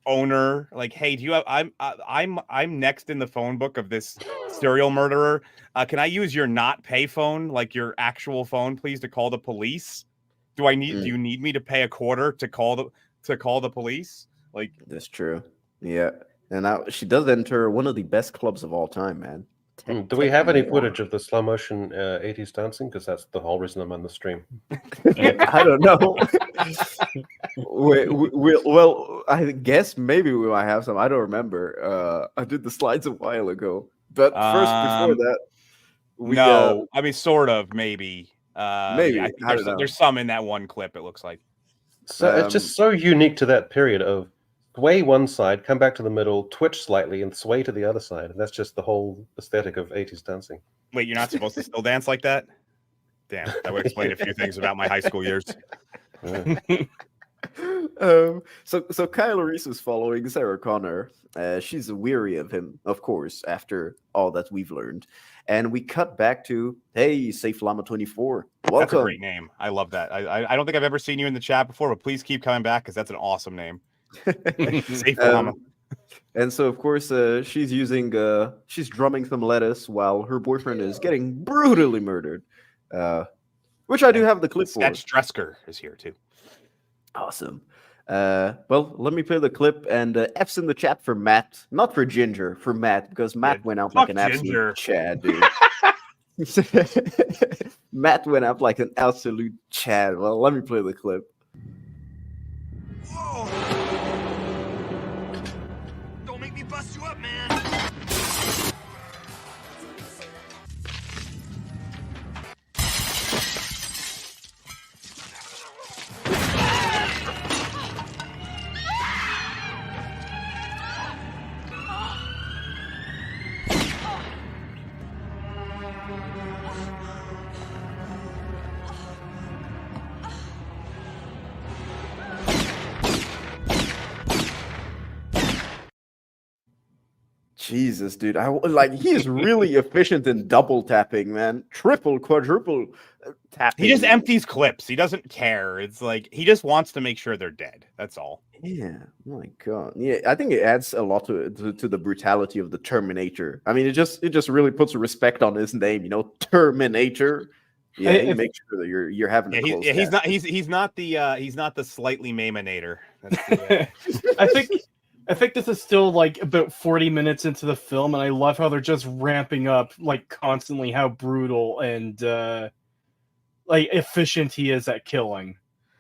owner, like, hey, do you have? I'm next in the phone book of this serial murderer. Can I use your not pay phone, like your actual phone, please, to call the police? Do you need me to pay a quarter to call the police? Like that's true. Yeah, and now she does enter one of the best clubs of all time, man. Do we have any footage of the slow motion 80s dancing? Because that's the whole reason I'm on the stream. I don't know. Well, I guess maybe we might have some. I don't remember. I did the slides a while ago. But first, before that, I mean, sort of, maybe. Maybe. I think there's some in that one clip, it looks like. So it's just so unique to that period of sway one side, come back to the middle, twitch slightly, and sway to the other side. And that's just the whole aesthetic of 80s dancing. Wait, you're not supposed to still dance like that? Damn, that would explain a few things about my high school years. So Kyle Reese is following Sarah Connor. She's weary of him, of course, after all that we've learned. And we cut back to, hey, Safe Llama 24. Welcome. That's a great name. I love that. I don't think I've ever seen you in the chat before, but please keep coming back because that's an awesome name. Safe Llama. And so, of course, she's drumming some lettuce while her boyfriend is getting brutally murdered. Which I do have the clip for. Sketch Dresker is here too. Awesome. Well, let me play the clip, and F's in the chat for Matt, not for Ginger, for Matt, because Matt went out like an absolute Chad, dude. Matt went out like an absolute Chad. Well, let me play the clip. Whoa! Don't make me bust you up, man. Jesus, dude. He is really efficient in double tapping, man. Triple, quadruple tapping. He just empties clips. He doesn't care. It's like he just wants to make sure they're dead. That's all. Yeah. Oh my God. Yeah, I think it adds a lot to the brutality of the Terminator. I mean, it just really puts respect on his name, you know, Terminator. Yeah, he makes sure that you're having a close he's not the slightly Maminator. I think this is still like about 40 minutes into the film, and I love how they're just ramping up like constantly how brutal and like efficient he is at killing.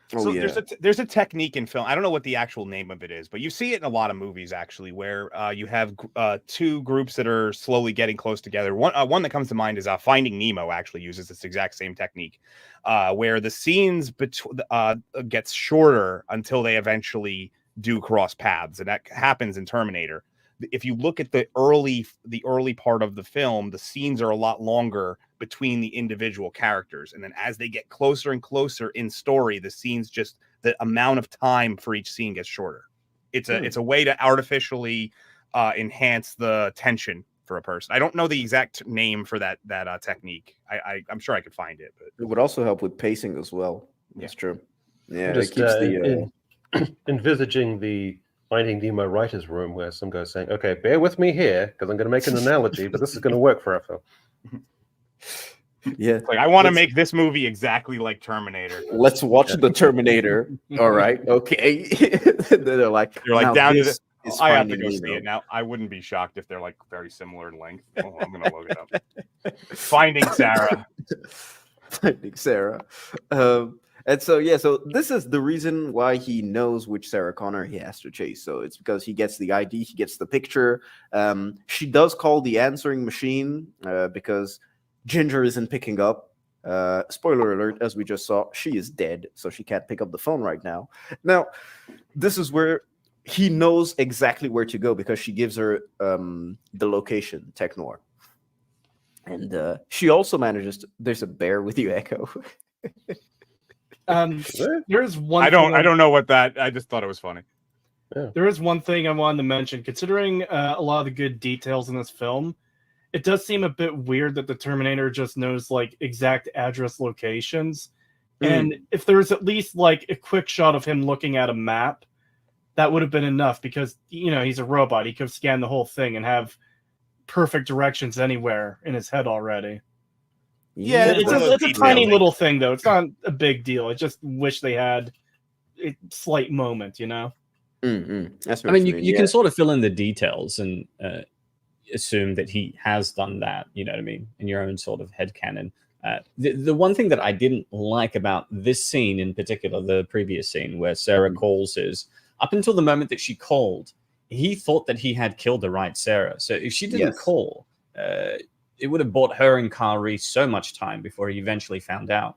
So there's a technique in film. I don't know what the actual name of it is, but you see it in a lot of movies actually, where you have two groups that are slowly getting close together. One that comes to mind is Finding Nemo. Actually uses this exact same technique, where the scenes gets shorter until they eventually do cross paths, and that happens in Terminator. If you look at the early part of the film, the scenes are a lot longer between the individual characters, and then as they get closer and closer in story, the amount of time for each scene gets shorter. It's a way to artificially enhance the tension for a person. I don't know the exact name for that technique. I'm sure I could find it, but it would also help with pacing as well. That's true. Yeah, just, it keeps envisaging the Finding Nemo writer's room where some guy's saying, okay, bear with me here because I'm going to make an analogy, but this is going to work for our film. Yeah. Like, I want to make this movie exactly like Terminator. Let's watch the Terminator. All right. Okay. They're like, You're like, now down to this the. is I have to Finding go see Nemo. it now. I wouldn't be shocked if they're like very similar in length. Oh, I'm gonna look it up. Finding Sarah. Finding Sarah. And so so this is the reason why he knows which Sarah Connor he has to chase. So it's because he gets the ID, he gets the picture. She does call the answering machine because Ginger isn't picking up. Spoiler alert, as we just saw, she is dead, so she can't pick up the phone right now. Now, this is where he knows exactly where to go because she gives her the location, Tech Noir. And she also manages to, there's a bear with you, Echo. There's one. I don't know what that. I just thought it was funny. Yeah. There is one thing I wanted to mention. Considering a lot of the good details in this film, it does seem a bit weird that the Terminator just knows like exact address locations. And if there was at least like a quick shot of him looking at a map, that would have been enough because he's a robot. He could scan the whole thing and have perfect directions anywhere in his head already. Yeah, it's a tiny little thing though. It's not a big deal. I just wish they had a slight moment, That's I mean, you can sort of fill in the details and assume that he has done that, you know what I mean, in your own sort of headcanon. The one thing that I didn't like about this scene in particular, the previous scene where Sarah calls, is up until the moment that she called, he thought that he had killed the right Sarah. So if she didn't call, it would have bought her and Carl Reese so much time before he eventually found out.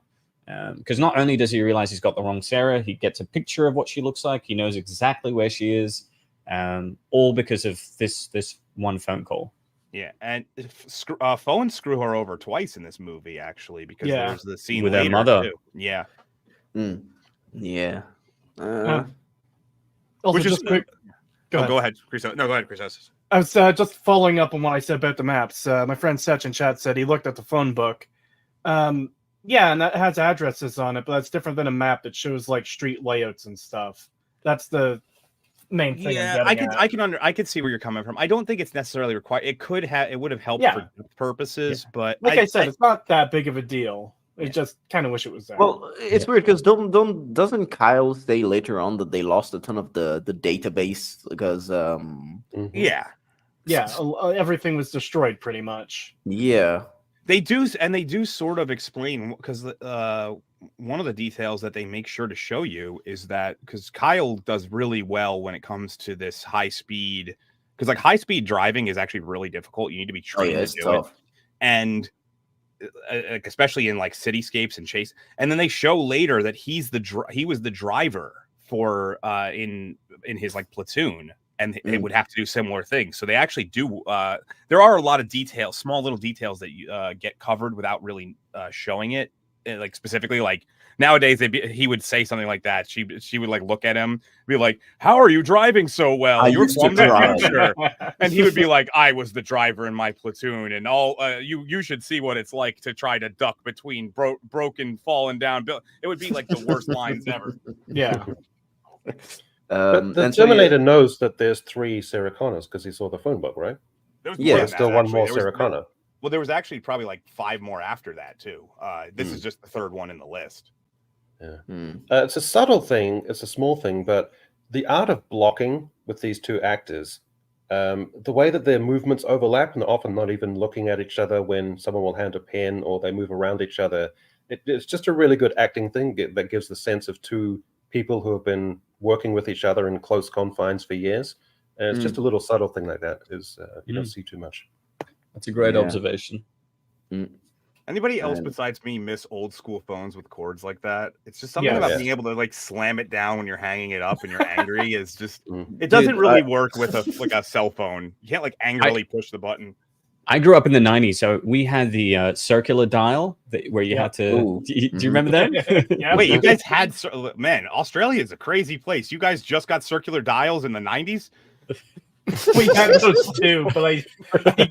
Because not only does he realize he's got the wrong Sarah, he gets a picture of what she looks like. He knows exactly where she is, all because of this one phone call. Yeah, and phones screw her over twice in this movie, actually, because there's the scene with later, her mother. too. Yeah. Yeah. Also, Which is just quick. Go ahead, Chris. No, go ahead, Chris. I was just following up on what I said about the maps. My friend Setch in chat said he looked at the phone book. Yeah, and that has addresses on it, but that's different than a map that shows like street layouts and stuff. That's the main thing. Yeah, I could see where you're coming from. I don't think it's necessarily required. It would have helped for purposes, but like I said, it's not that big of a deal. I just kind of wish it was there. Well, it's weird because doesn't Kyle say later on that they lost a ton of the database because everything was destroyed pretty much. Yeah. They do sort of explain, because one of the details that they make sure to show you is that, because Kyle does really well when it comes to this high speed, because like high speed driving is actually really difficult. You need to be trained to do it, and especially in like cityscapes and chase. And then they show later that he was the driver for in his like platoon. And it would have to do similar things. So they actually do. There are a lot of details, small little details that you get covered without really showing it. Like specifically, like nowadays, he would say something like that. She would like look at him, be like, "How are you driving so well? You're from the future." And he would be like, "I was the driver in my platoon, and all you should see what it's like to try to duck between broken, fallen down." It would be like the worst lines ever. Yeah. But the Terminator knows that there's 3 Sarah Connors because he saw the phone book, right? There's still one more Sarah Connor. Well, there was actually probably like 5 more after that too. This is just the third one in the list. Yeah, it's a subtle thing. It's a small thing, but the art of blocking with these 2 actors, the way that their movements overlap and often not even looking at each other when someone will hand a pen or they move around each other, it's just a really good acting thing that gives the sense of 2 people who have been working with each other in close confines for years. And it's just a little subtle thing like that is you don't see too much. That's a great observation. Anybody else besides me miss old school phones with cords like that? It's just something about being able to like slam it down when you're hanging it up and you're angry is just it doesn't really work with a cell phone. You can't like angrily push the button. I grew up in the 90s, so we had the circular dial where you had to. Do you remember that? Wait, you guys had man? Australia is a crazy place. You guys just got circular dials in the 90s. We had those too, but I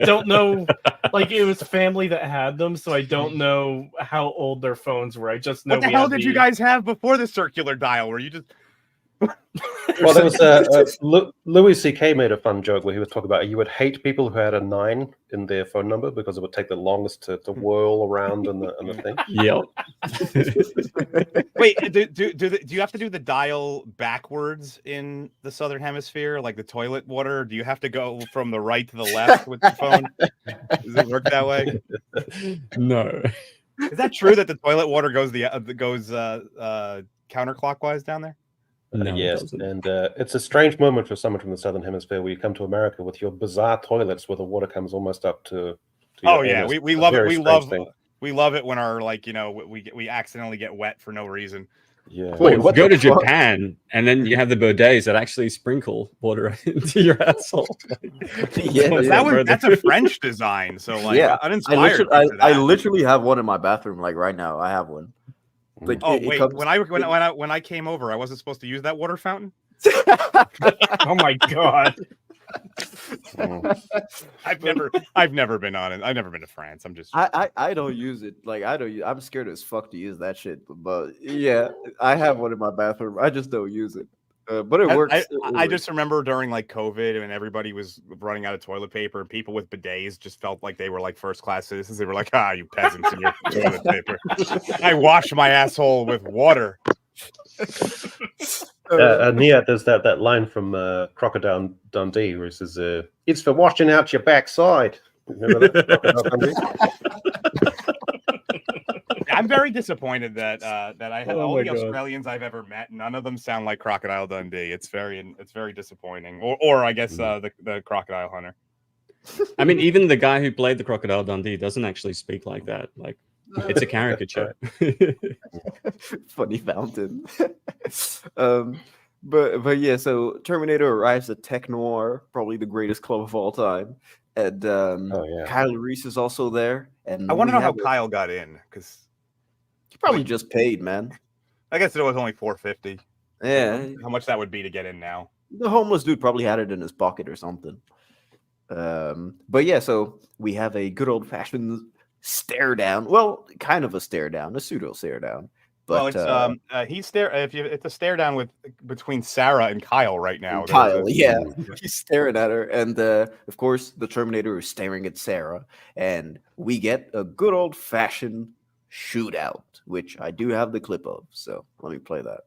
don't know. Like it was a family that had them, so I don't know how old their phones were. I just know. What the hell did you guys have before the circular dial? Were you just? Well, there was Louis C.K. made a fun joke where he was talking about you would hate people who had a 9 in their phone number because it would take the longest to whirl around in the thing. Yep. Wait, do you have to do the dial backwards in the Southern Hemisphere, like the toilet water? Do you have to go from the right to the left with the phone? Does it work that way? No. Is that true that the toilet water goes counterclockwise down there? No, yes, and it's a strange moment for someone from the Southern Hemisphere where you come to America with your bizarre toilets where the water comes almost up to Oh your yeah, anus. we It's a love it. very We strange love thing. we love it when our we accidentally get wet for no reason. Yeah. Wait, what Go the to fuck? Japan and then you have the bidets that actually sprinkle water into your asshole. That's a French design, so like Yeah, uninspired. I literally have one in my bathroom, like right now. I have one. Like, Oh it wait, comes- when I came over, I wasn't supposed to use that water fountain. Oh my god. I've never been on it. I've never been to France. I'm just I don't use it. Like I'm scared as fuck to use that shit. But yeah, I have one in my bathroom. I just don't use it. But it works. I just remember during like COVID and everybody was running out of toilet paper and people with bidets just felt like they were like first class citizens. They were like, you peasants in your toilet paper. I wash my asshole with water. Nia, there's that line from Crocodile Dundee where it says, "It's for washing out your backside." Remember that? Crocodile Dundee? I'm very disappointed that I had all my the God. Australians I've ever met. None of them sound like Crocodile Dundee. It's very disappointing. Or I guess the Crocodile Hunter. I mean, even the guy who played the Crocodile Dundee doesn't actually speak like that. Like, it's a caricature. Funny fountain. But yeah, so Terminator arrives at Tech Noir, probably the greatest club of all time, and Kyle Reese is also there. And I want to know how have Kyle got in because he probably just paid, man. I guess it was only $450. Yeah, How much that would be to get in now? the homeless dude probably had it in his pocket or something. But yeah, so we have a good old fashioned stare down. Well, kind of a stare down, a pseudo stare down. But it's it's a stare down between Sarah and Kyle right now. Kyle, he's staring at her, and of course the Terminator is staring at Sarah, and we get a good old fashioned shootout, which I do have the clip of. So let me play that.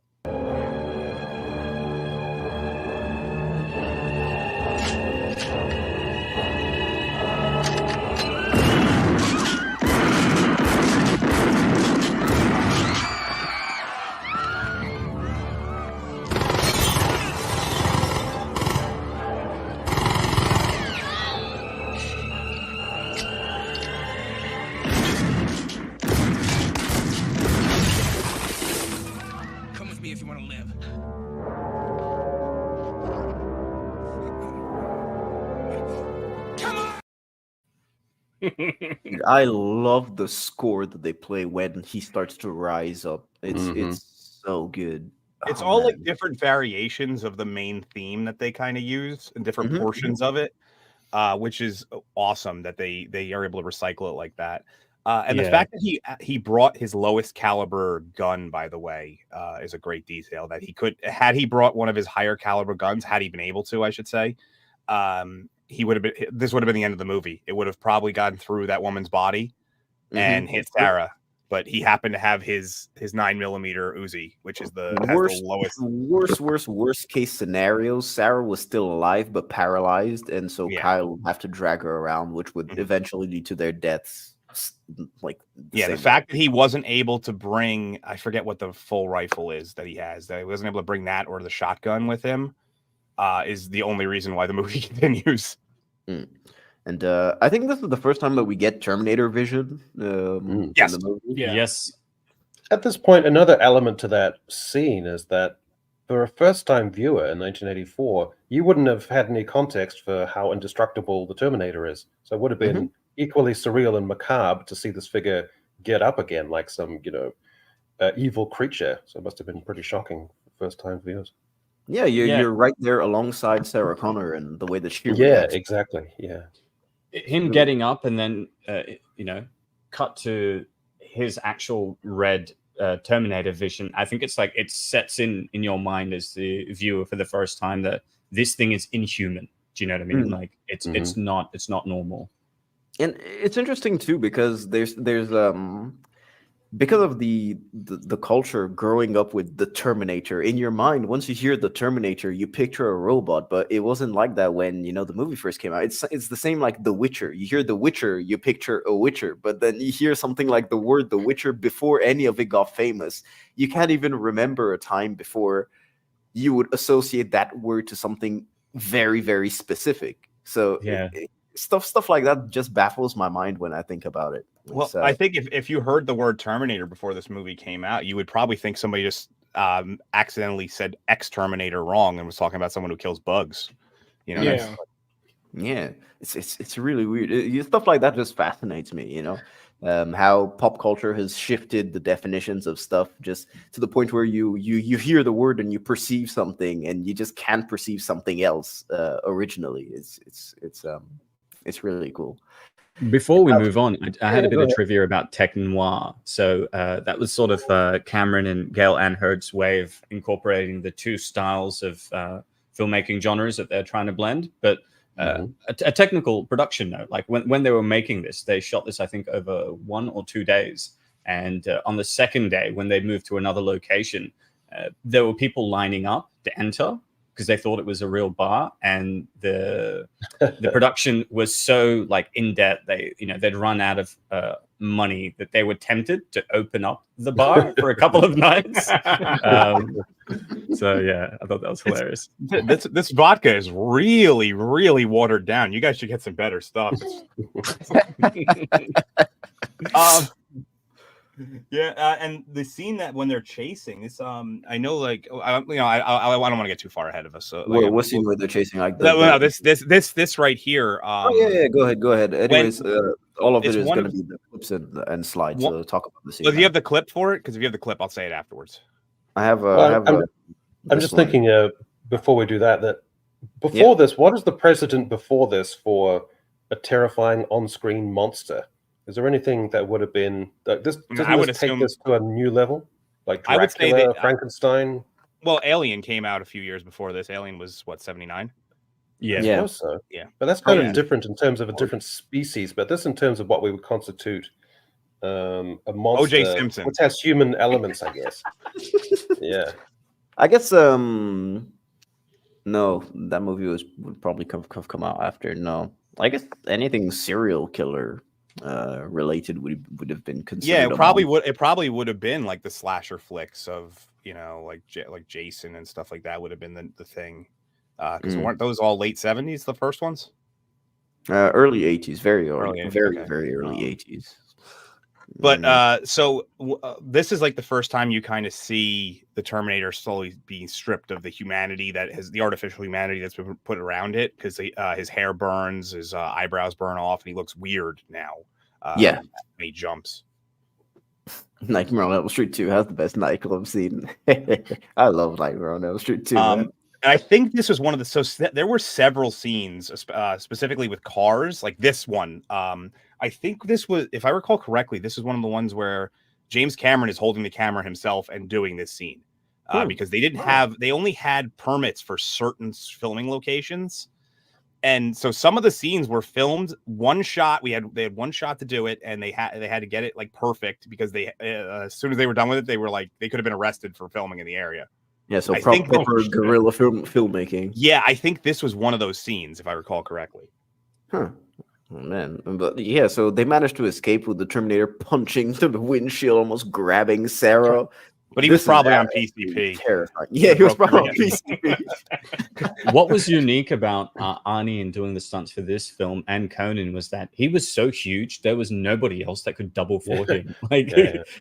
Come with me if you want to live. Dude, I love the score that they play when he starts to rise up. It's so good. It's Oh, all man. like different variations of the main theme that they kind of use and different portions of it, which is awesome that they are able to recycle it like that. And the fact that he brought his lowest caliber gun, by the way, is a great detail. That he could, had he brought one of his higher caliber guns, had he been able to, I should say, he would have been. This would have been the end of the movie. It would have probably gotten through that woman's body and hit Sarah. But he happened to have his 9mm Uzi, which is the worst case scenario. Sarah was still alive but paralyzed, and so Kyle would have to drag her around, which would eventually lead to their deaths. Like the fact that he wasn't able to bring, I forget what the full rifle is that he has, that he wasn't able to bring that or the shotgun with him, is the only reason why the movie continues. And I think this is the first time that we get Terminator vision. Yes. In the movie. Yes. At this point, another element to that scene is that for a first-time viewer in 1984, you wouldn't have had any context for how indestructible the Terminator is. So it would have been equally surreal and macabre to see this figure get up again like some, evil creature. So it must have been pretty shocking for first-time viewers. Yeah, you're right there alongside Sarah Connor and the way that she reacts. Exactly. Yeah. Him getting up and then cut to his actual red Terminator vision, I think it's like it sets in your mind as the viewer for the first time that this thing is inhuman. Do you know what I mean? Like it's not normal. And it's interesting too because there's because of the culture growing up with the Terminator in your mind. Once you hear the Terminator, you picture a robot, but it wasn't like that when the movie first came out. It's the same like The Witcher. You hear The Witcher, you picture a Witcher, but then you hear something like the word The Witcher before any of it got famous. You can't even remember a time before you would associate that word to something very, very specific. So stuff like that just baffles my mind when I think about it. Well, I think if you heard the word Terminator before this movie came out, you would probably think somebody just accidentally said Terminator wrong and was talking about someone who kills bugs. Yeah, it's really weird. Stuff like that just fascinates me. How pop culture has shifted the definitions of stuff just to the point where you hear the word and you perceive something and you just can't perceive something else originally. It's really cool. Before we move on, I had a bit of trivia about tech noir. So that was sort of Cameron and Gail Ann Hurd's way of incorporating the two styles of filmmaking genres that they're trying to blend. But a technical production note, like when they were making this, they shot this, I think, over 1 or 2 days. And on the second day, when they moved to another location, there were people lining up to enter because they thought it was a real bar, and the production was so like in debt they'd run out of money that they were tempted to open up the bar for a couple of nights. So yeah, I thought that was hilarious. This vodka is really, really watered down. You guys should get some better stuff. And the scene that when they're chasing this, I know, like, I don't want to get too far ahead of us. So, like, what scene where they're chasing? Like, this right here. Go ahead. Anyways, all of it is going to be the clips and slides. So talk about the scene. Well, do you have the clip for it? Because if you have the clip, I'll say it afterwards. I'm just thinking before we do that before this, what is the precedent before this for a terrifying on-screen monster? Is there anything that would have been like this? Doesn't this take this to a new level? Like Dracula, I would say that, Frankenstein. Well, Alien came out a few years before this. Alien was what, 79? Yeah, I suppose so. Yeah, but that's kind of different in terms of a different species. But this, in terms of what we would constitute a monster, O.J. Simpson, which has human elements, I guess. Yeah, I guess. No, that movie would probably come out after. No, I guess anything serial killer related would have been considered. Yeah, it probably would have been like the slasher flicks of like Jason and stuff like that would have been the thing, because weren't those all late 70s, the first ones? Early 80s, very early 80s. But this is like the first time you kind of see the Terminator slowly being stripped of the humanity that has the artificial humanity that's been put around it, because his hair burns, his eyebrows burn off, and he looks weird now. And he jumps. Nightmare on Elm Street 2 has the best nightclub scene. I love Nightmare on Elm Street 2. And I think this was one of there were several scenes specifically with cars, like this one. I think this was, if I recall correctly, this is one of the ones where James Cameron is holding the camera himself and doing this scene, because they only had permits for certain filming locations. And so some of the scenes were filmed one shot. They had one shot to do it, and they had to get it like perfect, because they as soon as they were done with it, they were like, they could have been arrested for filming in the area. Yeah, so proper guerrilla filmmaking. Yeah, I think this was one of those scenes, if I recall correctly. Huh. Oh, man, but yeah, so they managed to escape with the Terminator punching through the windshield, almost grabbing Sarah. But he was probably on PCP. Terrifying. Yeah, he was probably on PCP. What was unique about Arnie and doing the stunts for this film and Conan was that he was so huge, there was nobody else that could double for him.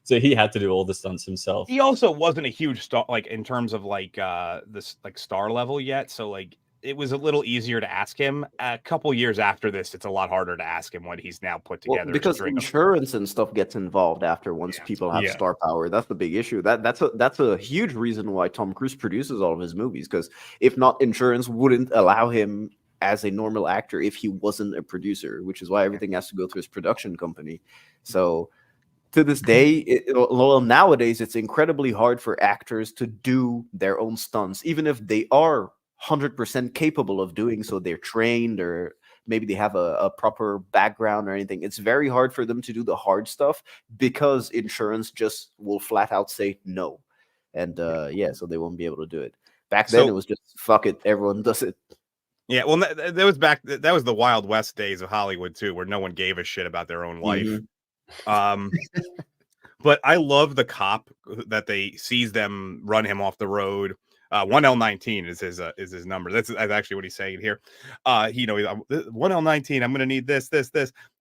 So he had to do all the stunts himself. He also wasn't a huge star, like in terms of like this like star level yet. So like it was a little easier to ask him. A couple years after this, it's a lot harder to ask him what he's now put together. Well, because insurance and stuff gets involved after once people have star power. That's the big issue. That's a huge reason why Tom Cruise produces all of his movies, because if not, insurance wouldn't allow him as a normal actor if he wasn't a producer, which is why everything has to go through his production company. So to this day, well, nowadays, it's incredibly hard for actors to do their own stunts, even if they are 100% capable of doing so. They're trained, or maybe they have a proper background or anything. It's very hard for them to do the hard stuff because insurance just will flat out say no. And so they won't be able to do it. Back then, it was just fuck it, everyone does it. Yeah, well, that was that was the Wild West days of Hollywood too, where no one gave a shit about their own life. But I love the cop that they sees them run him off the road. 1L19 is his number. That's actually what he's saying here. He's 1L19. I'm gonna need this,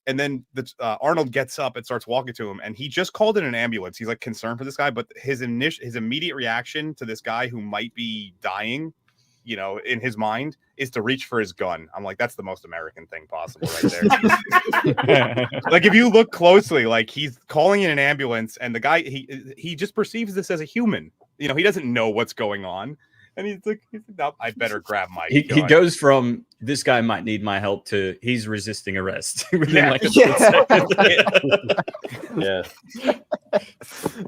and then Arnold gets up and starts walking to him, and he just called in an ambulance. He's like concerned for this guy, but his immediate reaction to this guy who might be dying, in his mind, is to reach for his gun. I'm like, that's the most American thing possible right there. Like, if you look closely, like, he's calling in an ambulance, and the guy, he just perceives this as a human. He doesn't know what's going on. And he's like, no, I better grab my gun. He goes from, this guy might need my help, to he's resisting arrest within like a split second. Yeah.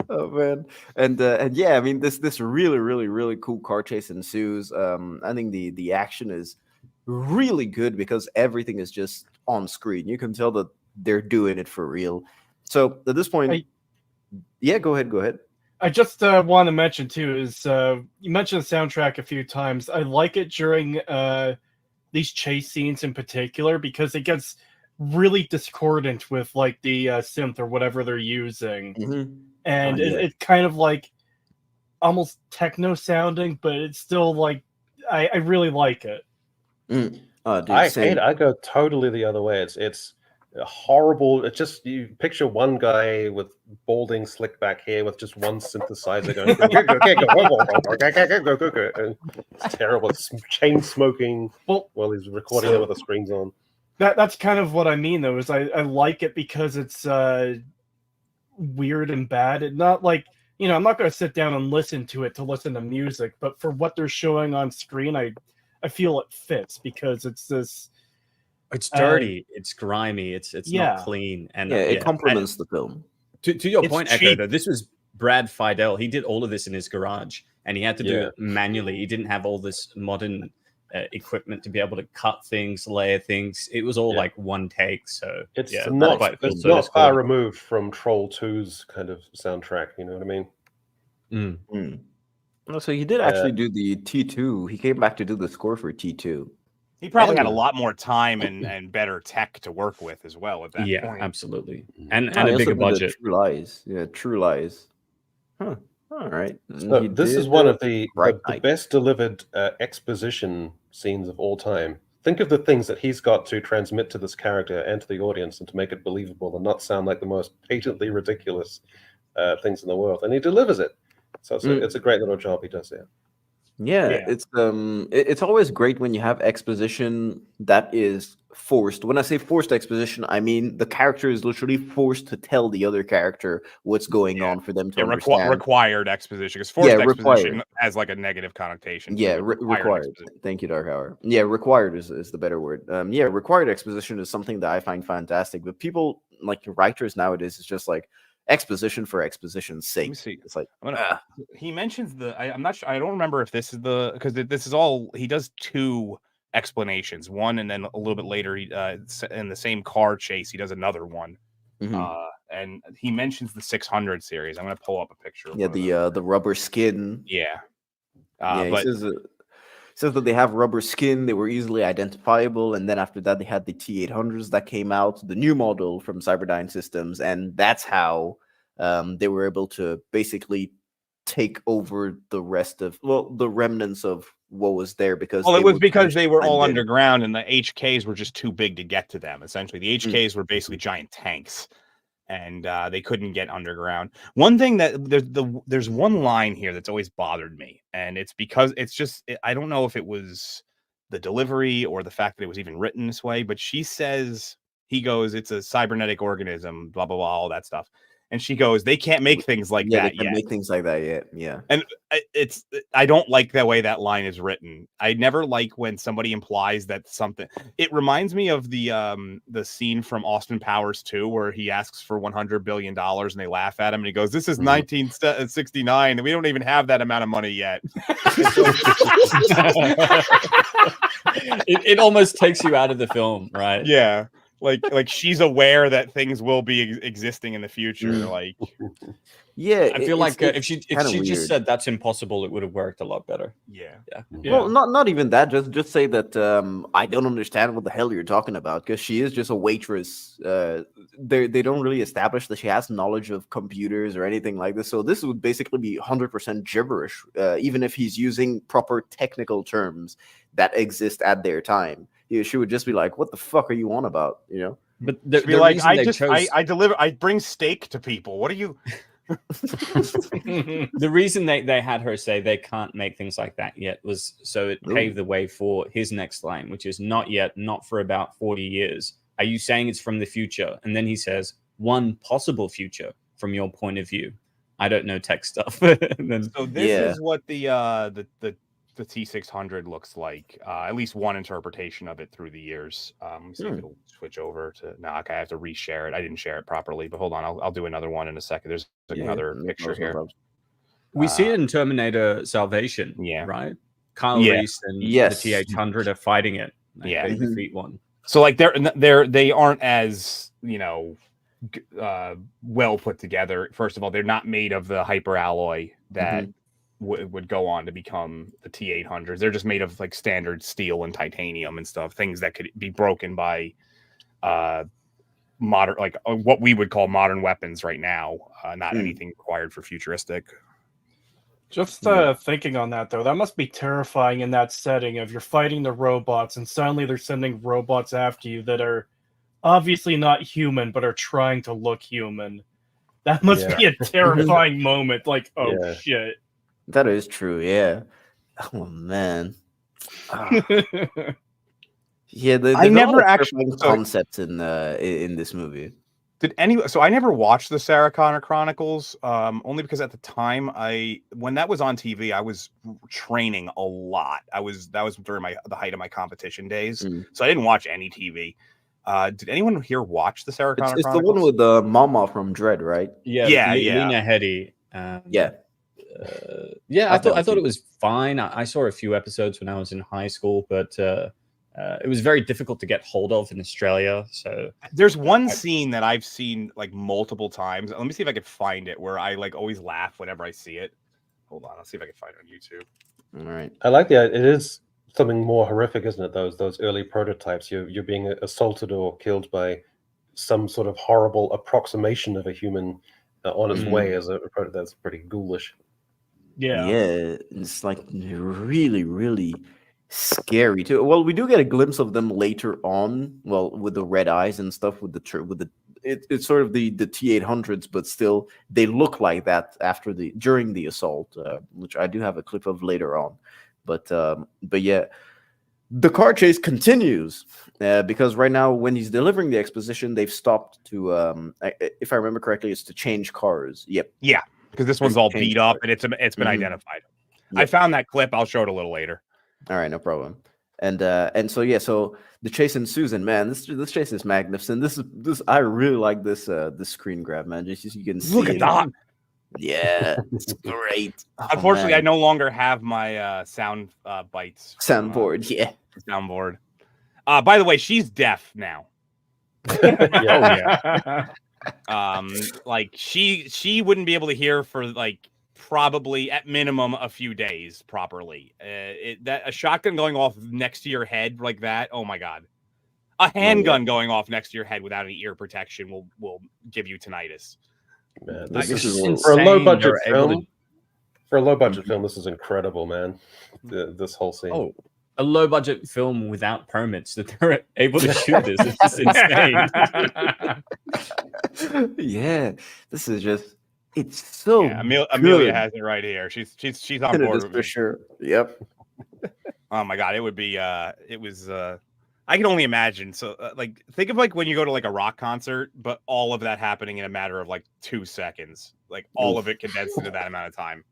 Oh man, and yeah, I mean, this really, really, really cool car chase ensues. I think the action is really good because everything is just on screen. You can tell that they're doing it for real. So at this point, go ahead. I just want to mention too is you mentioned the soundtrack a few times. I like it during these chase scenes in particular because it gets really discordant with like the synth or whatever they're using, and it's kind of like almost techno sounding, but it's still like I really like it. Dude, I hate it. I go totally the other way. It's horrible. It's just, you picture one guy with balding slick back hair with just one synthesizer going. It's terrible. It's chain smoking while he's recording it with the screens on. That's kind of what I mean, though, is I like it because it's weird and bad. It's not like, I'm not going to sit down and listen to it to listen to music, but for what they're showing on screen, I feel it fits because it's this. It's dirty, it's grimy, it's not clean, and it complements the film. To your point, Echo, though, this was Brad Fidel. He did all of this in his garage, and he had to do it manually. He didn't have all this modern equipment to be able to cut things, layer things. It was all like one take. So it's not far removed from Troll 2's kind of soundtrack. You know what I mean? So he did actually do the T2. He came back to do the score for T2. He probably had a lot more time and better tech to work with as well at that point. Yeah, absolutely. And a bigger budget. True Lies. Yeah, True Lies. Huh. All right. So this is one of the best delivered exposition scenes of all time. Think of the things that he's got to transmit to this character and to the audience and to make it believable and not sound like the most patently ridiculous things in the world. And he delivers it. So it's a great little job he does there. Yeah, it's always great when you have exposition that is forced. When I say forced exposition, I mean the character is literally forced to tell the other character what's going on for them to understand. Required exposition, because forced exposition has like a negative connotation. Required. Thank you, Dark Hour. Yeah, required is the better word. Required exposition is something that I find fantastic. But people, like writers nowadays, is just like exposition for exposition's sake. Let me see. It's like he mentions I'm not sure. I don't remember if this is because this is all he does. Two explanations, one, and then a little bit later, he in the same car chase, he does another one. And he mentions the 600 series. I'm going to pull up a picture. The rubber skin. But he says that they have rubber skin. They were easily identifiable, and then after that, they had the T800s that came out, the new model from Cyberdyne Systems, and that's how they were able to basically take over the rest of the remnants of what was there because it was because they were all underground and the HKs were just too big to get to them. Essentially, the HKs were basically giant tanks, and they couldn't get underground. One thing that there's one line here that's always bothered me, and it's because it's just I don't know if it was the delivery or the fact that it was even written this way, but she says, he goes, it's a cybernetic organism, blah blah blah, all that stuff, And she goes, they can't make things like that they can yet. make things like that yet. Yeah. And I don't like the way that line is written. I never like when somebody implies that something. It reminds me of the scene from Austin Powers 2 where he asks for $100 billion and they laugh at him and he goes, "This is 1969 and we don't even have that amount of money yet." It almost takes you out of the film, right? Yeah. Like she's aware that things will be existing in the future. Like, yeah, I feel like if she just said that's impossible, it would have worked a lot better. Yeah. Well, not even that. Just say that I don't understand what the hell you're talking about, because she is just a waitress. They don't really establish that she has knowledge of computers or anything like this. So this would basically be 100% gibberish, even if he's using proper technical terms that exist at their time. She would just be like, "What the fuck are you on about?" You know. But I deliver. I bring steak to people. What are you? The reason they had her say they can't make things like that yet was so it paved the way for his next line, which is not yet, not for about 40 years. Are you saying it's from the future? And then he says, one possible future from your point of view. I don't know tech stuff. So this is what the T600 looks like. At least one interpretation of it through the years. Let me see if it'll switch over to. No, okay, I have to reshare it. I didn't share it properly, but hold on, I'll do another one in a second. There's another picture here. We see it in Terminator Salvation. Yeah, right. Kyle Reese and the T800 are fighting it. They defeat one. So like they aren't as well put together. First of all, they're not made of the hyper alloy that would go on to become the T800s. They're just made of like standard steel and titanium and stuff, things that could be broken by modern, like what we would call modern weapons right now, not anything required for futuristic. Just thinking on that, though, that must be terrifying in that setting of you're fighting the robots and suddenly they're sending robots after you that are obviously not human but are trying to look human. That must be a terrifying moment. Like, oh shit. That is true, yeah. Oh man. Yeah, I never actually concepts in this movie. So I never watched the Sarah Connor Chronicles, only because at the time when that was on TV, I was training a lot. That was during the height of my competition days, so I didn't watch any TV. Did anyone here watch the Sarah Connor Chronicles? It's the one with the Mama from Dread, right? Yeah. Lena Headey. I thought it was fine. I saw a few episodes when I was in high school, but it was very difficult to get hold of in Australia. So there's one scene that I've seen like multiple times. Let me see if I can find it, where I like always laugh whenever I see it. Hold on, I'll see if I can find it on YouTube. All right. I like it is something more horrific, isn't it? Those early prototypes. You're being assaulted or killed by some sort of horrible approximation of a human on its way as a prototype. That's pretty ghoulish. Yeah, it's like really, really scary too. Well, we do get a glimpse of them later on. Well, with the red eyes and stuff, it's sort of the T800s, but still they look like that during the assault, which I do have a clip of later on. But yeah, the car chase continues because right now when he's delivering the exposition, they've stopped to, if I remember correctly, it's to change cars. Yep. Yeah. Because this one's all beat up and it's been identified. Yep. I found that clip. I'll show it a little later. All right, no problem. And so so the chase ensues, and man, this chase is magnificent. This I really like this screen grab, man. Just you can see. Look at that. Yeah, it's great. Unfortunately, I no longer have my sound bites. Soundboard, yeah. Soundboard. By the way, she's deaf now. Like she wouldn't be able to hear for like probably at minimum a few days properly. A shotgun going off next to your head like that, oh my god. A handgun going off next to your head without any ear protection will give you tinnitus. Man, this is for a low budget film. For a low budget film, this is incredible, man. This whole scene. Oh, a low budget film without permits that they're able to shoot this. It's just insane. Yeah, this is just. It's so. Yeah, Amelia has it right here. She's on board with for sure. Yep. Oh my god, it would be. It was. I can only imagine. So, like, think of like when you go to like a rock concert, but all of that happening in a matter of like 2 seconds, like all of it condensed into that amount of time.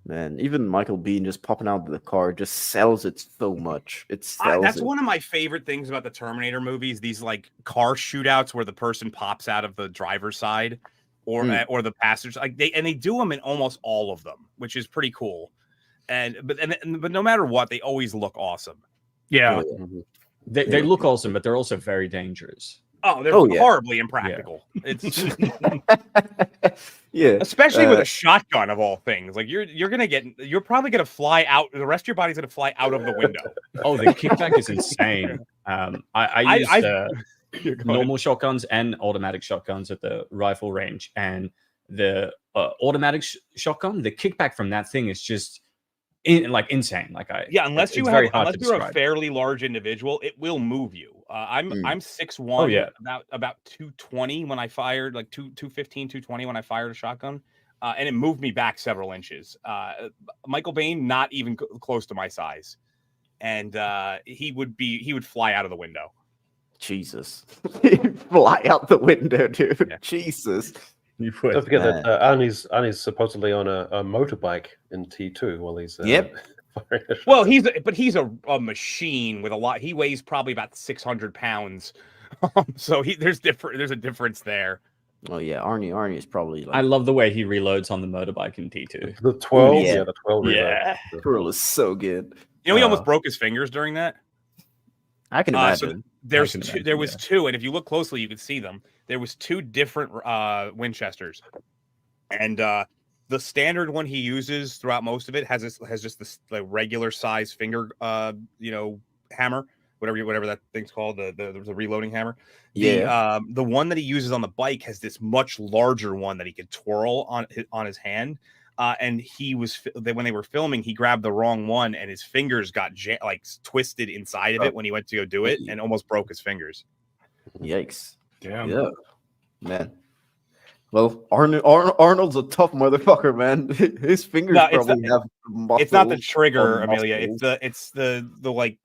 Man, even Michael Biehn just popping out of the car just sells it so much. It sells That's it. one of my favorite things about the Terminator movies. These like car shootouts where the person pops out of the driver's side, or the passenger. Like they do them in almost all of them, which is pretty cool. But no matter what, they always look awesome. Yeah. They look awesome, but they're also very dangerous. Oh, they're horribly impractical. Yeah. It's yeah, especially with a shotgun of all things. Like you're probably gonna fly out. The rest of your body's gonna fly out of the window. Oh, the kickback is insane. I used normal shotguns and automatic shotguns at the rifle range, and the automatic shotgun, the kickback from that thing is just insane. Unless you're a fairly large individual, it will move you. I'm 6'1", about 220 when I fired, like 215, 220 when I fired a shotgun, and it moved me back several inches. Michael Biehn, not even close to my size, and he would fly out of the window. Jesus, he'd fly out the window, dude. Yeah. Jesus. Don't forget that Arnie's supposedly on a motorbike in T2 while he's well, he's a machine with a lot. He weighs probably about 600 pounds, so there's a difference there. Oh yeah, Arnie is probably. I love the way he reloads on the motorbike in T2. The 12, the 12. Yeah, the twirl is so good. You know, he almost broke his fingers during that. I can imagine. So there was two, and if you look closely, you can see them. There was 2 different Winchesters, and the standard one he uses throughout most of it has just this like regular size finger, hammer, whatever that thing's called, the reloading hammer. Yeah. The one that he uses on the bike has this much larger one that he could twirl on his hand. And when they were filming, he grabbed the wrong one, and his fingers got twisted inside of it when he went to go do it, and almost broke his fingers. Yikes! Damn. Yeah, man. Well, Arnold's a tough motherfucker, man. His fingers probably have muscles. It's not the trigger, Amelia. It's the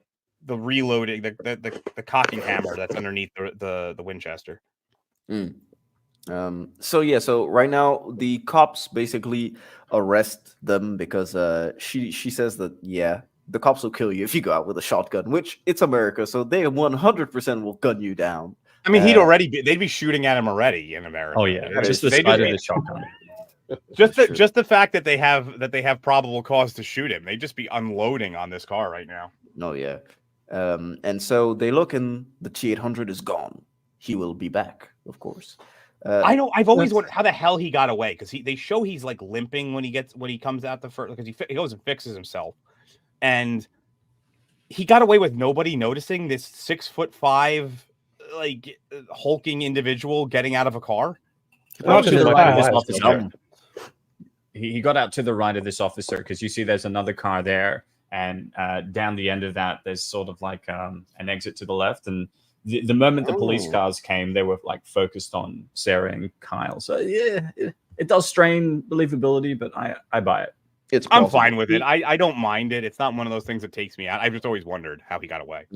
reloading, the cocking hammer that's underneath the Winchester. So right now the cops basically arrest them because she says that the cops will kill you if you go out with a shotgun, which it's America, so they 100% will gun you down. I mean, they'd be shooting at him already in America. Oh yeah, just the sight of the shotgun. Just the fact that they have probable cause to shoot him, they'd just be unloading on this car right now. No, yeah. And so they look, and the T-800 is gone. He will be back, of course. I know. I've always wondered how the hell he got away, because they show he's like limping when he comes out the first, because he goes and fixes himself, and he got away with nobody noticing this 6'5" like hulking individual getting out of a car. He got out to the right of this officer because you see there's another car there, and down the end of that there's sort of like an exit to the left, and the moment the police cars came, they were like focused on Sarah and Kyle. So yeah, it does strain believability, but I buy it. I'm fine with it. I don't mind it. It's not one of those things that takes me out. I've just always wondered how he got away.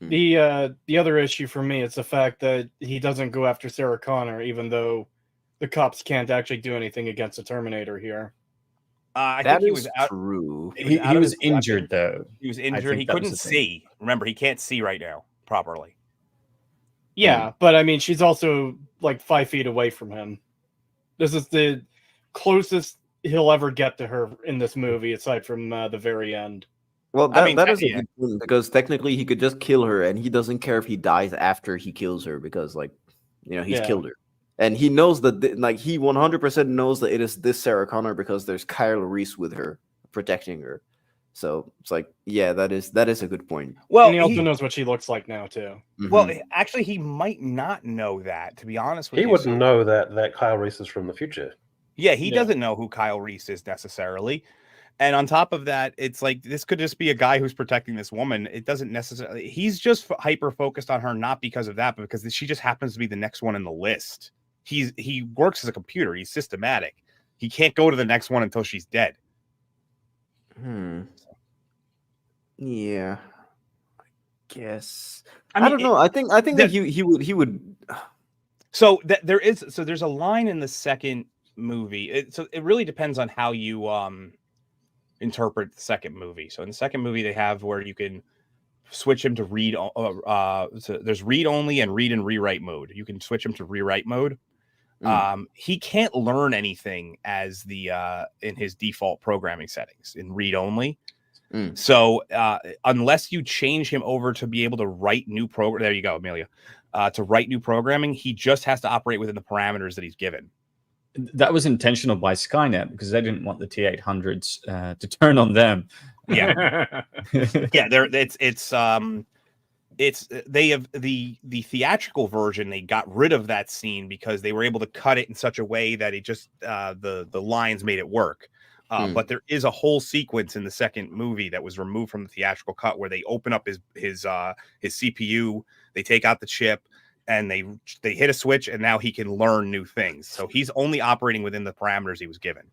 The other issue for me is the fact that he doesn't go after Sarah Connor, even though the cops can't actually do anything against the Terminator here. I think he was out. True. He was injured though. He was injured. He couldn't see. Remember, he can't see right now properly. Yeah, but I mean, she's also like 5 feet away from him. This is the closest he'll ever get to her in this movie, aside from the very end. Well, that is a good point, because technically he could just kill her, and he doesn't care if he dies after he kills her, because he's killed her, and he knows that he 100% knows that it is this Sarah Connor because there's Kyle Reese with her protecting her. So it's that is a good point. Well, and he also knows what she looks like now too. Mm-hmm. Well, actually, he might not know that. To be honest with you, he wouldn't know that Kyle Reese is from the future. Yeah, he doesn't know who Kyle Reese is necessarily. And on top of that, it's like this could just be a guy who's protecting this woman. It doesn't necessarily. He's just hyper focused on her, not because of that, but because she just happens to be the next one in the list. He works as a computer. He's systematic. He can't go to the next one until she's dead. Yeah. guess. I I mean, don't know. I think that he would. So there's a line in the second movie. So it really depends on how you interpret the second movie. So in the second movie, they have where you can switch him to read. So there's read only and read and rewrite mode. You can switch him to rewrite mode. He can't learn anything as the in his default programming settings in read only. So unless you change him over to be able to write new program, there you go, Amelia, to write new programming, he just has to operate within the parameters that he's given. That was intentional by Skynet because they didn't want the T-800s to turn on them. Yeah, yeah. It's they have the theatrical version. They got rid of that scene because they were able to cut it in such a way that it just the lines made it work. But there is a whole sequence in the second movie that was removed from the theatrical cut where they open up his CPU, they take out the chip, and they hit a switch, and now he can learn new things. So he's only operating within the parameters he was given.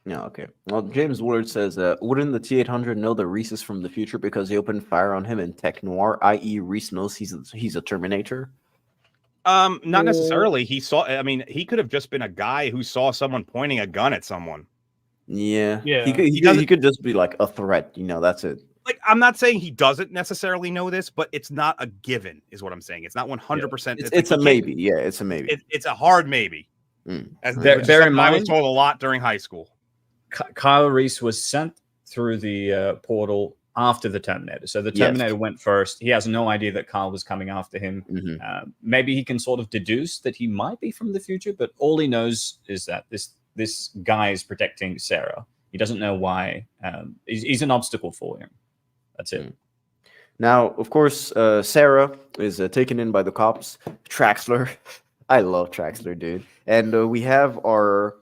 Yeah, okay. Well, James Woolard says, wouldn't the T-800 know that Reese is from the future because they opened fire on him in Tech Noir, i.e. Reese knows he's a Terminator? Not necessarily. He could have just been a guy who saw someone pointing a gun at someone. Yeah. Yeah. He could just be like a threat, that's it. Like, I'm not saying he doesn't necessarily know this, but it's not a given, is what I'm saying. It's not 100%. It's a maybe. Yeah, it's a maybe. It's a hard maybe. Bear in mind, I was told a lot during high school. Kyle Reese was sent through the portal after the Terminator. So the Terminator went first. He has no idea that Kyle was coming after him. Maybe he can sort of deduce that he might be from the future, but all he knows is that this guy is protecting Sarah. He doesn't know why. He's an obstacle for him. That's it. Now, of course, Sarah is taken in by the cops. Traxler. I love Traxler, dude. And we have our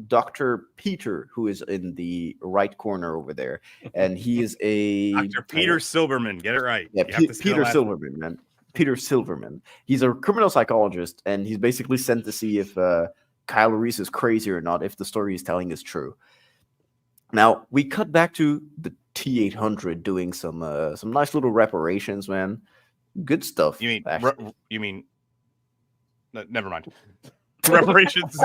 Dr. Peter, who is in the right corner over there. And he is a... Dr. Peter Silverman. Get it right. Yeah, Peter Silverman, man. Peter Silverman. He's a criminal psychologist, and he's basically sent to see if Kyle Reese is crazy or not, if the story he's telling is true. Now, we cut back to the T-800 doing some nice little reparations, man. Good stuff. You mean? Never mind. Reparations.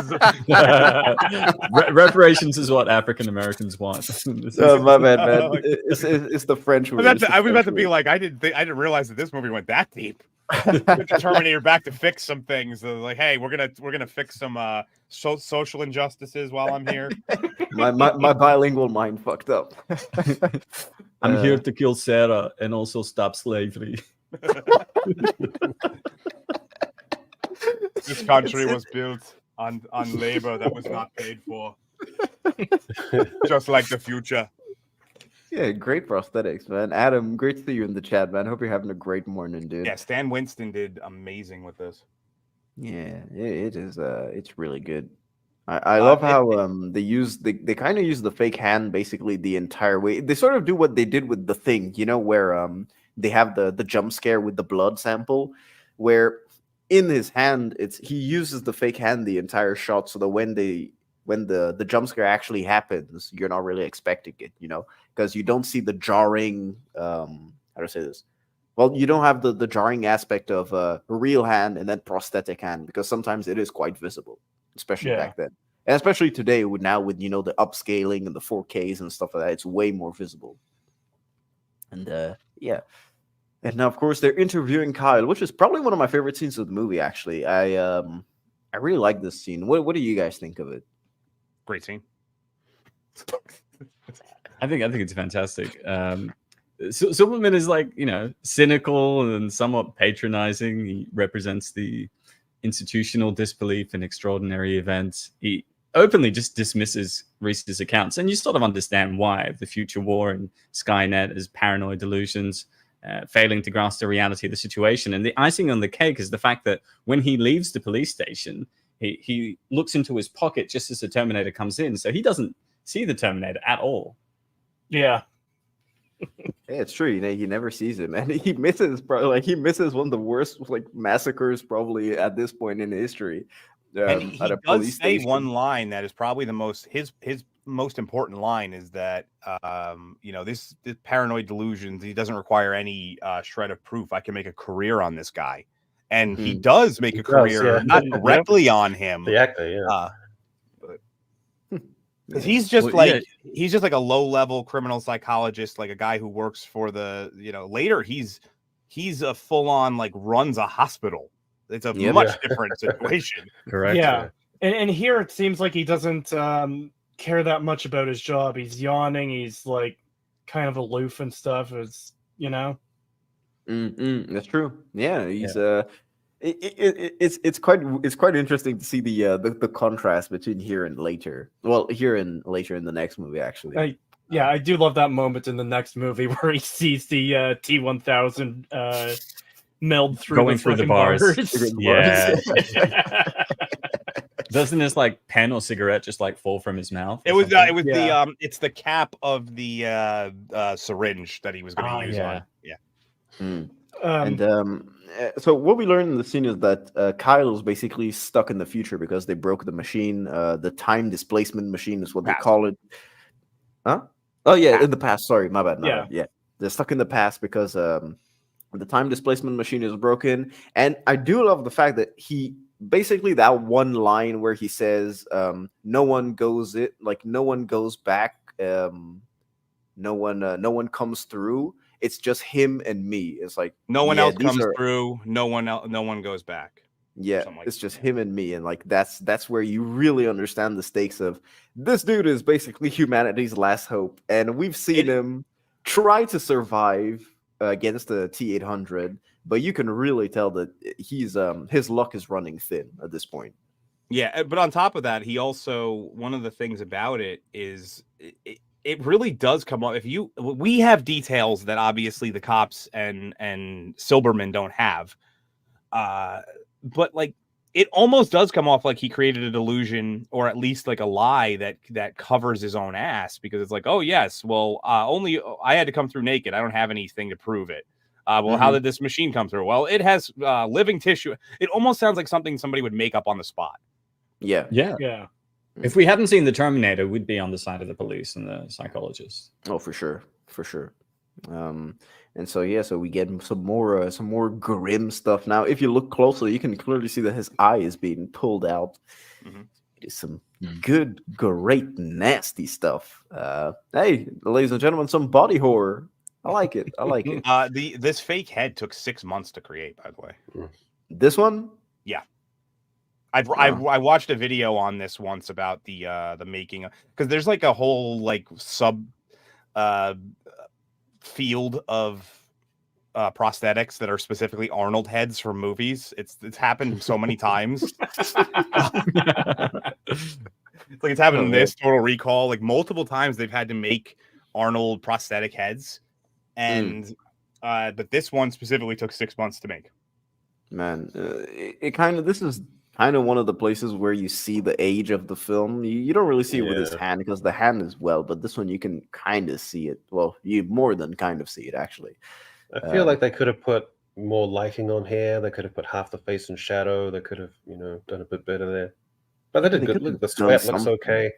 Reparations is what African Americans want. My bad, man. It's the French movie. I was about to be like, I didn't realize that this movie went that deep. The Terminator back to fix some things. Like, hey, we're gonna fix some social injustices while I'm here. My bilingual mind fucked up. I'm here to kill Sarah and also stop slavery. This country was built on labor that was not paid for. Just like the future. Yeah, great prosthetics, man. Adam, great to see you in the chat, man. Hope you're having a great morning, dude. Yeah, Stan Winston did amazing with this. Yeah, it is. It's really good. I love how they kind of use the fake hand basically the entire way. They sort of do what they did with The Thing, where they have the jump scare with the blood sample, where in his hand he uses the fake hand the entire shot, so that when the jump scare actually happens, you're not really expecting it, because you don't see the jarring. How do I say this? Well, you don't have the jarring aspect of a real hand and then prosthetic hand, because sometimes it is quite visible, especially back then, and especially today with the upscaling and the 4Ks and stuff like that. It's way more visible. And yeah. And now, of course, they're interviewing Kyle, which is probably one of my favorite scenes of the movie. Actually, I really like this scene. What do you guys think of it? Great scene. I think it's fantastic. Silverman is cynical and somewhat patronizing. He represents the institutional disbelief in extraordinary events. He openly just dismisses Reese's accounts, and you sort of understand why. The future war and Skynet as paranoid delusions. Failing to grasp the reality of the situation. And the icing on the cake is the fact that when he leaves the police station, he looks into his pocket just as the Terminator comes in. So he doesn't see the Terminator at all. Yeah. Yeah, it's true. He never sees him, and he misses one of the worst massacres probably at this point in history. And he does say one line that is probably the most his most important line is that this paranoid delusions, he doesn't require any shred of proof. I can make a career on this guy, and he does make a career not directly on him, the actor, because he's just like a low level criminal psychologist, like a guy who works for the later he's a full on like runs a hospital. It's a much different situation. Correct. Yeah. And here it seems like he doesn't care that much about his job. He's yawning. He's like kind of aloof and stuff. It's That's true. Yeah, he's it's quite interesting to see the contrast between here and later. Well, here and later in the next movie, actually. I do love that moment in the next movie where he sees the T-1000 meld through going through the bars. Yeah. Doesn't his like pen or cigarette just like fall from his mouth? It's the cap of the syringe that he was going to use on. Yeah. So what we learned in the scene is that Kyle is basically stuck in the future because they broke the machine. The time displacement machine is what they call it. Huh? Oh yeah, in the past. Sorry, my bad. Yeah, they're stuck in the past because the time displacement machine is broken. And I do love the fact that basically that one line where he says, "No one goes back. No one comes through. It's just him and me." It's like no one else comes through. No one goes back. Yeah, it's just him and me, and like that's where you really understand the stakes of this dude is basically humanity's last hope, and we've seen him try to survive against the T-800, but you can really tell that he's his luck is running thin at this point. Yeah, but on top of that, he also, one of the things about it is it really does come up. We have details that obviously the cops and Silberman don't have, but like it almost does come off like he created a delusion, or at least like a lie that covers his own ass, because it's like, oh yes, well, only I had to come through naked. I don't have anything to prove it. How did this machine come through? Well, it has living tissue. It almost sounds like something somebody would make up on the spot. Yeah. If we hadn't seen the Terminator, we'd be on the side of the police and the psychologists. Oh, for sure. And so we get some more grim stuff now. If you look closely, you can clearly see that his eye is being pulled out. It is some good, great, nasty stuff. Hey, ladies and gentlemen, some body horror. I like it. This fake head took 6 months to create, by the way. This one? Yeah. I watched a video on this once about the making, because there's like a whole like sub field of prosthetics that are specifically Arnold heads from movies. It's happened so many times. It's like it's happened in this Total Recall, like multiple times they've had to make Arnold prosthetic heads, and but this one specifically took 6 months to make. Man, this is kind of one of the places where you see the age of the film. You don't really see it with his hand, because the hand is but this one you can kind of see it. Well, you more than kind of see it, actually. I feel like they could have put more lighting on here. They could have put half the face in shadow. They could have, done a bit better there. But they did good. Look, the sweat looks okay.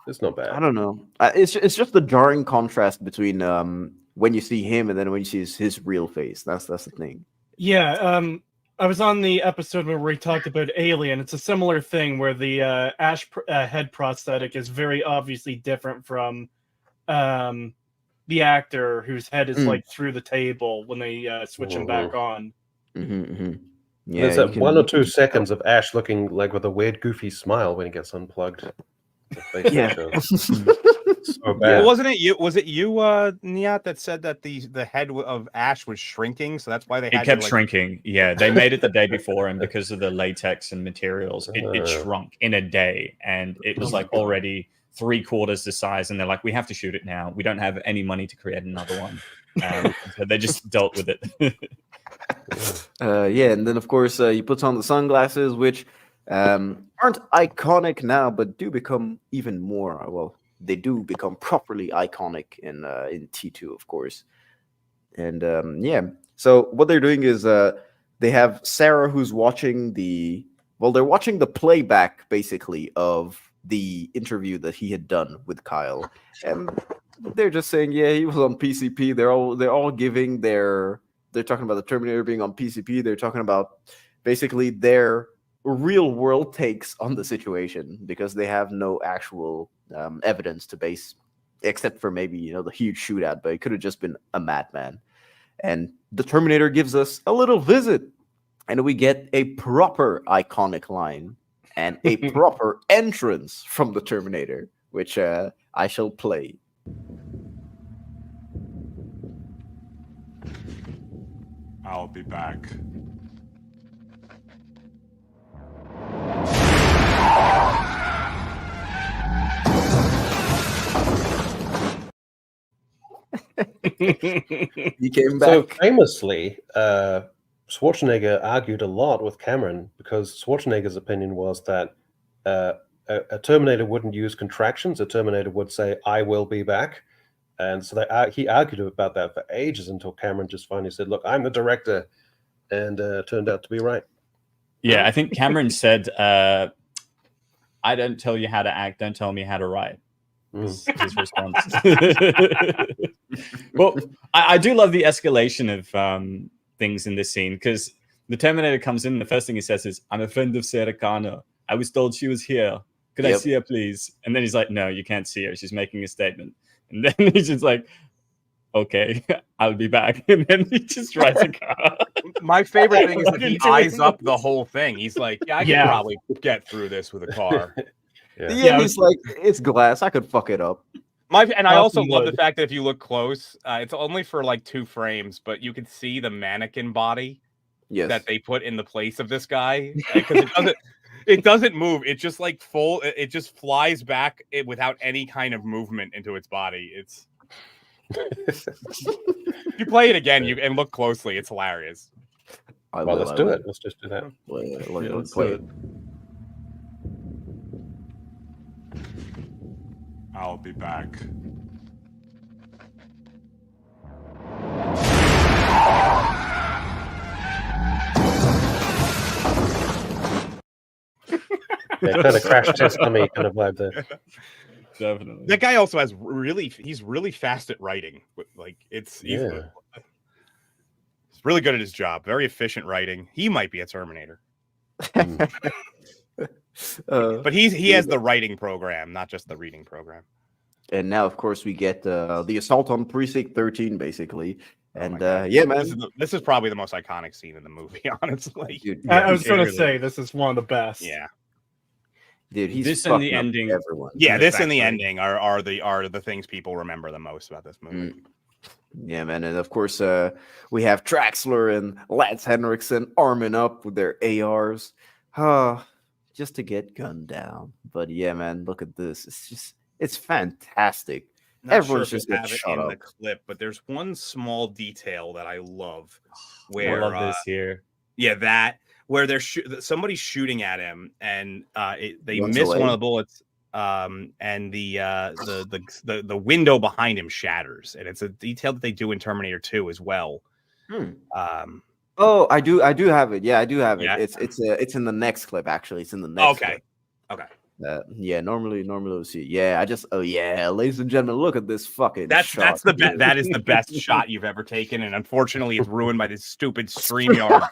It's not bad. I don't know. It's just the jarring contrast between when you see him and then when you see his real face. That's the thing. Yeah. I was on the episode where we talked about Alien. It's a similar thing where the Ash head prosthetic is very obviously different from the actor whose head is like through the table when they switch him back on. Yeah, there's that 1 or 2 seconds of Ash looking like with a weird, goofy smile when he gets unplugged. Yeah. So bad. Well, wasn't it you? Was it you, Niat, that said that the head of Ash was shrinking, so that's why they had kept shrinking. Yeah, they made it the day before, and because of the latex and materials, it shrunk in a day, and it was like already 3/4 the size. And they're like, we have to shoot it now. We don't have any money to create another one. So they just dealt with it. And then of course he puts on the sunglasses, which aren't iconic now, but do become even more. Well, they do become properly iconic in T2, of course. And so what they're doing is they have Sarah, who's watching they're watching the playback basically of the interview that he had done with Kyle, and they're just saying, yeah, he was on PCP. They're all giving they're talking about the Terminator being on PCP. They're talking about basically their real world takes on the situation because they have no actual evidence to base, except for maybe the huge shootout, but it could have just been a madman. And the Terminator gives us a little visit, and we get a proper iconic line and a proper entrance from the Terminator, which I shall play. I'll be back. He came back. So famously, Schwarzenegger argued a lot with Cameron because Schwarzenegger's opinion was that a Terminator wouldn't use contractions. A Terminator would say, "I will be back." And so he argued about that for ages until Cameron just finally said, "Look, I'm the director," and turned out to be right. Yeah, I think Cameron said, "I don't tell you how to act, don't tell me how to write." His response. Well, I do love the escalation of things in this scene because the Terminator comes in. The first thing he says is, "I'm a friend of Sarah Connor. I was told she was here. Could I see her, please?" And then he's like, "No, you can't see her. She's making a statement." And then he's just like, "Okay, I'll be back." And then he just rides a car. My favorite thing is that he eyes up the whole thing. He's like, "Yeah, I can probably get through this with a car." He's like, "It's glass. I could fuck it up." I also love the fact that if you look close, it's only for like 2 frames, but you can see the mannequin body that they put in the place of this guy because it doesn't move. It just like it just flies back without any kind of movement into its body. It's if you play it again, and look closely, it's hilarious. Well, let's do it. Let's just do that. Let's play it. I'll be back. Yeah, kind of Crash Test Dummy kind of vibe there. Definitely. That guy also has he's really fast at writing. Like he's really good at his job. Very efficient writing. He might be a Terminator. But he has the writing program, not just the reading program. And now, of course, we get the assault on Precinct 13, basically. And man, this is probably the most iconic scene in the movie, honestly. Dude, I was going to say this is one of the best. Yeah, dude, he's this and the ending. Everyone. Yeah, this and the ending are the things people remember the most about this movie. Yeah, man, and of course, we have Traxler and Lance Henriksen arming up with their ARs, just to get gunned down. But yeah, man, look at this. It's fantastic. Everyone's just getting shot up. The clip, but there's one small detail that I love. Where I love this here. Yeah, where somebody's shooting at him, and they miss one of the bullets, and the window behind him shatters, and it's a detail that they do in Terminator 2 as well. Oh, I do have it. Yeah, I do have it. Yeah. It's in the next clip. Actually, it's in the next. Okay. Clip. Okay. Normally we'll see. Yeah, ladies and gentlemen, look at this fucking. That is the best shot you've ever taken, and unfortunately, it's ruined by this stupid StreamYard.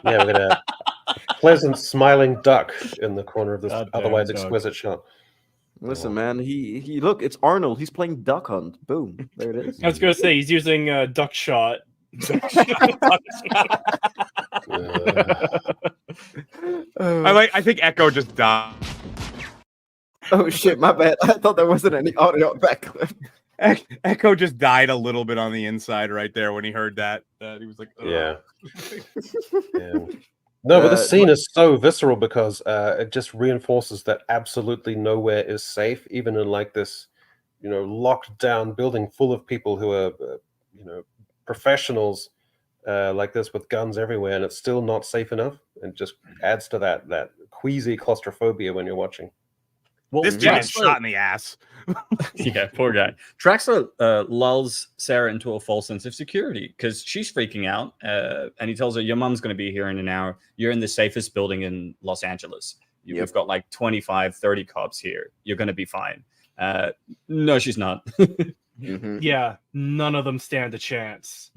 Yeah, we got a pleasant smiling duck in the corner of this otherwise exquisite shot. Listen, man, he look, it's Arnold. He's playing Duck Hunt. Boom, there it is. I was gonna say he's using Duck Shot. I think Echo just died. Oh shit, my bad. I thought there wasn't any audio back clip. Echo just died a little bit on the inside right there when he heard that. He was like, ugh. Yeah. No, but this scene is so visceral because it just reinforces that absolutely nowhere is safe, even in like this, locked down building full of people who are, professionals like this with guns everywhere, and it's still not safe enough. It just adds to that queasy claustrophobia when you're watching. Well, This dude gets Traxler- shot in the ass. Yeah, poor guy. Traxler lulls Sarah into a false sense of security because she's freaking out, and he tells her, "Your mom's going to be here in an hour. You're in the safest building in Los Angeles. We've got like 25, 30 cops here. You're going to be fine." No, she's not. Yeah, none of them stand a chance.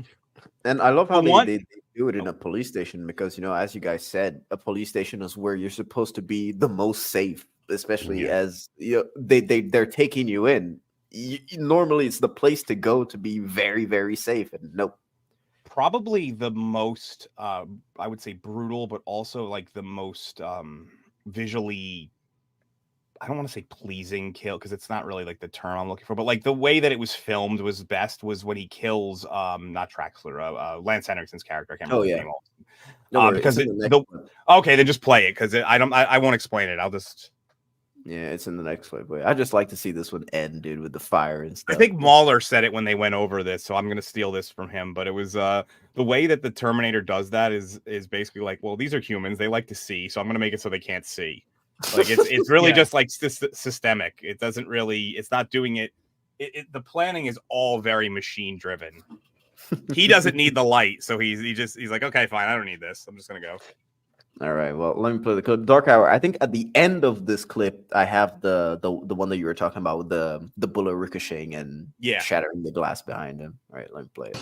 And I love how Well, they do it in a police station because, you know, as you guys said, a police station is where you're supposed to be the most safe, especially as they're taking you in. Normally, it's the place to go to be very, very safe. And nope. Probably the most, I would say, brutal, but also like the most visually, I don't want to say pleasing kill because it's not really like the term I'm looking for, but like the way that it was filmed was best was when he kills not Traxler, Lance Henriksen's character. I can't remember his name. No, Because okay, then just play it because I won't explain it. I'll just it's in the next clip. But I just like to see this one end, dude, with the fire and stuff. I think Mahler said it when they went over this, so I'm gonna steal this from him. But it was the way that the Terminator does that is basically like, well, these are humans, they like to see, so I'm gonna make it so they can't see. Like it's really just like systemic. It doesn't really. It's not doing it. The planning is all very machine driven. He doesn't need the light, so he's like, okay, fine, I don't need this. I'm just gonna go. All right. Well, let me play the clip. Dark Hour. I think at the end of this clip, I have the one that you were talking about with the bullet ricocheting and shattering the glass behind him. All right, let me play it.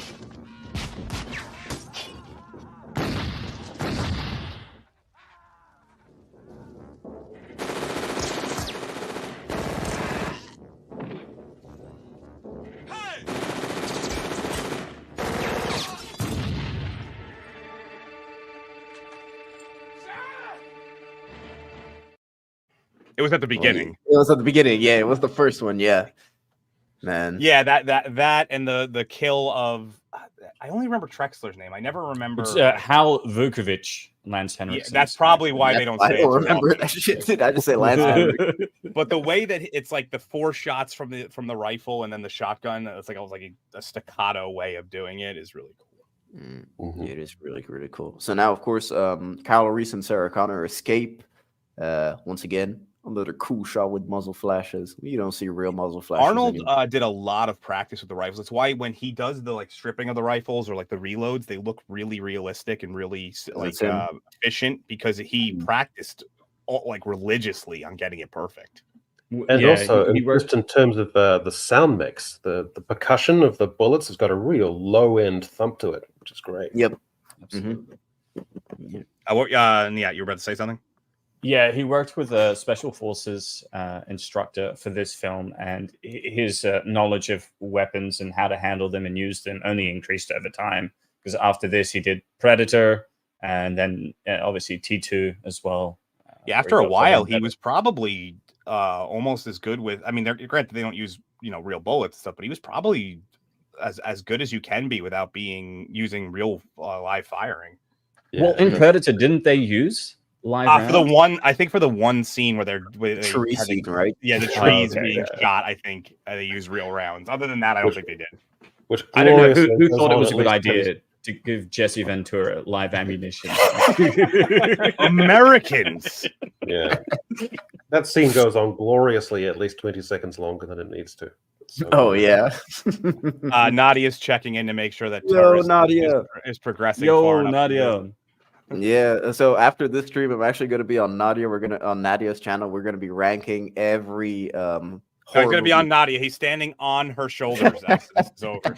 It was at the beginning. It was at the beginning. Yeah, it was the first one. Yeah, man. Yeah, that and the kill of. I only remember Trexler's name. I never remember. It's Hal Vukovich, Lance Henriksen. Yeah, that's probably why they don't say it. I don't remember that shit. Did I just say Lance Henriksen? But the way that it's like the 4 shots from the rifle and then the shotgun, it's like a staccato way of doing it is really cool. It is really, really cool. So now, of course, Kyle Reese and Sarah Connor escape once again. Another cool shot with muzzle flashes. You don't see real muzzle flashes. Arnold did a lot of practice with the rifles. That's why when he does the like stripping of the rifles or like the reloads, they look really realistic and really like efficient because he practiced like religiously on getting it perfect. And also, just in terms of the sound mix, the percussion of the bullets has got a real low end thump to it, which is great. Yep. Absolutely. Yeah, you were about to say something. Yeah, he worked with a special forces instructor for this film, and his knowledge of weapons and how to handle them and use them only increased over time. Because after this, he did Predator, and then obviously T2 as well. Yeah, after a while, he was probably almost as good with. I mean, granted they don't use real bullets and stuff, but he was probably as good as you can be without using real live firing. Yeah. Well, in Predator, didn't they use live for the one scene where they're tree scene, right? Yeah, the trees being shot. I think they use real rounds. Other than that, I don't think they did. Which I don't know who thought it was a good idea to give Jesse Ventura live ammunition. Americans. Yeah, that scene goes on gloriously at least 20 seconds longer than it needs to. So, yeah. Nadia's checking in to make sure that Nadia is progressing. Far enough. Nadia. Yeah, so after this stream, I'm actually going to be on Nadia. We're on Nadia's channel. We're going to be ranking every. He's going to be on Nadia. He's standing on her shoulders after this is over.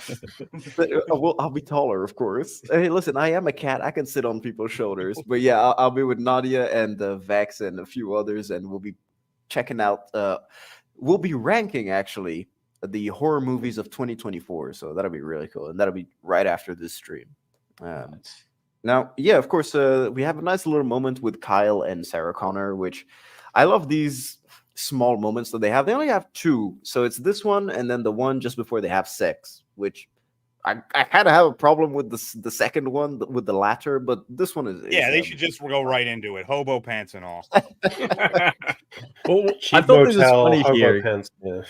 I'll be taller, of course. Hey, listen, I am a cat. I can sit on people's shoulders. But yeah, I'll be with Nadia and Vex and a few others, and we'll be checking out. We'll be ranking actually the horror movies of 2024. So that'll be really cool, and that'll be right after this stream. Now, yeah, of course, we have a nice little moment with Kyle and Sarah Connor, which I love these small moments that they have. They only have 2. So it's this one and then the one just before they have sex, which I kind of have a problem with the second one, with the latter, but this one is they should just go right into it. Hobo pants and all. Well, I thought this was funny here. Pants, yeah.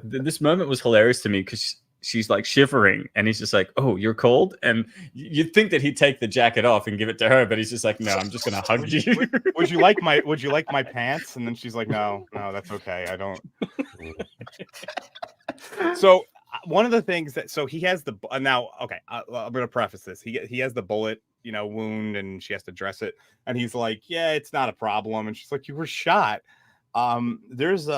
This moment was hilarious to me because she's like shivering, and he's just like, "Oh, you're cold," and you'd think that he'd take the jacket off and give it to her, but he's just like, "No, I'm just gonna hug you." Would you like my pants? And then she's like, no, that's okay. I don't. So one of the things that he has the now. Okay, I'm going to preface this. He has the bullet, wound, and she has to dress it. And he's like, yeah, it's not a problem. And she's like, you were shot. There's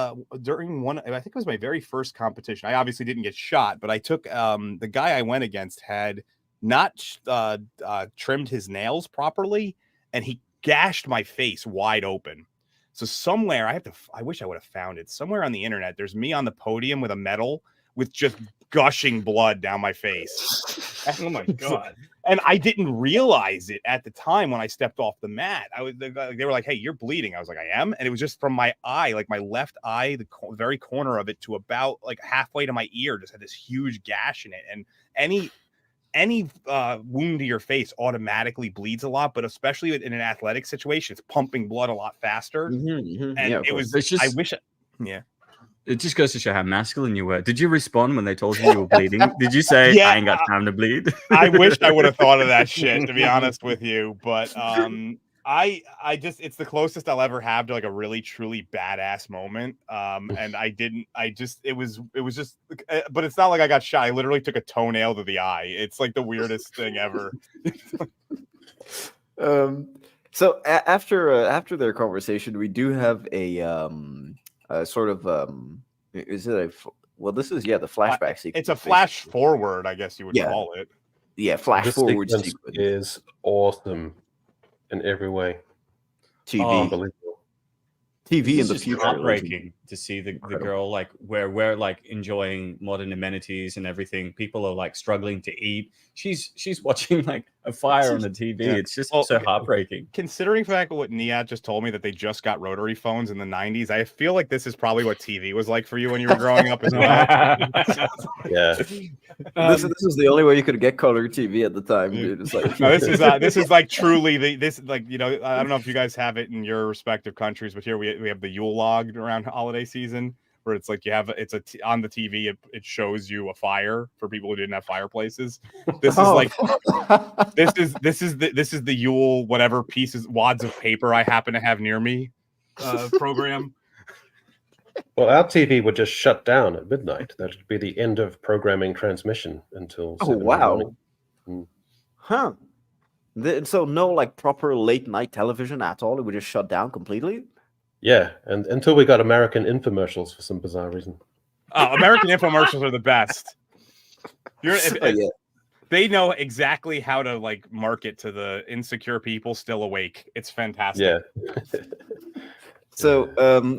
during one, I think it was my very first competition. I obviously didn't get shot, but I took the guy I went against had not trimmed his nails properly, and he gashed my face wide open. So somewhere I wish I would have found it somewhere on the internet. There's me on the podium with a medal with just gushing blood down my face. Oh my God. And I didn't realize it at the time when I stepped off the mat. They were like, hey, you're bleeding. I was like, I am. And it was just from my eye, like my left eye, the very corner of it to about like halfway to my ear, just had this huge gash in it. And any wound to your face automatically bleeds a lot, but especially in an athletic situation, it's pumping blood a lot faster. And it was just, I wish it just goes to show how masculine you were. Did you respond when they told you were bleeding? Did you say, I ain't got time to bleed? I wish I would have thought of that shit, to be honest with you. But I just, it's the closest I'll ever have to like a really truly badass moment. And it was just, but it's not like I got shot. I literally took a toenail to the eye. It's like the weirdest thing ever. So after their conversation, we do have a sort of is it a this is the flashback sequence. It's a flash forward, I guess you would call it. Yeah, flash forward sequence is awesome in every way. TV in the future. Heartbreaking to see the girl like where we're like enjoying modern amenities and everything. People are like struggling to eat. She's watching like a fire on the TV. Yeah. It's just so heartbreaking. Considering the fact what Nihat just told me that they just got rotary phones in the 90s, I feel like this is probably what TV was like for you when you were growing up as well. Yeah. This is the only way you could get color TV at the time, dude. It's like this is like truly I don't know if you guys have it in your respective countries, but here we have the Yule log around holiday season, where it's like on the TV it shows you a fire for people who didn't have fireplaces. This is like this is the Yule whatever wads of paper I happen to have near me program. Well, our TV would just shut down at midnight. That would be the end of programming transmission until 7 in the morning. Huh. So no like proper late night television at all. It would just shut down completely. Yeah, and until we got American infomercials for some bizarre reason. American infomercials are the best. They know exactly how to like market to the insecure people still awake. It's fantastic. Yeah. So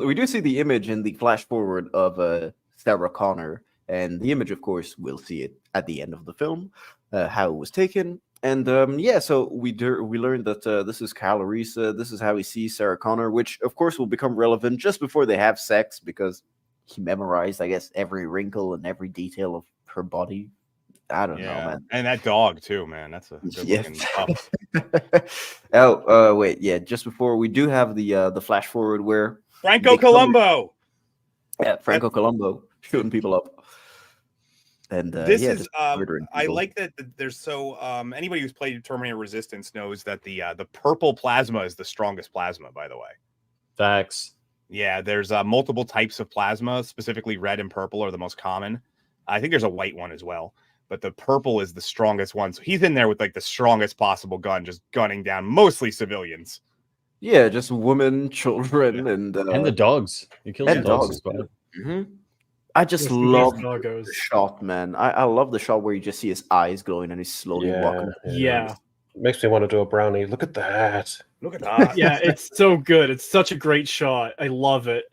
we do see the image in the flash forward of Sarah Connor, and the image, of course, we'll see it at the end of the film, how it was taken. And so we learned that this is Kyle Reese. This is how he sees Sarah Connor, which of course will become relevant just before they have sex, because he memorized, I guess, every wrinkle and every detail of her body. I don't know, man. And that dog too, man. That's a good looking pup. Wait, yeah. Just before we do have the flash forward where Franco Colombo. Yeah, Franco Colombo shooting people up. And this is I like that there's anybody who's played Terminator Resistance knows that the purple plasma is the strongest plasma, by the way. Facts. Yeah, there's multiple types of plasma, specifically red and purple are the most common. I think there's a white one as well, but the purple is the strongest one. So he's in there with like the strongest possible gun, just gunning down mostly civilians. Yeah, just women, children, and the dogs. He kills the dogs as well. Mm-hmm. I just love the shot, man. I love the shot where you just see his eyes glowing and he's slowly walking. Yeah. Makes me want to do a brownie. Look at that. Look at that. Yeah, it's so good. It's such a great shot. I love it.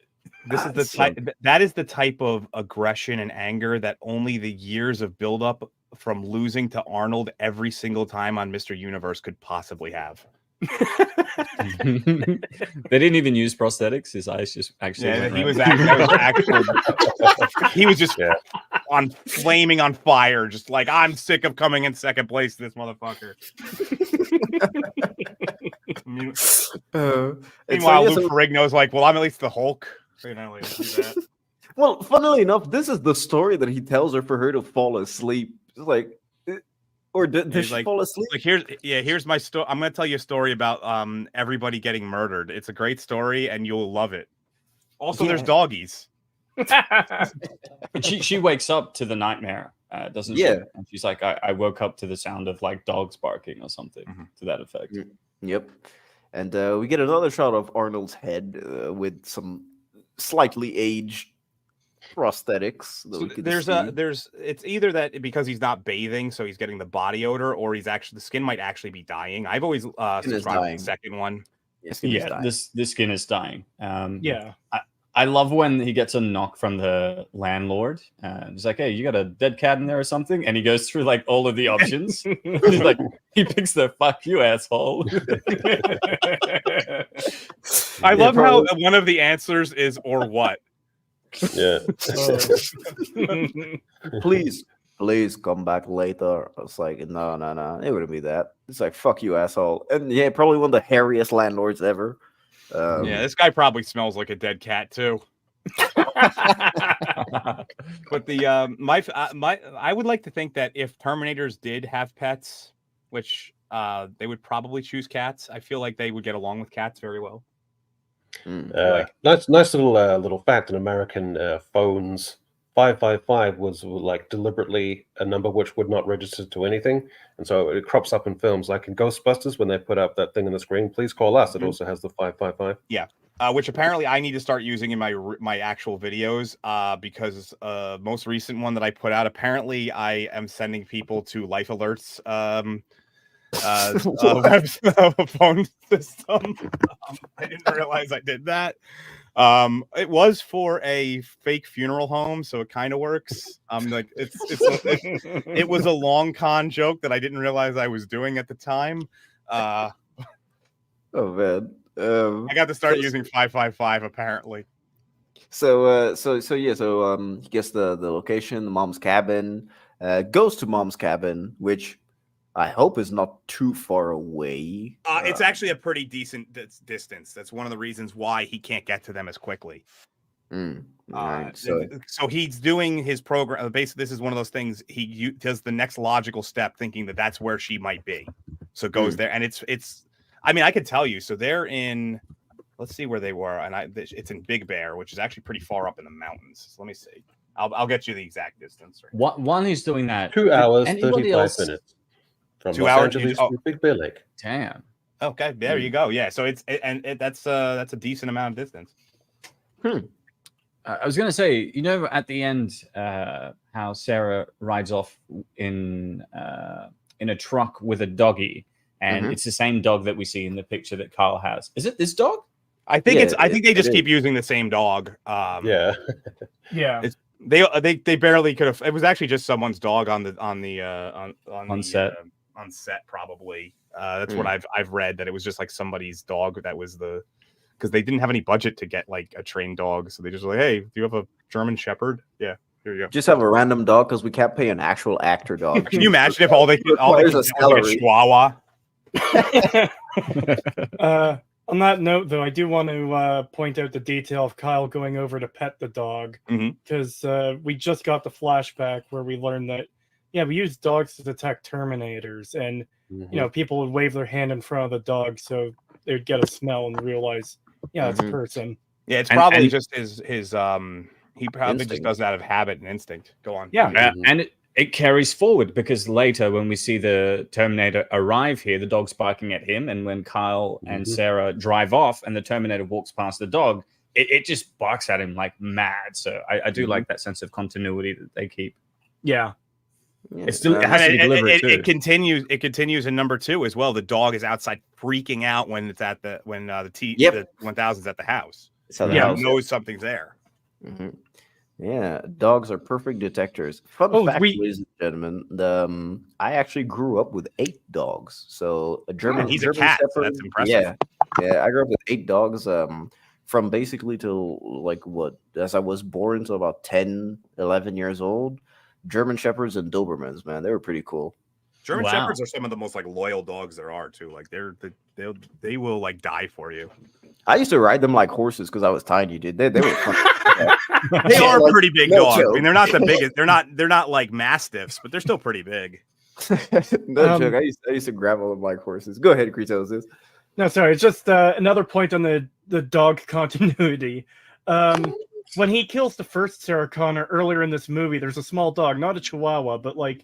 This is the type that is the type of aggression and anger that only the years of buildup from losing to Arnold every single time on Mr. Universe could possibly have. They didn't even use prosthetics. His eyes just actually he was just flaming on fire, just like, I'm sick of coming in second place to this motherfucker. Meanwhile, Lou Ferrigno's like, well, I'm at least the Hulk. So, like, do that. Well, funnily enough, this is the story that he tells her for her to fall asleep. It's like, or does He's she like, fall asleep? like here's my story. I'm gonna tell you a story about everybody getting murdered. It's a great story, and you'll love it. Also, there's doggies. She wakes up to the nightmare, doesn't she? Yeah. And she's like, I woke up to the sound of like dogs barking or something to that effect. Yep. And we get another shot of Arnold's head with some slightly aged prosthetics. That So we can see. it's either that because he's not bathing, so he's getting the body odor, or the skin might actually be dying. I've always subscribed to the second one. This skin is dying. Yeah. I love when he gets a knock from the landlord. He's like, "Hey, you got a dead cat in there or something?" And he goes through like all of the options. He's like, he picks the "fuck you, asshole." I love how one of the answers is "or what." Yeah. Please come back later. I was like, no, it wouldn't be that. It's like, fuck you, asshole. And yeah, probably one of the hairiest landlords ever. Yeah, this guy probably smells like a dead cat too. But the I would like to think that if Terminators did have pets, which they would probably choose cats. I feel like they would get along with cats very well. Nice little fact in American phones. 555 was like deliberately a number which would not register to anything, and so it crops up in films like in Ghostbusters when they put up that thing on the screen. Please call us. It also has the 555. Yeah, which apparently I need to start using in my actual videos because most recent one that I put out, apparently I am sending people to life alerts phone system. I didn't realize I did that. It was for a fake funeral home, so it kind of works. Like it was a long con joke that I didn't realize I was doing at the time. Oh man, I got to start using 555 apparently. So he gets the location, the mom's cabin, goes to mom's cabin, which I hope is not too far away. It's actually a pretty decent distance. That's one of the reasons why he can't get to them as quickly. Right, so he's doing his program. Basically, this is one of those things. He does the next logical step, thinking that that's where she might be. So goes there, and it's. I mean, I could tell you. So they're in. Let's see where they were, and it's in Big Bear, which is actually pretty far up in the mountains. So let me see. I'll get you the exact distance. Right one who's doing that. 2 hours 35 minutes. From 2 Los hours Angeles to Big Bear Lake. Damn. Okay, there you go. Yeah, so that's a decent amount of distance. I was gonna say, at the end, how Sarah rides off in a truck with a doggy, and it's the same dog that we see in the picture that Kyle has. Is it this dog? I think I think they just keep using the same dog. Yeah. They barely could have. It was actually just someone's dog on set. On set, probably. That's what I've read, that it was just like somebody's dog that was because they didn't have any budget to get like a trained dog, so they just were like, hey, do you have a German Shepherd? Yeah, here you go. Just have a random dog because we can't pay an actual actor dog. Can you imagine if all they could do was like a Chihuahua? On that note, though, I do want to point out the detail of Kyle going over to pet the dog, because we just got the flashback where we learned that, we use dogs to detect Terminators, and people would wave their hand in front of the dog so they would get a smell and realize, it's a person. Yeah, it's probably just his he probably just does that out of habit and instinct. Go on. Yeah, and it carries forward because later when we see the Terminator arrive here, the dog's barking at him, and when Kyle and Sarah drive off and the Terminator walks past the dog, it just barks at him like mad. So I do like that sense of continuity that they keep. Yeah. It's still it has to be deliberate too. It continues in number 2 as well. The dog is outside freaking out when it's at the 1000's at the house. Knows something's there. Yeah, dogs are perfect detectors. Fun fact, ladies and gentlemen, I actually grew up with 8 dogs. So a German. He's German a cat. Shepherd, So that's impressive. Yeah. I grew up with 8 dogs. From basically till as I was born to about 10, 11 years old. German Shepherds and Dobermans, man, they were pretty cool. German Wow. Shepherds are some of the most like loyal dogs there are too. Like they will like die for you. I used to ride them like horses because I was tiny, dude. They were fun. They are like, pretty big no dogs. I joke. mean, they're not the biggest. They're not like mastiffs, but they're still pretty big. No joke. I used to gravel them like horses. Go ahead, Kritos. No, sorry. It's just another point on the dog continuity. When he kills the first Sarah Connor earlier in this movie, there's a small dog, not a Chihuahua, but like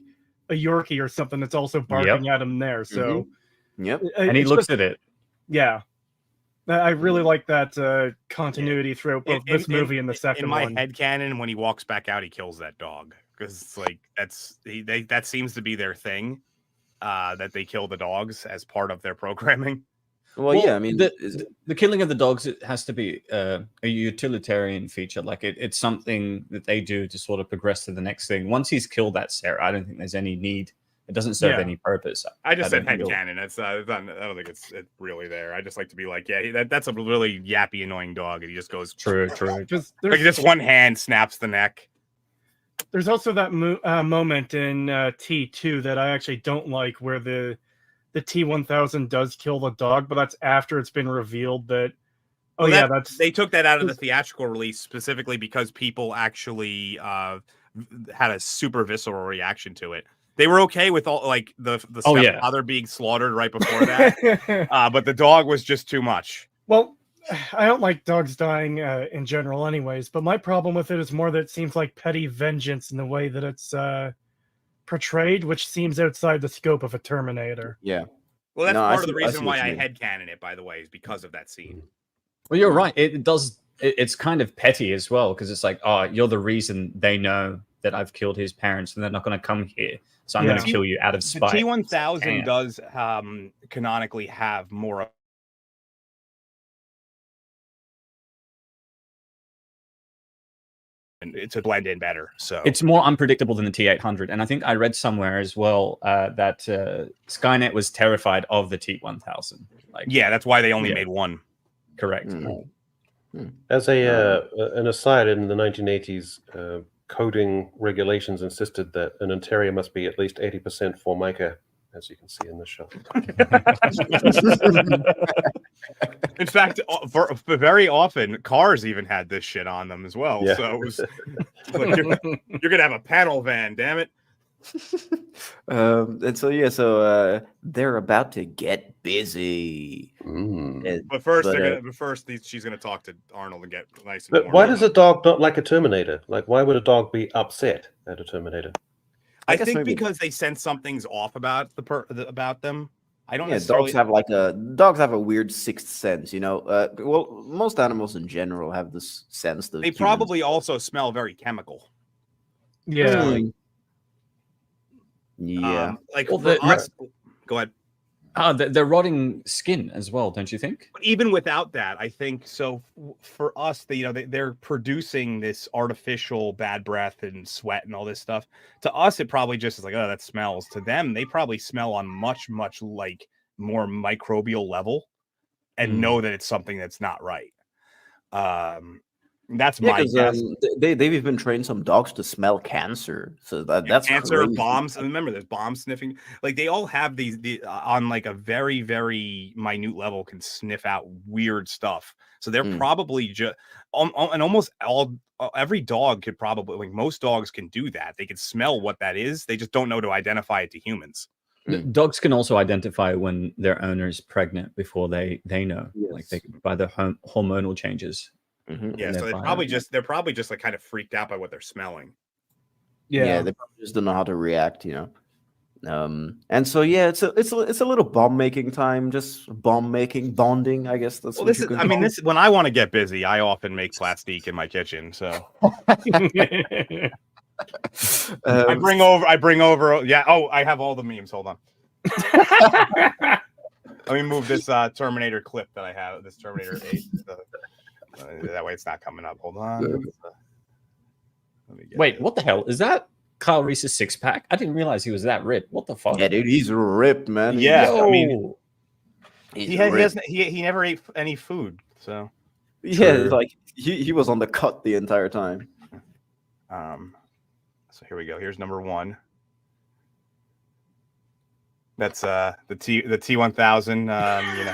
a Yorkie or something that's also barking at him there. So, Yep. And he it's looks just- at it. Yeah. I really like that continuity throughout both this movie and the second in my one. headcanon, when he walks back out, he kills that dog because it's like that seems to be their thing. That they kill the dogs as part of their programming. Well, yeah, I mean, the killing of the dogs, it has to be a utilitarian feature. Like it's something that they do to sort of progress to the next thing. Once he's killed that Sarah, I don't think there's any need. It doesn't serve any purpose. I just said don't feel- headcanon. That's I don't think it's really there. I just like to be like, yeah, that's a really yappy, annoying dog, and he just goes True. Like just one hand snaps the neck. There's also that moment in T2 that I actually don't like, where the T-1000 does kill the dog, but that's after it's been revealed that. They took that out of the theatrical release specifically because people actually had a super visceral reaction to it. They were okay with all like the stepfather being slaughtered right before that, but the dog was just too much. Well, I don't like dogs dying in general, anyways. But my problem with it is more that it seems like petty vengeance in the way that it's portrayed, which seems outside the scope of a Terminator. Yeah. Well, that's No, part I of the see- I see reason what why you I mean. headcanon it, by the way, is because of that scene. Well, you're right. It does. It's kind of petty as well because it's like, oh, you're the reason they know that I've killed his parents, and they're not going to come here, so I'm going to kill you out of spite. The T-1000 Damn. does canonically have more. And to blend in better, so It's more unpredictable than the T-800, and I think I read somewhere as well that Skynet was terrified of the T-1000. Like, yeah, that's why they only made one. Correct. As an aside, in the 1980s, coding regulations insisted that an interior must be at least 80% Formica, as you can see in the shot. In fact, for very often, cars even had this shit on them as well. Yeah. So it was like, you're gonna have a panel van, damn it. And so they're about to get busy. But first, But, she's gonna talk to Arnold and get nice. And But warm why up. does a dog not like a Terminator? Like, why would a dog be upset at a Terminator? I guess think maybe- because they sense something's off about about them. I don't Yeah, necessarily. dogs have a weird sixth sense, you know. Well, most animals in general have this sense that They humans- probably also smell very chemical. Yeah. Yeah. Like Well, for us, go ahead. They're rotting skin as well, don't you think? But even without that, I think so. For us, they're producing this artificial bad breath and sweat and all this stuff. To us, it probably just is like, oh, that smells. To them, they probably smell on much like more microbial level, and know that it's something that's not right. That's my 'cause, guess. they've even trained some dogs to smell cancer, so that's Cancer, crazy. bombs. And remember, there's bomb sniffing. Like they all have these on like a very, very minute level can sniff out weird stuff. So they're probably just and almost every dog could probably, like most dogs can do that. They can smell what that is. They just don't know to identify it to humans. Dogs can also identify when their owner is pregnant before they know, like by the hormonal changes. Yeah, so they're probably just like kind of freaked out by what they're smelling. Yeah, they probably just don't know how to react, you know. And so it's a little bomb making time, just bomb making, bonding. I guess that's. Well, what this you is. could I mean, call this when I want to get busy, I often make plastique in my kitchen. So I bring over. Yeah. Oh, I have all the memes. Hold on. Let me move this Terminator clip that I have. This Terminator 8. That way it's not coming up. Hold on. Let me get Wait, what the hell? Is that Kyle Reese's six pack? I didn't realize he was that ripped. What the fuck? Yeah, dude, he's ripped, man. Yeah, Yo. I mean, He's he ripped. never ate any food. So Yeah, like he was on the cut the entire time. so here we go. Here's number one. That's the T1000. You know.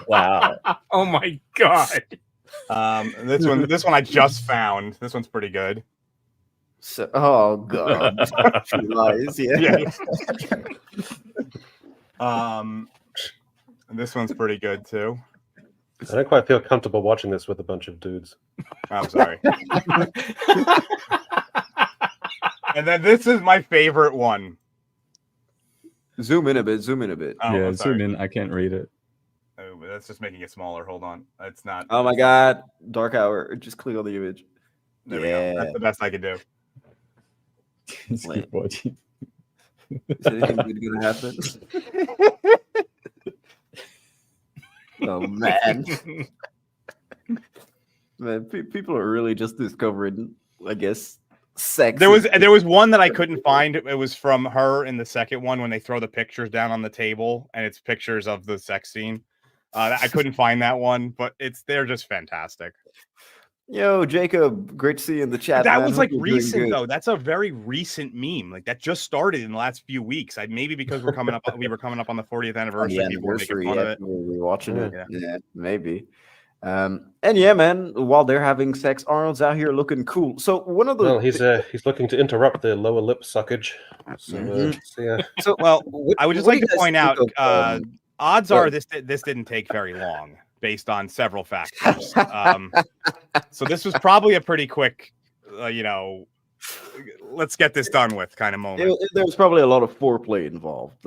Wow. Oh my god. This one I just found. This one's pretty good. So, oh god, she lies. Yeah. This one's pretty good too. I don't quite feel comfortable watching this with a bunch of dudes. I'm sorry. And then this is my favorite one. Zoom in a bit. Zoom in a bit. Oh, yeah, I'm sorry. zoom in. I can't read it. Oh, but that's just making it smaller. Hold on. It's not. Oh my god, dark hour. Just click on the image. There we go. That's the best I could do. It's Wait. good watching. Is anything good gonna happen? Oh man, man, people are really just discovering, I guess, sex. There was one that I couldn't find. It was from her in the second one when they throw the pictures down on the table and it's pictures of the sex scene. I couldn't find that one, but they're just fantastic. Yo, Jacob, great to see you in the chat. That man. was Hope like you're doing recent good. though. That's a very recent meme. Like that just started in the last few weeks. Maybe because we were coming up on the 40th anniversary. People were making fun of it. We're watching it. Yeah. Yeah, maybe. And yeah, man, while they're having sex, Arnold's out here looking cool. So one of the Well, he's looking to interrupt the lower lip suckage. So, so Well, I would just what like do to you guys point out, think of, odds are this didn't take very long based on several factors. So this was probably a pretty quick, let's get this done with kind of moment. there was probably a lot of foreplay involved.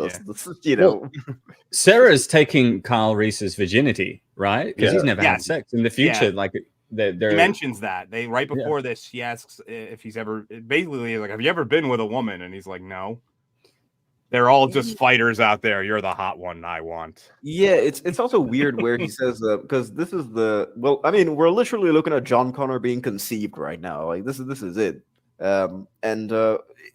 Sarah's taking Kyle Reese's virginity, right? Because he's never had sex. In the future, like He mentions that right before this. He asks if he's ever basically like, have you ever been with a woman? And he's like, no. They're all just fighters out there. You're the hot one I want. Yeah, it's also weird where he says because this is we're literally looking at John Connor being conceived right now. Like this is it.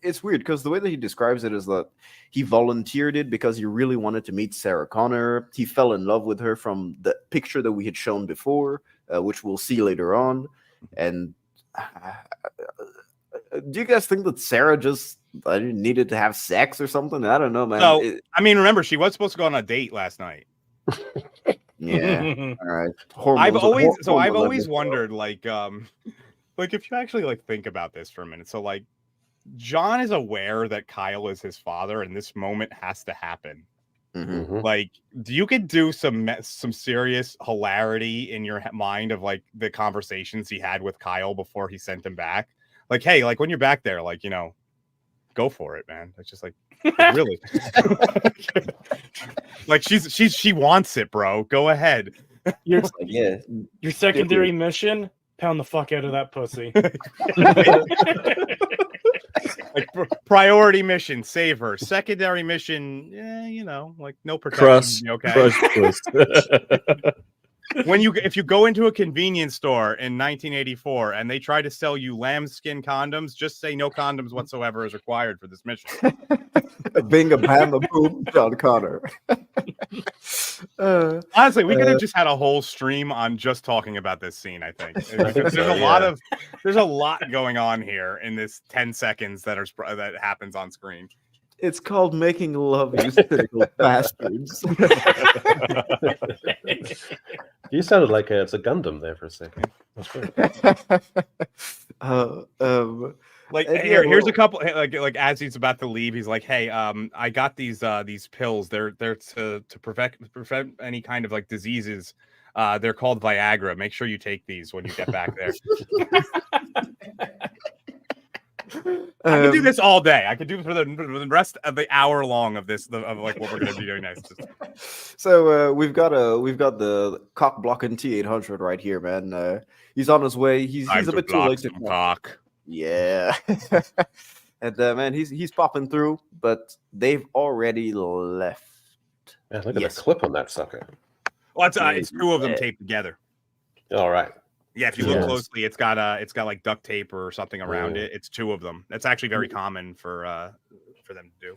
It's weird because the way that he describes it is that he volunteered it because he really wanted to meet Sarah Connor. He fell in love with her from the picture that we had shown before, which we'll see later on. And do you guys think that Sarah just needed to have sex or something? I don't know, man. So, remember, she was supposed to go on a date last night. Yeah. All right. I've always wondered, like if you actually think about this for a minute. So like John is aware that Kyle is his father and this moment has to happen. Mm-hmm. Like you could do some serious hilarity in your mind of like the conversations he had with Kyle before he sent him back. Like, hey, like when you're back there, like, go for it, man. It's just like really like she wants it, bro. Go ahead. Your your secondary mission, pound the fuck out of that pussy. Like priority mission, save her. Secondary mission, like no protection. Crush. If you go into a convenience store in 1984 and they try to sell you lambskin condoms, just say no condoms whatsoever is required for this mission. Being a bam boom, John Connor. Honestly, we could have just had a whole stream on just talking about this scene. I think there's a lot going on here in this 10 seconds that happens on screen. It's called making love, you cynical bastards. You sounded like it's a Gundam there for a second. That's great. Here's a couple. Like as he's about to leave, he's like, "Hey, I got these pills. They're to prevent any kind of like diseases. They're called Viagra. Make sure you take these when you get back there." I could do this all day. I could do it for the rest of the hour long of this of like what we're gonna be doing next. So we've got the cock blocking T800 right here, man. He's on his way. He's a bit too late to cock. Yeah. And man, he's popping through, but they've already left. Man, look at the clip on that sucker. Well, it's two of them taped together. All right. Yeah, if you look closely, it's got like duct tape or something around it. It's two of them. That's actually very common for them to do.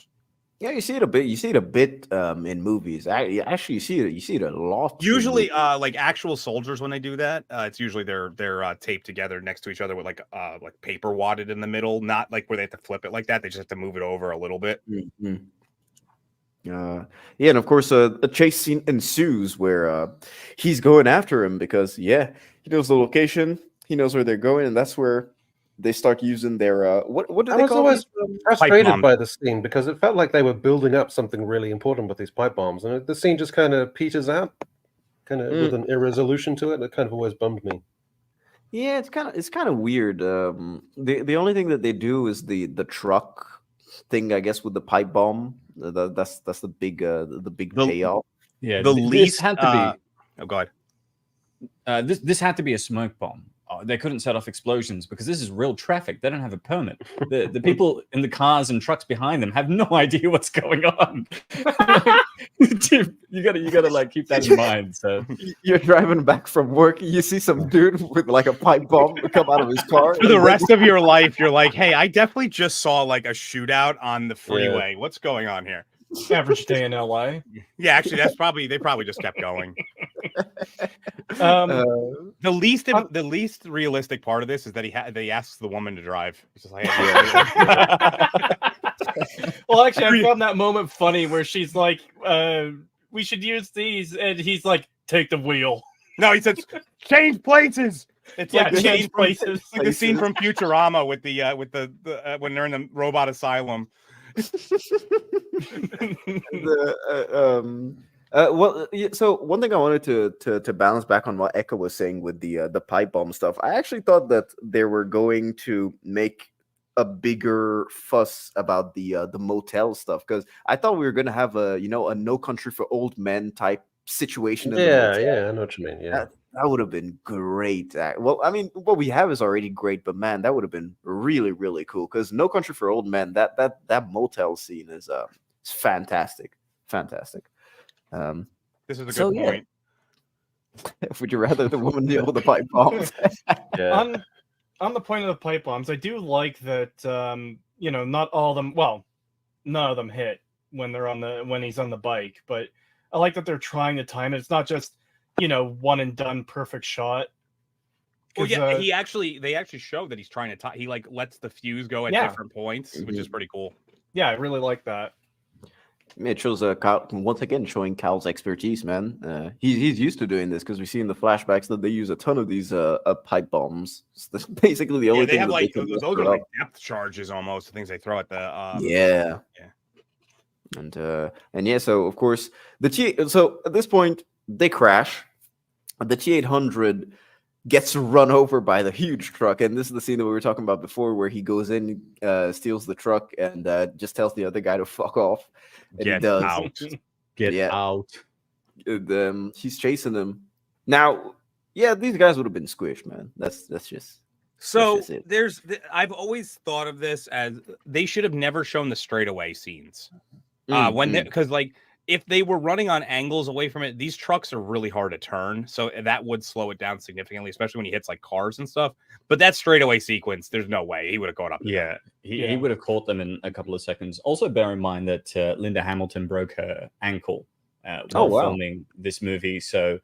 Yeah, you see it a bit. You see it a bit in movies. Actually, you see it a lot. Usually, like actual soldiers when they do that, it's usually they're taped together next to each other with like paper wadded in the middle, not like where they have to flip it like that. They just have to move it over a little bit. Mm-hmm. Yeah, and of course, a chase scene ensues where he's going after him because he knows the location, he knows where they're going, and that's where they start using their what do they call it? I was always frustrated by the scene because it felt like they were building up something really important with these pipe bombs, and the scene just kind of peters out, kind of with an irresolution to it. It kind of always bummed me. Yeah, it's kind of weird. The only thing that they do is the truck thing, I guess, with the pipe bomb. That's the big payoff. Yeah, the least had to be. Oh, go ahead. This had to be a smoke bomb. They couldn't set off explosions because this is real traffic. They don't have a permit. The people in the cars and trucks behind them have no idea what's going on. you gotta like keep that in mind. So you're driving back from work, you see some dude with like a pipe bomb come out of his car. For the rest of your life, you're like, hey, I definitely just saw like a shootout on the freeway. What's going on here? Average day in LA. Yeah, actually, they probably just kept going. The least realistic part of this is that he asks the woman to drive. He's just like, well, actually, I found that moment funny where she's like, "We should use these," and he's like, "Take the wheel." No, he says, "Change places." It's like change places. Like the scene from Futurama with the when they're in the robot asylum. So one thing I wanted to balance back on what Eka was saying with the pipe bomb stuff, I actually thought that they were going to make a bigger fuss about the motel stuff, because I thought we were going to have a No Country for Old Men type situation. Yeah, I know what you mean. Yeah. That would have been great. Well, I mean, what we have is already great, but man, that would have been really, really cool. Because No Country for Old Men, that motel scene is fantastic. This is a good point. Would you rather the woman deal with the pipe bombs? Yeah. On the point of the pipe bombs, I do like that. Not all of them. Well, none of them hit when he's on the bike, but I like that they're trying to time it. It's not just one and done perfect shot. Well, yeah, they actually show that he's trying to he like lets the fuse go at different points, which is pretty cool. Yeah, I really like that. It shows once again showing Cal's expertise, man. He's used to doing this because we see in the flashbacks that they use a ton of these pipe bombs. So that's basically the only thing. They have like those are like depth charges almost, the things they throw at the yeah. And yeah, so of course so at this point they crash. The T-800 gets run over by the huge truck, and this is the scene that we were talking about before, where he goes in, steals the truck, and just tells the other guy to fuck off. And Get he does. out. Get out. And, he's chasing him. Now, these guys would have been squished, man. That's just. So I've always thought of this as they should have never shown the straightaway scenes. Because like if they were running on angles away from it, these trucks are really hard to turn, so that would slow it down significantly, especially when he hits like cars and stuff. But that straightaway sequence, there's no way he would have gone up. He would have caught them in a couple of seconds. Also, bear in mind that Linda Hamilton broke her ankle while filming this movie, so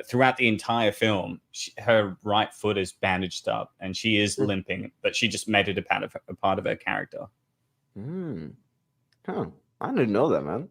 throughout the entire film, her right foot is bandaged up and she is limping, but she just made it a part of her character. Oh, I didn't know that, man.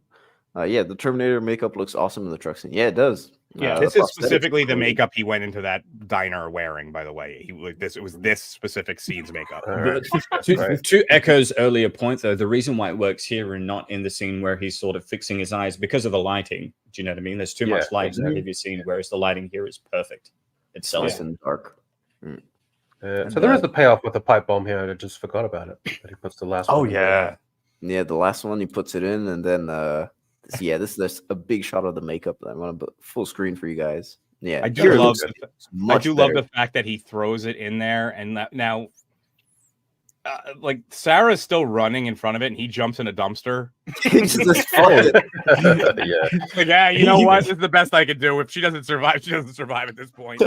The Terminator makeup looks awesome in the truck scene. Yeah, it does. Yeah, this is specifically the makeup he went into that diner wearing. By the way, it was this specific scene's makeup. To Echo's earlier point, though, the reason why it works here and not in the scene where he's sort of fixing his eyes because of the lighting. Do you know what I mean? There's too much light in the previous scene, whereas the lighting here is perfect. It's nice and dark. So there is the payoff with the pipe bomb here. I just forgot about it. But he puts the last one. Oh yeah, the last one he puts it in, and then this is a big shot of the makeup. I want to put full screen for you guys. Yeah, I do love the fact that he throws it in there, and now, like Sarah's still running in front of it, and he jumps in a dumpster. You know what? This is the best I could do. If she doesn't survive, she doesn't survive at this point.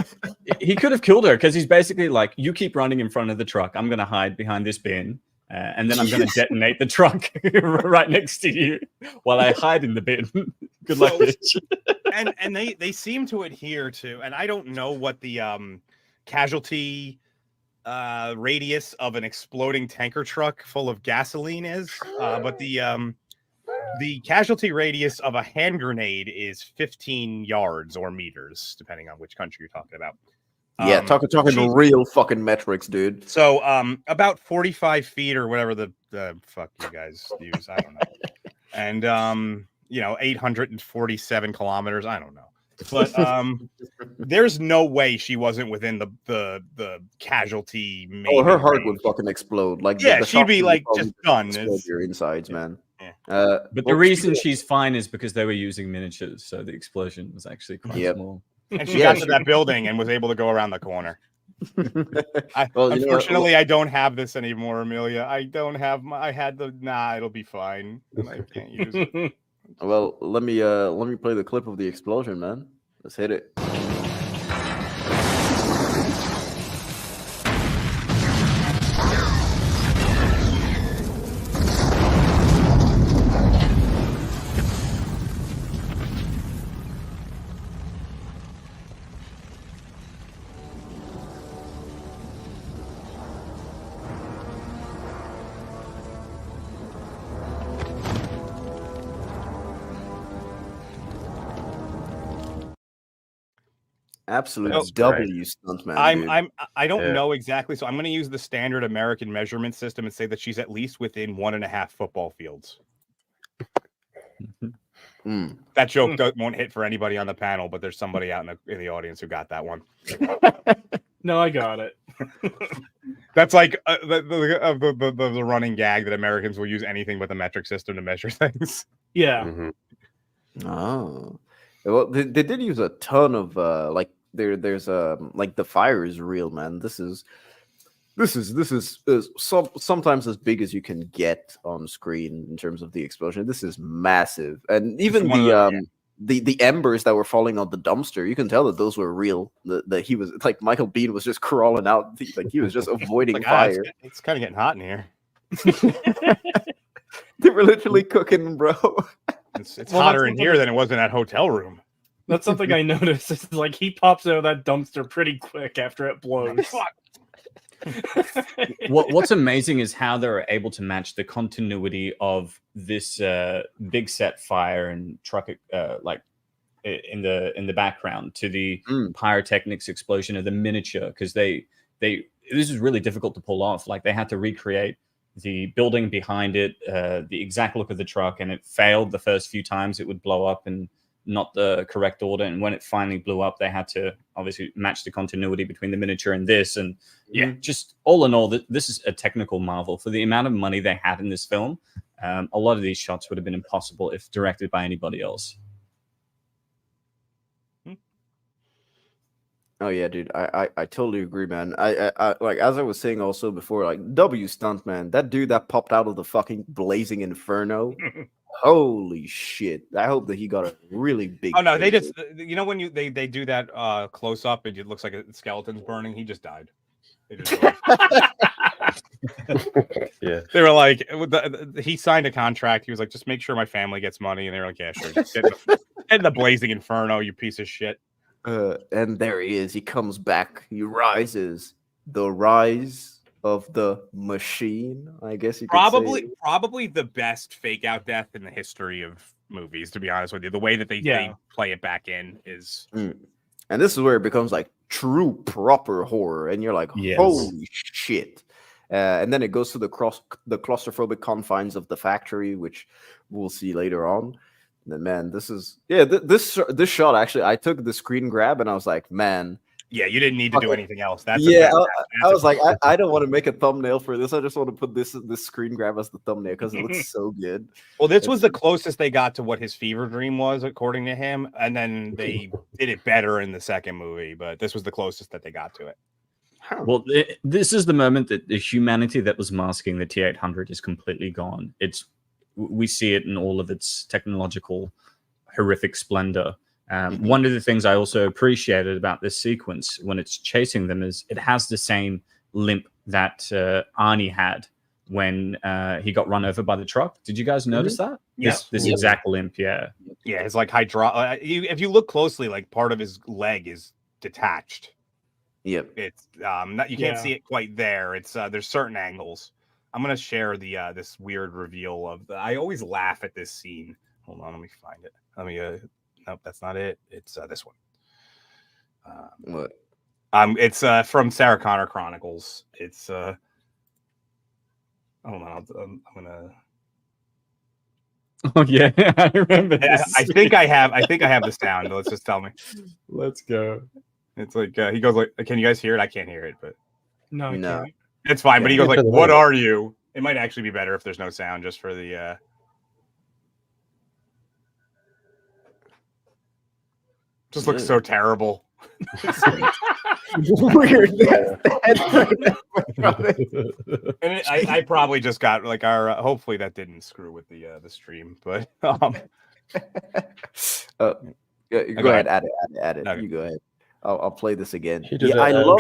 He could have killed her because he's basically like, "You keep running in front of the truck. I'm gonna hide behind this bin." and then I'm going to detonate the truck right next to you while I hide in the bin. Good luck, bitch. and they seem to adhere to, and I don't know what the casualty radius of an exploding tanker truck full of gasoline is, but the casualty radius of a hand grenade is 15 yards or meters, depending on which country you're talking about. Yeah, talking real fucking metrics, dude. So, about 45 feet or whatever the fuck you guys use, I don't know. And 847 kilometers, I don't know. But there's no way she wasn't within the casualty. Oh, her heart would fucking explode. Like, yeah, she'd be like just done. Your insides, man. Yeah. But the reason she's fine is because they were using miniatures, so the explosion was actually quite small. And she got to that building and was able to go around the corner. Unfortunately, I don't have this anymore, Amelia. I don't have I had the it'll be fine. I can't use it. Well, let me play the clip of the explosion, man. Let's hit it. Absolute W stunt, man. I don't know exactly, so I'm going to use the standard American measurement system and say that she's at least within 1.5 football fields. That joke won't hit for anybody on the panel, but there's somebody out in the audience who got that one. No, I got it. That's like the running gag that Americans will use anything but the metric system to measure things. Yeah. Mm-hmm. Oh, well, they did use a ton of there's like the fire is real, man. This is sometimes as big as you can get on screen in terms of the explosion. This is massive, and even the embers that were falling on the dumpster, you can tell that those were real. That he was like Michael Biehn was just crawling out, like he was just avoiding fire. It's kind of getting hot in here. They were literally cooking, bro. It's hotter in here than it was in that hotel room. That's something I noticed. It's like he pops out of that dumpster pretty quick after it blows. What's amazing is how they're able to match the continuity of this big set fire and truck like in the background to the pyrotechnics explosion of the miniature, because this is really difficult to pull off. Like they had to recreate the building behind it, the exact look of the truck, and it failed the first few times. It would blow up and not the correct order, and when it finally blew up, they had to obviously match the continuity between the miniature and this. And just all in all, this is a technical marvel. For the amount of money they had in this film, a lot of these shots would have been impossible if directed by anybody else. Oh yeah, dude, I totally agree, man. I like, as I was saying also before, like W stunt, man. That dude that popped out of the fucking blazing inferno. Holy shit! I hope that he got a really big. Oh no, they just when they do that close up, it looks like a skeleton's burning. He just died. Yeah, they were like, he signed a contract. He was like, just make sure my family gets money, and they were like, yeah, sure. Just get in the blazing inferno, you piece of shit. And there he is. He comes back. He rises. The rise of the machine, I guess you could say. Probably the best fake out death in the history of movies, to be honest with you. The way that they play it back in is and this is where it becomes like true proper horror, and you're like, holy shit. And then it goes to the claustrophobic confines of the factory, which we'll see later on. And then, man, this is this shot, actually, I took the screen grab and I was like, man, yeah, you didn't need to do anything else. That's I was like, I don't want to make a thumbnail for this. I just want to put this screen grab as the thumbnail because it looks so good. Well, this was the closest they got to what his fever dream was, according to him, and then they did it better in the second movie. But this was the closest that they got to it. Well, this is the moment that the humanity that was masking the T-800 is completely gone. We see it in all of its technological horrific splendor. One of the things I also appreciated about this sequence when it's chasing them is it has the same limp that Arnie had when he got run over by the truck. Did you guys notice that? Yeah. This exact limp, yeah. Yeah, it's like if you look closely, like part of his leg is detached. Yep. It's you can't see it quite there. It's there's certain angles. I'm gonna share the this weird reveal of I always laugh at this scene. Hold on, let me find it. Let me nope, that's not it. It's this one. What? It's from Sarah Connor Chronicles. It's hold on, I'm gonna. Oh yeah, I remember this. I think I have the sound. Let's just tell me. Let's go. It's like he goes like, "Can you guys hear it?" I can't hear it, but No, I can't. it's fine. But he goes like, "What are you?" It might actually be better if there's no sound, just for the. Just looks so terrible. Weird. And I probably just got like our. Hopefully that didn't screw with the stream, but. Go ahead, add it. Okay. You go ahead. I'll play this again. He did I love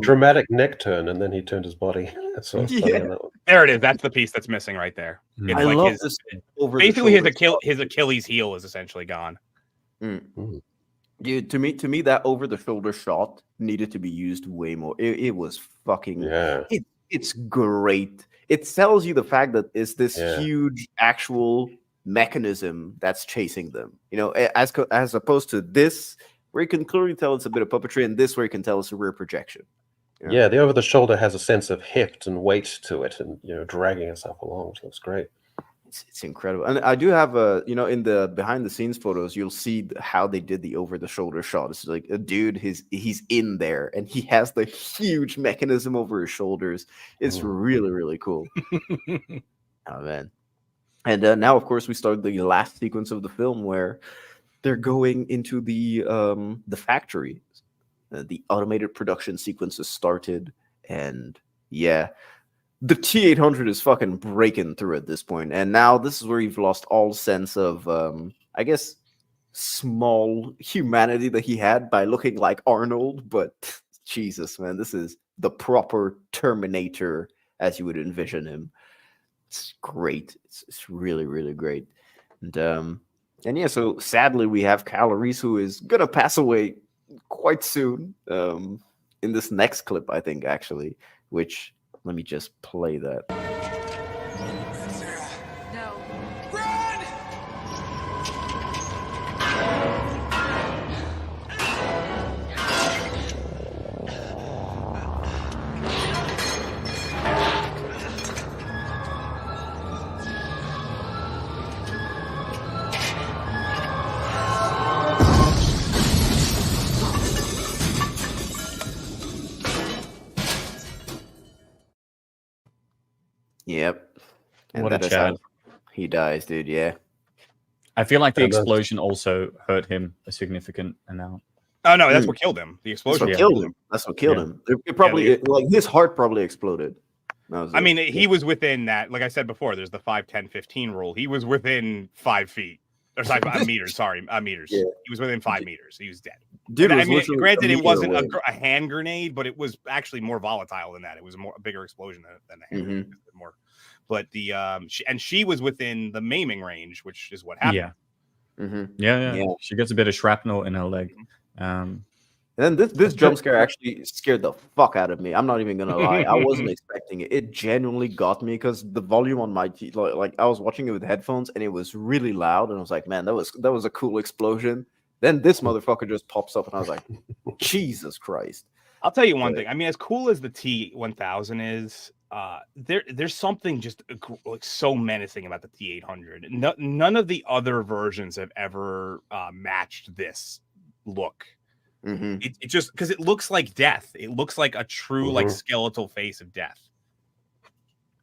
dramatic neck turn, and then he turned his body. That's what's funny on that one. There it is. That's the piece that's missing right there. It's I like love this. Basically, his Achilles heel is essentially gone. Dude, to me, that over the shoulder shot needed to be used way more. It was fucking. It's great. It tells you the fact that it's this huge actual mechanism that's chasing them. You know, as opposed to this, where you can clearly tell it's a bit of puppetry, and this where you can tell it's a rear projection. You know? Yeah, the over the shoulder has a sense of heft and weight to it, and dragging itself along, which looks great. It's incredible. And I do have in the behind the scenes photos, you'll see how they did the over the shoulder shot. It's like a dude, he's in there and he has the huge mechanism over his shoulders. It's really, really cool. Oh man. And now of course we start the last sequence of the film where they're going into the factory. The automated production sequence has started, and the T-800 is fucking breaking through at this point. And now this is where you've lost all sense of, I guess, small humanity that he had by looking like Arnold. But Jesus, man, this is the proper Terminator as you would envision him. It's great. It's really, really great. And so sadly we have Reese, who is going to pass away quite soon in this next clip, I think, actually, which... Let me just play that. No. Run! Yep. And What a that is Chad. how he dies, dude. Yeah. I feel like the explosion also hurt him a significant amount. Oh no, that's what killed him. The explosion killed him. That's what killed him. It probably like his heart probably exploded. I mean, he was within that. Like I said before, there's the 5, 10, 15 rule. He was within 5 feet. Or sorry, meters. Sorry, meters. Yeah. He was within 5 meters. He was dead. Dude, I was mean, literally granted, a it meter wasn't away. a hand grenade, but it was actually more volatile than that. It was a bigger explosion than a hand grenade. More, but the she was within the maiming range, which is what happened. Yeah. She gets a bit of shrapnel in her leg. And then this jump scare actually scared the fuck out of me. I'm not even gonna lie. I wasn't expecting it. It genuinely got me because the volume on my like I was watching it with headphones and it was really loud, and I was like, man, that was a cool explosion. Then this motherfucker just pops up, and I was like, Jesus Christ. I'll tell you one thing. I mean, as cool as the T-1000 is, there's something just like so menacing about the T-800. None of the other versions have ever matched this look. It just because it looks like death. It looks like a true like skeletal face of death.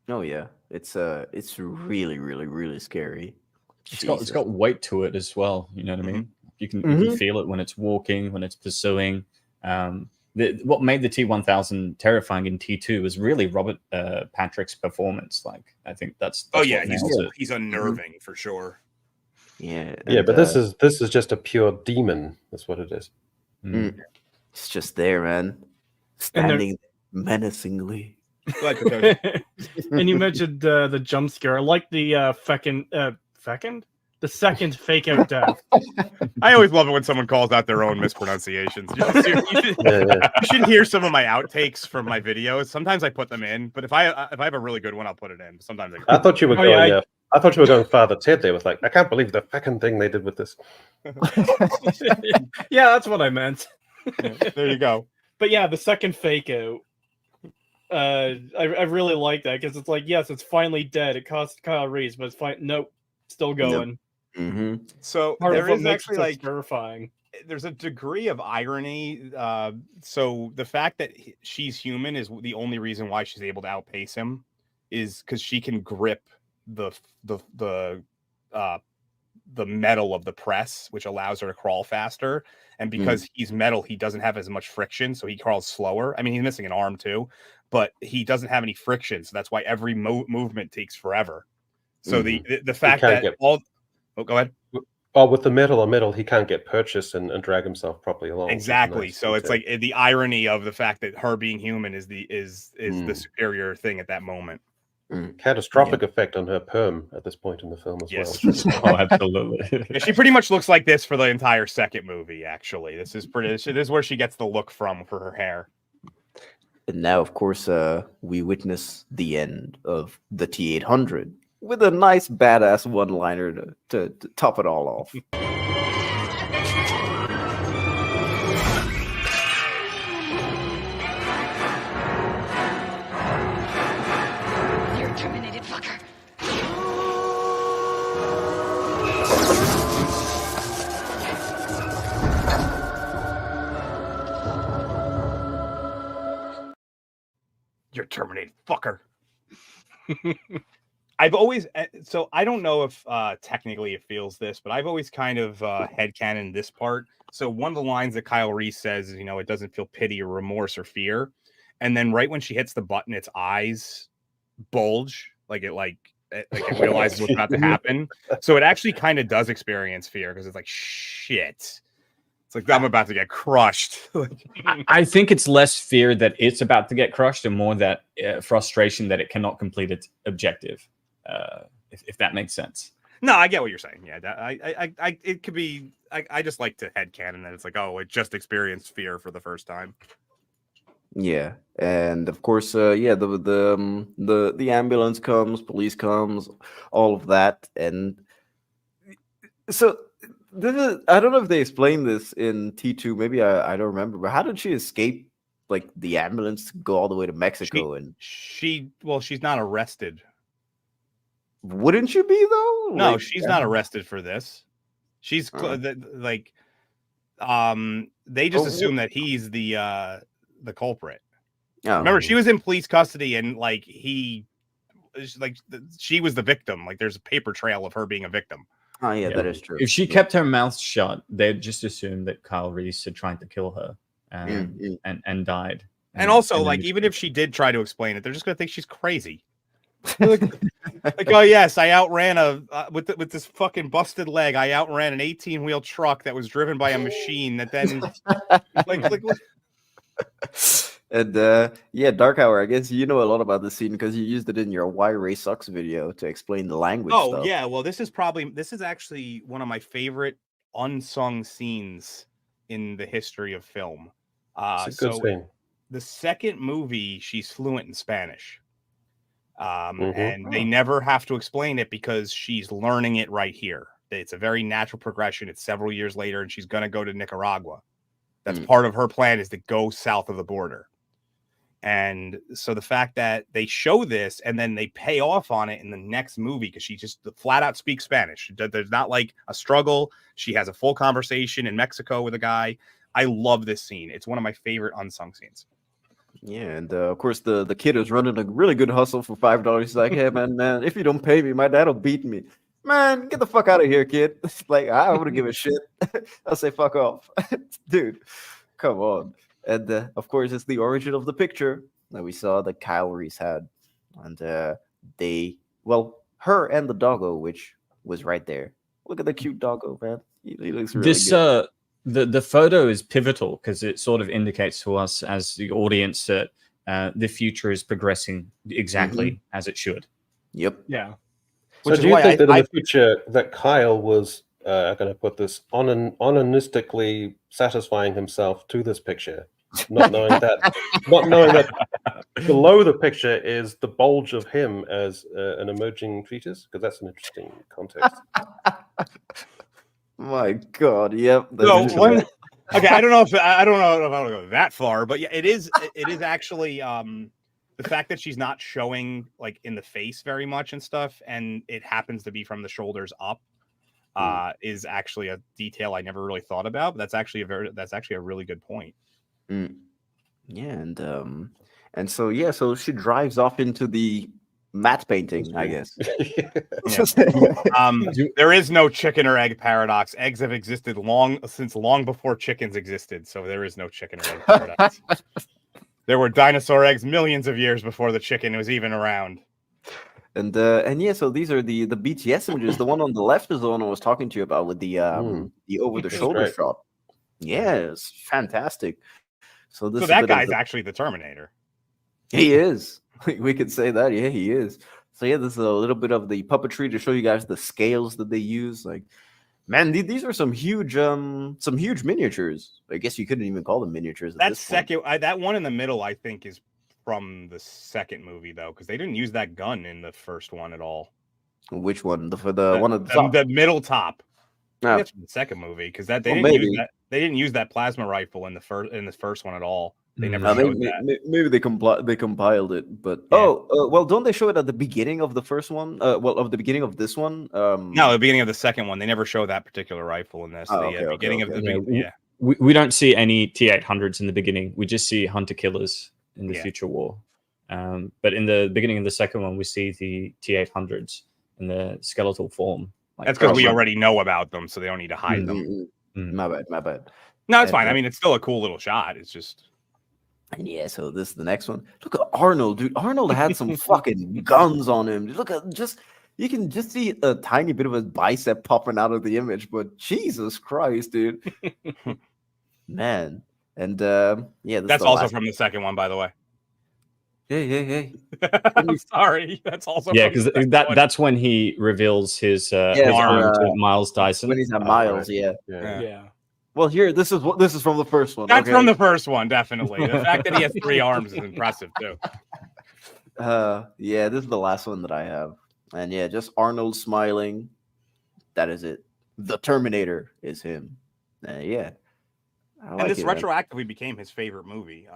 Oh yeah, it's really, really, really scary. It's got weight to it as well. You know what I mean? You can feel it when it's walking, when it's pursuing. What made the T-1000 terrifying in T2 was really Robert Patrick's performance. Like I think that's he's unnerving for sure. Yeah, but this is just a pure demon. That's what it is. It's just there, man, standing menacingly. Go ahead, Potosi. And you mentioned the jump scare. I like the the second fake out death. I always love it when someone calls out their own mispronunciations. You should hear some of my outtakes from my videos. Sometimes I put them in, but if I have a really good one, I'll put it in. Sometimes I thought you were going. I thought you were going Father Ted there with like, I can't believe the fucking thing they did with this. Yeah, that's what I meant. There you go. But yeah, the second fake out. I really like that because it's like, yes, it's finally dead. It cost Kyle Reese, but it's fine. Nope, still going. Nope. Mm-hmm. So Part there of what is makes actually it so like terrifying. There's a degree of irony. So the fact that she's human is the only reason why she's able to outpace him, is because she can grip the metal of the press, which allows her to crawl faster. And because he's metal, he doesn't have as much friction, so he crawls slower. I mean, he's missing an arm too, but he doesn't have any friction, so that's why every movement takes forever. So the fact that go ahead. Oh, with the metal on metal, he can't get purchased and drag himself properly along. Exactly. Nice So it's like the irony of the fact that her being human is the superior thing at that moment. Catastrophic effect on her perm at this point in the film as well. Oh, absolutely. Yeah, she pretty much looks like this for the entire second movie. Actually, this is where she gets the look from for her hair. And now, of course, we witness the end of the T-800 with a nice badass one-liner to top it all off. You're terminated, fucker. You're terminated, fucker. I've always, so I don't know if technically it feels this, but I've always kind of headcanon this part. So one of the lines that Kyle Reese says is, it doesn't feel pity or remorse or fear. And then right when she hits the button, its eyes bulge, like it realizes what's about to happen. So it actually kind of does experience fear because it's like, shit. It's like, I'm about to get crushed. I think it's less fear that it's about to get crushed and more that frustration that it cannot complete its objective. If that makes sense. No, I get what you're saying. Yeah, it could be. I just like to headcanon that it's like, oh, it just experienced fear for the first time. Yeah, and of course, the ambulance comes, police comes, all of that, and so this is. I don't know if they explained this in T2. Maybe I don't remember. But how did she escape? Like the ambulance to go all the way to Mexico she's not arrested. Wouldn't you be though? No, she's not arrested for this. She's they just assume that he's the culprit. Remember, she was in police custody, and she was the victim. Like, there's a paper trail of her being a victim. Oh yeah, that is true. If she kept her mouth shut, they'd just assume that Kyle Reese had tried to kill her and died. And also, even if she did try to explain it, they're just gonna think she's crazy. like, oh yes, I outran with this fucking busted leg. I outran an 18-wheel truck that was driven by a machine that then And Dark Hour, I guess you know a lot about the scene because you used it in your Why Ray Sucks video to explain the language. Oh yeah, well this is actually one of my favorite unsung scenes in the history of film. It's a good scene. The second movie, she's fluent in Spanish. And they never have to explain it because she's learning it right here. It's a very natural progression. It's several years later, and she's going to go to Nicaragua. That's part of her plan, is to go south of the border. And so the fact that they show this and then they pay off on it in the next movie, because she just flat out speaks Spanish. There's not like a struggle. She has a full conversation in Mexico with a guy. I love this scene. It's one of my favorite unsung scenes. Yeah, and of course the kid is running a really good hustle for $5. He's like, "Hey man, if you don't pay me, my dad will beat me." Man, get the fuck out of here, kid. Like, I wouldn't give a shit. I'll say fuck off. Dude, come on. And of course, it's the origin of the picture that we saw that Kyle Reese had. And her and the doggo, which was right there. Look at the cute doggo, man. He looks really good. The photo is pivotal because it sort of indicates to us as the audience that the future is progressing exactly as it should. Yep. Yeah. So Which do is you why think that in I the future that Kyle was going to put this onanistically satisfying himself to this picture, not knowing that below the picture is the bulge of him as an emerging fetus? Because that's an interesting context. My God, yep. No, That's one. Okay, I don't know if I don't know if I want to go that far, but yeah, it is actually the fact that she's not showing like in the face very much and stuff, and it happens to be from the shoulders up, is actually a detail I never really thought about. But that's actually a really good point. Yeah, and so yeah, so she drives off into the matte painting, I guess. There is no chicken or egg paradox. Eggs have existed long before chickens existed, so there is no chicken or egg paradox. There were dinosaur eggs millions of years before the chicken was even around. And yeah, so these are the BTS images. The one on the left is the one I was talking to you about with the over the shoulder great. shot. Yeah, it's fantastic. So this So is that guy's actually the Terminator. He is. We could say that. Yeah, he is. So yeah, this is a little bit of the puppetry to show you guys the scales that they use. Like, man, these are some huge miniatures. I guess you couldn't even call them miniatures. That second, that one in the middle, I think, is from the second movie though, because they didn't use that gun in the first one at all. Which one? For the one at the top? The middle top. No. That's from the second movie because they didn't use that plasma rifle in the first one at all. They never showed that. Maybe they compiled it, but well, don't they show it at the beginning of the first one? Of the beginning of this one. No, the beginning of the second one. They never show that particular rifle in this. Beginning of the We don't see any T-800s in the beginning. We just see hunter killers in the future war. But in the beginning of the second one, we see the T-800s in the skeletal form. That's because we already know about them, so they don't need to hide them. My bad. No, it's fine. I mean, it's still a cool little shot. It's just. And yeah, so this is the next one. Look at Arnold, dude. Arnold had some fucking guns on him. Look at you can just see a tiny bit of his bicep popping out of the image, but Jesus Christ, dude. Man. And yeah, that's also from the second one, by the way. Hey. I'm sorry. That's also because that's when he reveals his arm to Miles Dyson. When he's at Miles, yeah. Well, here, this is from the first one. That's from the first one, definitely. The fact that he has 3 arms is impressive too. Yeah, this is the last one that I have, and yeah, just Arnold smiling. That is it. The Terminator is him. Yeah. And this retroactively became his favorite movie.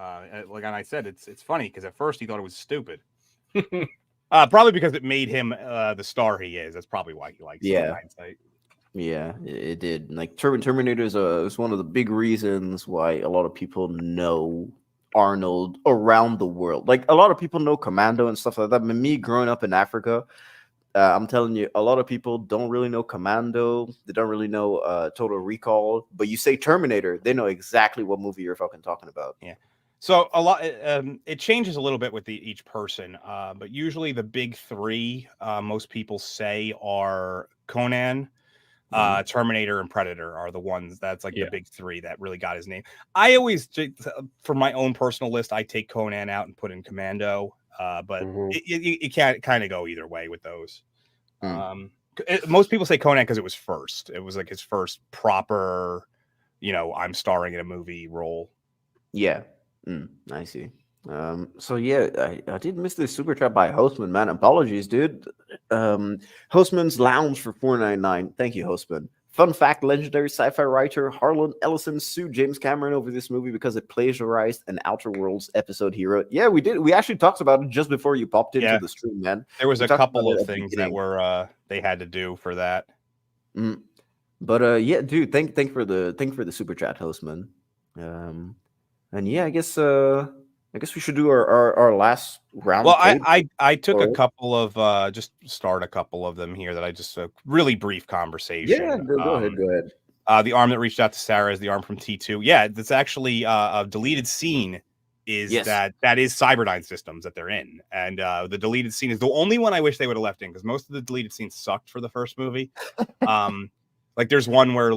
Like I said, it's funny because at first he thought it was stupid. Probably because it made him the star he is. That's probably why he likes it in hindsight. Yeah, it did. Like Terminator is one of the big reasons why a lot of people know Arnold around the world. Like a lot of people know Commando and stuff like that. But me growing up in Africa, I'm telling you, a lot of people don't really know Commando. They don't really know Total Recall. But you say Terminator, they know exactly what movie you're fucking talking about. Yeah. So a lot, it changes a little bit with each person. But usually the big 3 most people say are Conan, Terminator, and Predator are the ones that's like the big 3 that really got his name. I always, for my own personal list, I take Conan out and put in Commando. But it can't kind of go either way with those. Most people say Conan because it was first. It was like his first proper, I'm starring in a movie role. Yeah, I see. So yeah, I did miss this super chat by Hostman, man. Apologies, dude. Hostman's Lounge for $4.99. Thank you, Hostman. Fun fact: legendary sci-fi writer Harlan Ellison sued James Cameron over this movie because it plagiarized an Outer Worlds episode he wrote. Yeah, we did. We actually talked about it just before you popped into the stream, man. There was a couple of things that were they had to do for that. But yeah, dude, thank for the super chat, Hostman. And yeah, I guess we should do our last round. Well, I took a couple of just start a couple of them here that I just a really brief conversation. Yeah, go ahead. The arm that reached out to Sarah is the arm from T2. Yeah, that's actually a deleted scene. That is Cyberdyne Systems that they're in, and the deleted scene is the only one I wish they would have left in because most of the deleted scenes sucked for the first movie. Like there's one where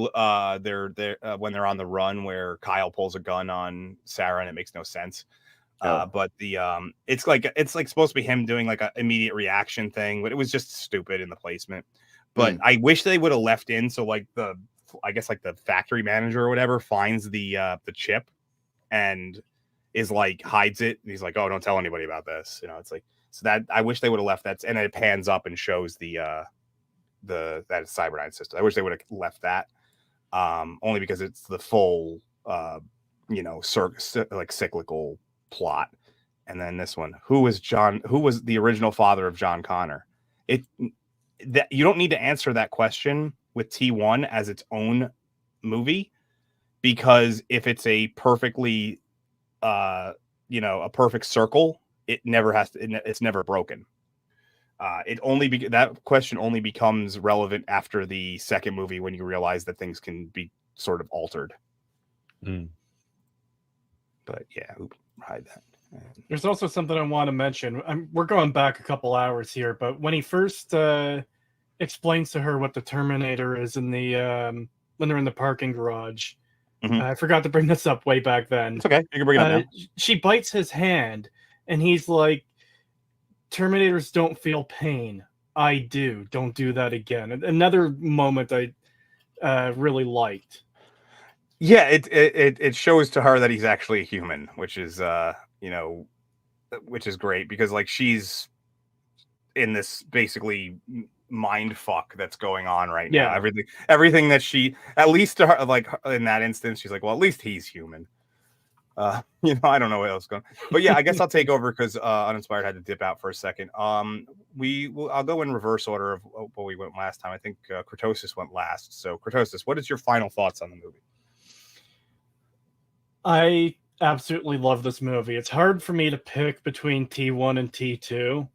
they're when they're on the run where Kyle pulls a gun on Sarah and it makes no sense. But it's like supposed to be him doing like an immediate reaction thing, but it was just stupid in the placement. But I wish they would have left in so like the factory manager or whatever finds the chip and is like hides it, and he's like, oh, don't tell anybody about this. It's like, so that I wish they would have left that, and it pans up and shows that Cyberdyne system. I wish they would have left that, only because it's the full cyclical plot. And then this one, who was the original father of John Connor? That you don't need to answer that question with T1 as its own movie, because if it's a perfectly a perfect circle, it never has to, it's never broken. That question only becomes relevant after the second movie, when you realize that things can be sort of altered. But yeah, hide that. There's also something I want to mention. We're going back a couple hours here, but when he first explains to her what the Terminator is in the when they're in the parking garage, I forgot to bring this up way back then. It's okay, you can bring it up now. She bites his hand, and he's like, "Terminators don't feel pain. I do. Don't do that again." Another moment I really liked. Yeah, it shows to her that he's actually a human, which is which is great, because like she's in this basically mind fuck that's going on right now. Everything that she, at least to her, like in that instance, she's like, well, at least he's human. I don't know what else going, but yeah, I guess I'll take over because Uninspired had to dip out for a second. I'll go in reverse order of what we went last time. I think Kratosis went last. So Kratosis, what is your final thoughts on the movie? I absolutely love this movie. It's hard for me to pick between T1 and T2.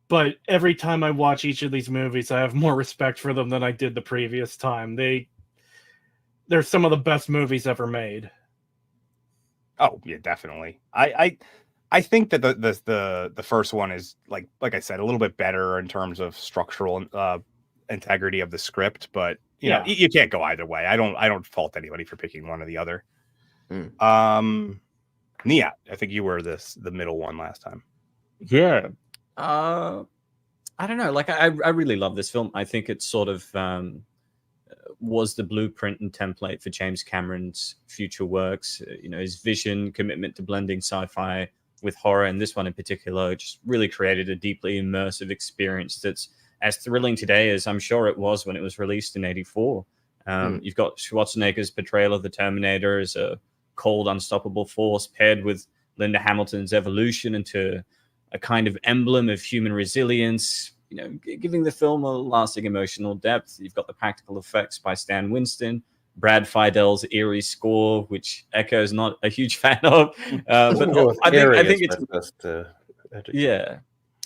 But every time I watch each of these movies, I have more respect for them than I did the previous time. They're some of the best movies ever made. Oh yeah, definitely. I think that the first one is like I said, a little bit better in terms of structural integrity of the script, but you can't go either way. I don't fault anybody for picking one or the other. Nia, I think you were the middle one last time. Yeah. I don't know. Like I really love this film. I think it sort of was the blueprint and template for James Cameron's future works. His vision, commitment to blending sci-fi with horror, and this one in particular just really created a deeply immersive experience that's as thrilling today as I'm sure it was when it was released in '84. You've got Schwarzenegger's portrayal of the Terminator as a cold, unstoppable force, paired with Linda Hamilton's evolution into a kind of emblem of human resilience, giving the film a lasting emotional depth. You've got the practical effects by Stan Winston, Brad Feidel's eerie score, which Echo's not a huge fan of. But I think it's yeah.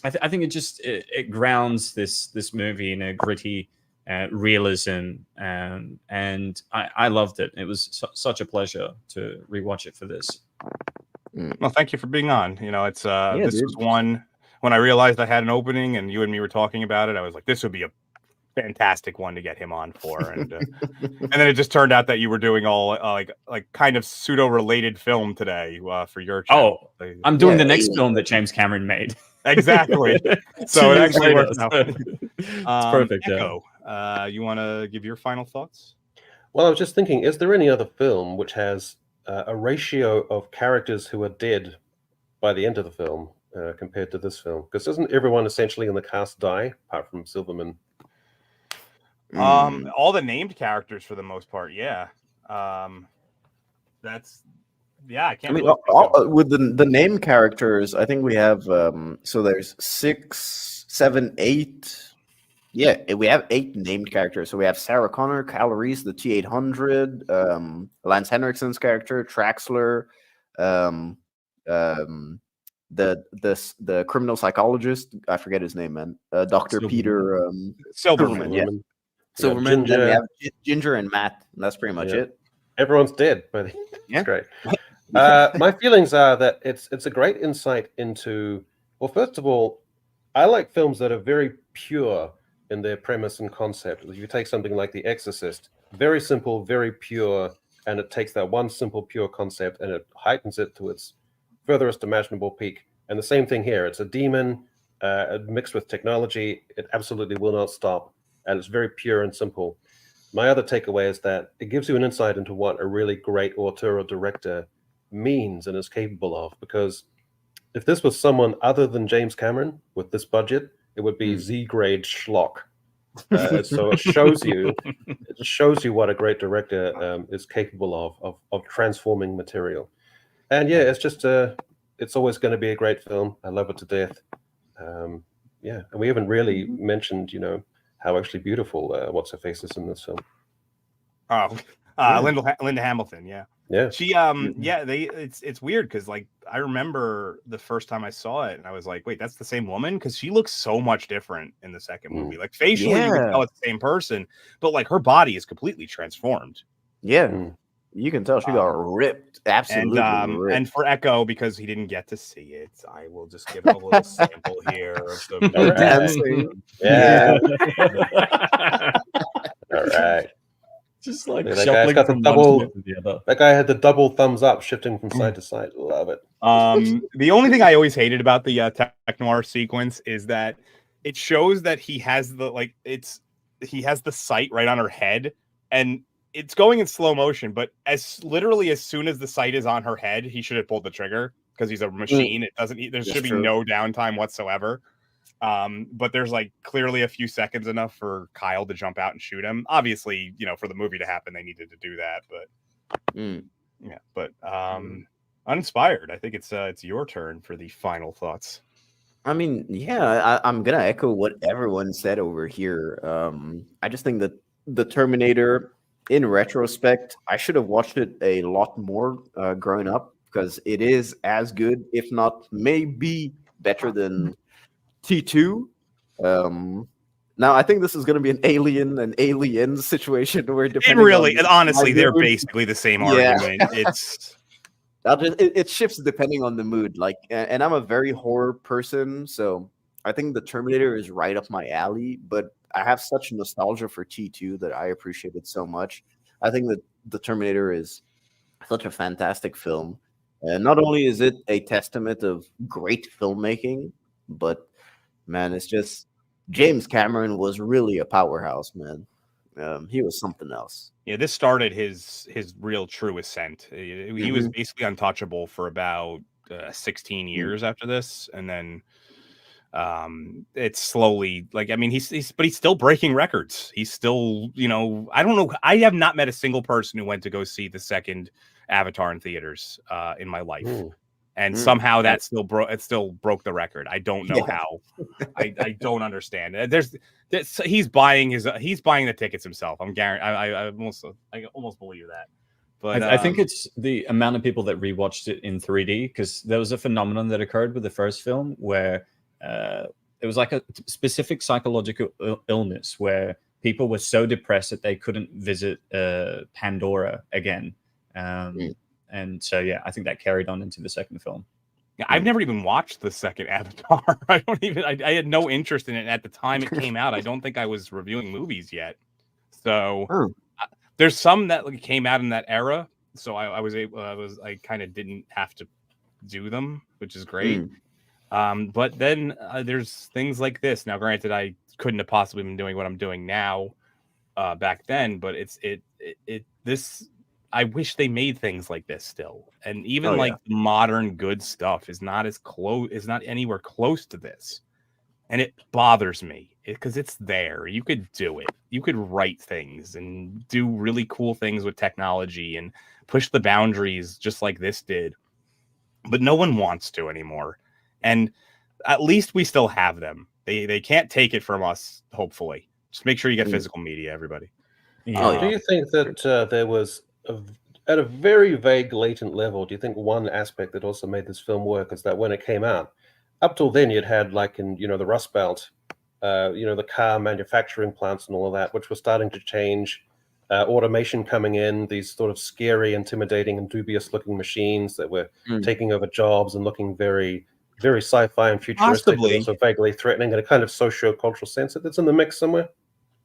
I think it grounds this movie in a gritty realism, and I loved it. It was such a pleasure to rewatch it for this. Well, thank you for being on. It's this was one when I realized I had an opening and you and me were talking about it. I was like, this would be a fantastic one to get him on for, and and then it just turned out that you were doing all like kind of pseudo related film today for your channel. Oh, I'm doing the next film that James Cameron made. Exactly. So it actually worked out. It's perfect. Echo, you want to give your final thoughts? Well, I was just thinking, is there any other film which has a ratio of characters who are dead by the end of the film compared to this film? Because doesn't everyone essentially in the cast die, apart from Silverman? All the named characters for the most part, yeah. That's I can't. With the name characters, I think we have so there's 6, 7, 8. Yeah, we have 8 named characters. So we have Sarah Connor, Kyle Reese, the T-800, Lance Henriksen's character, Traxler, the criminal psychologist. I forget his name, man. Dr. Peter Silverman. Yeah. Silverman. Then we have Ginger and Matt. And that's pretty much it. Everyone's dead, but it's great. My feelings are that it's a great insight into. Well, first of all, I like films that are very pure in their premise and concept. If you take something like The Exorcist, very simple, very pure, and it takes that one simple, pure concept and it heightens it to its furthest imaginable peak. And the same thing here. It's a demon mixed with technology. It absolutely will not stop, and it's very pure and simple. My other takeaway is that it gives you an insight into what a really great auteur or director means and is capable of, because if this was someone other than James Cameron with this budget, it would be Z-grade schlock. So it shows you what a great director is capable of transforming material. And yeah, it's just it's always going to be a great film. I love it to death. Yeah, and we haven't really mentioned, how actually beautiful what's her face is in this film. Oh, Linda Hamilton, yeah. She it's weird because like I remember the first time I saw it and I was like, wait, that's the same woman, because she looks so much different in the second movie. Like facially you can tell it's the same person, but like her body is completely transformed. You can tell she got ripped, absolutely ripped. And for Echo, because he didn't get to see it, I will just give it a little sample here of the dancing. Yeah. All right. Just like that guy's got the double. That guy had the double thumbs up, shifting from side to side. Love it. The only thing I always hated about the tech noir sequence is that it shows that he has the sight right on her head, and it's going in slow motion. But literally as soon as the sight is on her head, he should have pulled the trigger because he's a machine. It doesn't. There should be no downtime whatsoever. But there's like clearly a few seconds enough for Kyle to jump out and shoot him. Obviously, for the movie to happen, they needed to do that. But uninspired. I think it's your turn for the final thoughts. I mean, yeah, I'm gonna echo what everyone said over here. I just think that the Terminator, in retrospect, I should have watched it a lot more growing up, because it is as good, if not maybe better than T2. Now I think this is going to be an alien situation where honestly they're basically the same argument. It shifts depending on the mood. Like, and I'm a very horror person, so I think the Terminator is right up my alley. But I have such nostalgia for T2 that I appreciate it so much. I think that the Terminator is such a fantastic film, and not only is it a testament of great filmmaking, but man, it's just James Cameron was really a powerhouse, man. He was something else. Yeah, this started his real true ascent. He was basically untouchable for about 16 years after this, and then it's slowly he's still breaking records. He's still, I don't know. I have not met a single person who went to go see the second Avatar in theaters in my life. Ooh. And somehow that still broke the record. I don't know how. I don't understand. He's buying the tickets himself. I'm guaranteed. I almost believe that. But I think it's the amount of people that rewatched it in 3D, because there was a phenomenon that occurred with the first film where it was like a specific psychological illness where people were so depressed that they couldn't visit Pandora again. And so, yeah, I think that carried on into the second film. Yeah, I've never even watched the second Avatar. I had no interest in it at the time it came out. I don't think I was reviewing movies yet. So there's some that came out in that era. So I kind of didn't have to do them, which is great. But then there's things like this. Now, granted, I couldn't have possibly been doing what I'm doing now back then, but this. I wish they made things like this still. And even modern good stuff is not anywhere close to this. And it bothers me because it's there. You could do it. You could write things and do really cool things with technology and push the boundaries just like this did. But no one wants to anymore. And at least we still have them. They can't take it from us, hopefully. Just make sure you get physical media, everybody. Yeah. Do you think that there was at a very vague, latent level, do you think one aspect that also made this film work is that when it came out, up till then you'd had like in the Rust Belt, the car manufacturing plants and all of that, which were starting to change, automation coming in, these sort of scary, intimidating, and dubious-looking machines that were taking over jobs and looking very, very sci-fi and futuristic, but also vaguely threatening in a kind of socio-cultural sense. That's in the mix somewhere.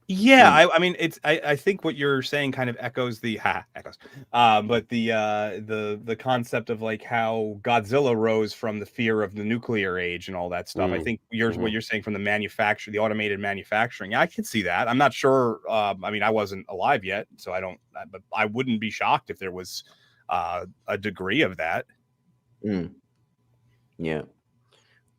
Yeah, I mean, I think what you're saying kind of echoes but the concept of like how Godzilla rose from the fear of the nuclear age and all that stuff. I think what you're saying from the automated manufacturing. Yeah, I can see that. I'm not sure. I mean, I wasn't alive yet, so I don't. But I wouldn't be shocked if there was a degree of that. Yeah.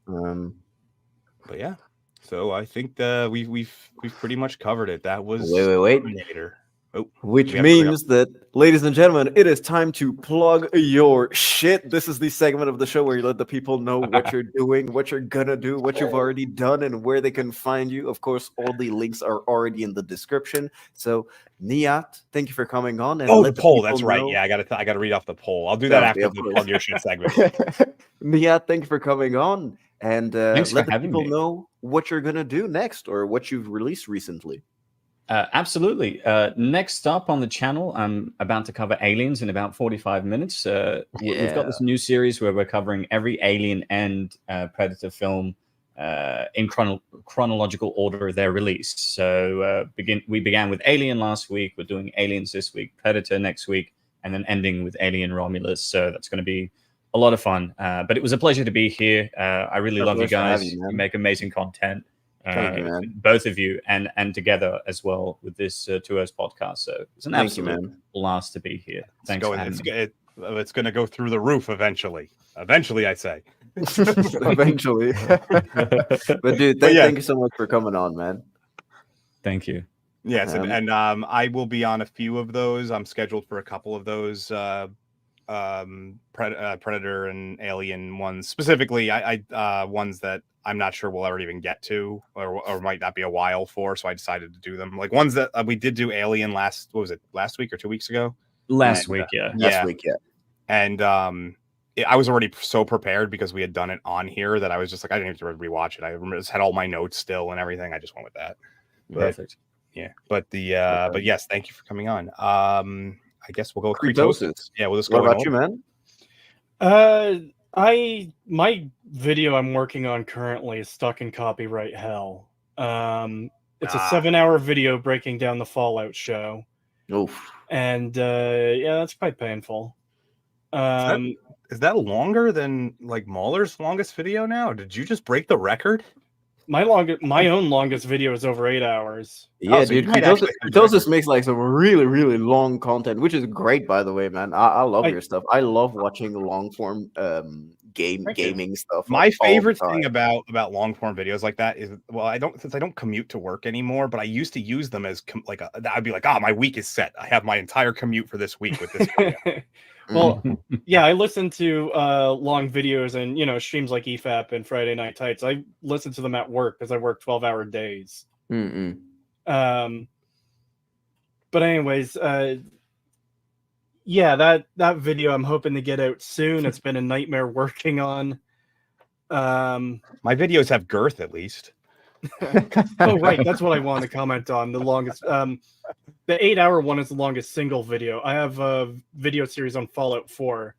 But yeah. So I think we've pretty much covered it. That was wait. Terminator. Oh, which means that, ladies and gentlemen, it is time to plug your shit. This is the segment of the show where you let the people know what you're doing, what you're gonna do, what you've already done, and where they can find you. Of course, all the links are already in the description. So, Nihat, thank you for coming on. And the poll. That's right. Yeah, I gotta read off the poll. I'll do that after the plug your shit segment. Nihat, thank you for coming on. And let for the having people me. know what you're gonna do next or what you've released recently. Absolutely. Next up on the channel, I'm about to cover Aliens in about 45 minutes. We've got this new series where we're covering every Alien and Predator film in chronological order of their release. So we began with Alien last week. We're doing Aliens this week, Predator next week, and then ending with Alien Romulus. So that's going to be a lot of fun. But it was a pleasure to be here. I really love you guys. You make amazing content. Thank you, man. Both of you and together as well with this 2O's podcast. So it's an absolute blast to be here. Thanks for having me. It's going to go through the roof eventually. Eventually, I say. Eventually. But dude, thank you so much for coming on, man. Thank you. Yes, and I will be on a few of those. I'm scheduled for a couple of those Predator and Alien ones. Specifically, I ones that I'm not sure we'll ever even get to, or might not be a while for. So I decided to do them. Like ones that we did do Alien last week or 2 weeks ago? Last week, yeah. And I was already so prepared because we had done it on here that I was just like, I didn't have to rewatch it. I just had all my notes still and everything. I just went with that. Perfect. Yeah, but but yes, thank you for coming on. I guess we'll go with Cretosis. Yeah, we'll just go. What about you, man? My video I'm working on currently is stuck in copyright hell. It's a 7-hour video breaking down the Fallout show. Oof. And yeah, that's quite painful. Is that longer than like Mahler's longest video now? Did you just break the record? My own longest video is over 8 hours. Yeah, dude. Cretosis makes like some really, really long content, which is great, by the way, man. I love your stuff. I love watching long form gaming stuff. My favorite thing about long form videos like that is, well, since I don't commute to work anymore, but I used to use them as I'd be like, my week is set. I have my entire commute for this week with this video. Well, yeah, I listen to long videos and streams like EFAP and Friday Night Tights. I listen to them at work because I work 12-hour days. But anyways, yeah, that video I'm hoping to get out soon. It's been a nightmare working on. My videos have girth at least. Oh right, that's what I want to comment on. The longest, the 8-hour one is the longest single video. I have a video series on Fallout 4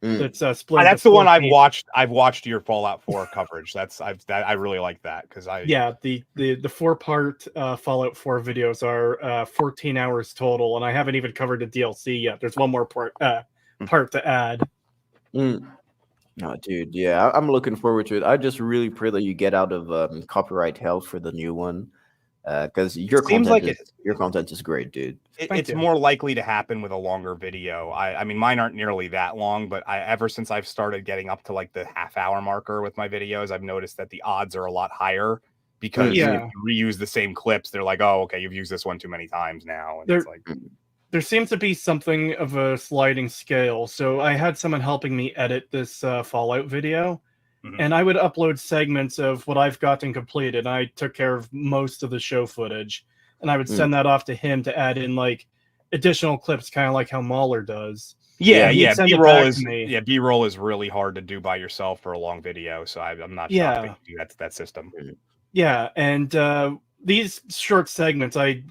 that's split. That's the one I've watched. I've watched your Fallout 4 coverage. I really like that because the 4-part Fallout 4 videos are 14 hours total, and I haven't even covered the DLC yet. There's one more part to add. No, dude, yeah, I'm looking forward to it. I just really pray that you get out of copyright hell for the new one, because your content is great, dude. It's more likely to happen with a longer video. I mean, mine aren't nearly that long, but ever since I've started getting up to like the half-hour marker with my videos, I've noticed that the odds are a lot higher because if you reuse the same clips, they're like, oh, okay, you've used this one too many times now, and it's like. There seems to be something of a sliding scale. So I had someone helping me edit this Fallout video, and I would upload segments of what I've gotten completed. I took care of most of the show footage, and I would send that off to him to add in like additional clips, kind of like how Mahler does. Yeah. B-roll is really hard to do by yourself for a long video, so I'm not shocked that you do that system. Yeah, and these short segments, I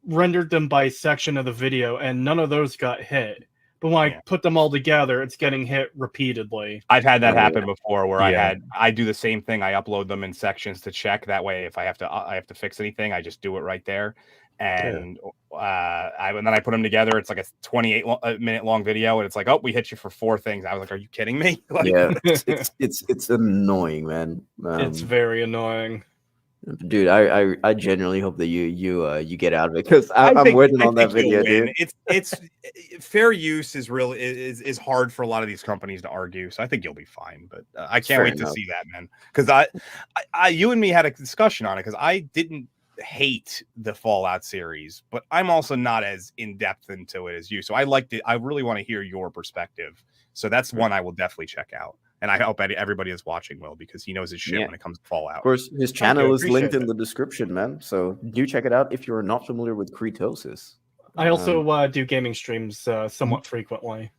rendered them by section of the video, and none of those got hit. But when I put them all together, it's getting hit repeatedly. I've had that happen before, where I do the same thing. I upload them in sections to check. That way, if I have to fix anything, I just do it right there. And and then I put them together. It's like a 28-minute long video, and it's like, oh, we hit you for 4 things. I was like, are you kidding me? Like, Yeah, it's annoying, man. It's very annoying. Dude, I genuinely hope that you get out of it, because I'm waiting on that video, dude. It's fair use is really is hard for a lot of these companies to argue, so I think you'll be fine. But I can't wait to see that, man. Because I you and me had a discussion on it, because I didn't hate the Fallout series, but I'm also not as in depth into it as you. So I really want to hear your perspective. So that's one I will definitely check out. And I hope everybody that's watching will, because he knows his shit when it comes to Fallout. Of course, his channel is linked in the description, man. So do check it out if you're not familiar with Kretosis. I also do gaming streams somewhat frequently.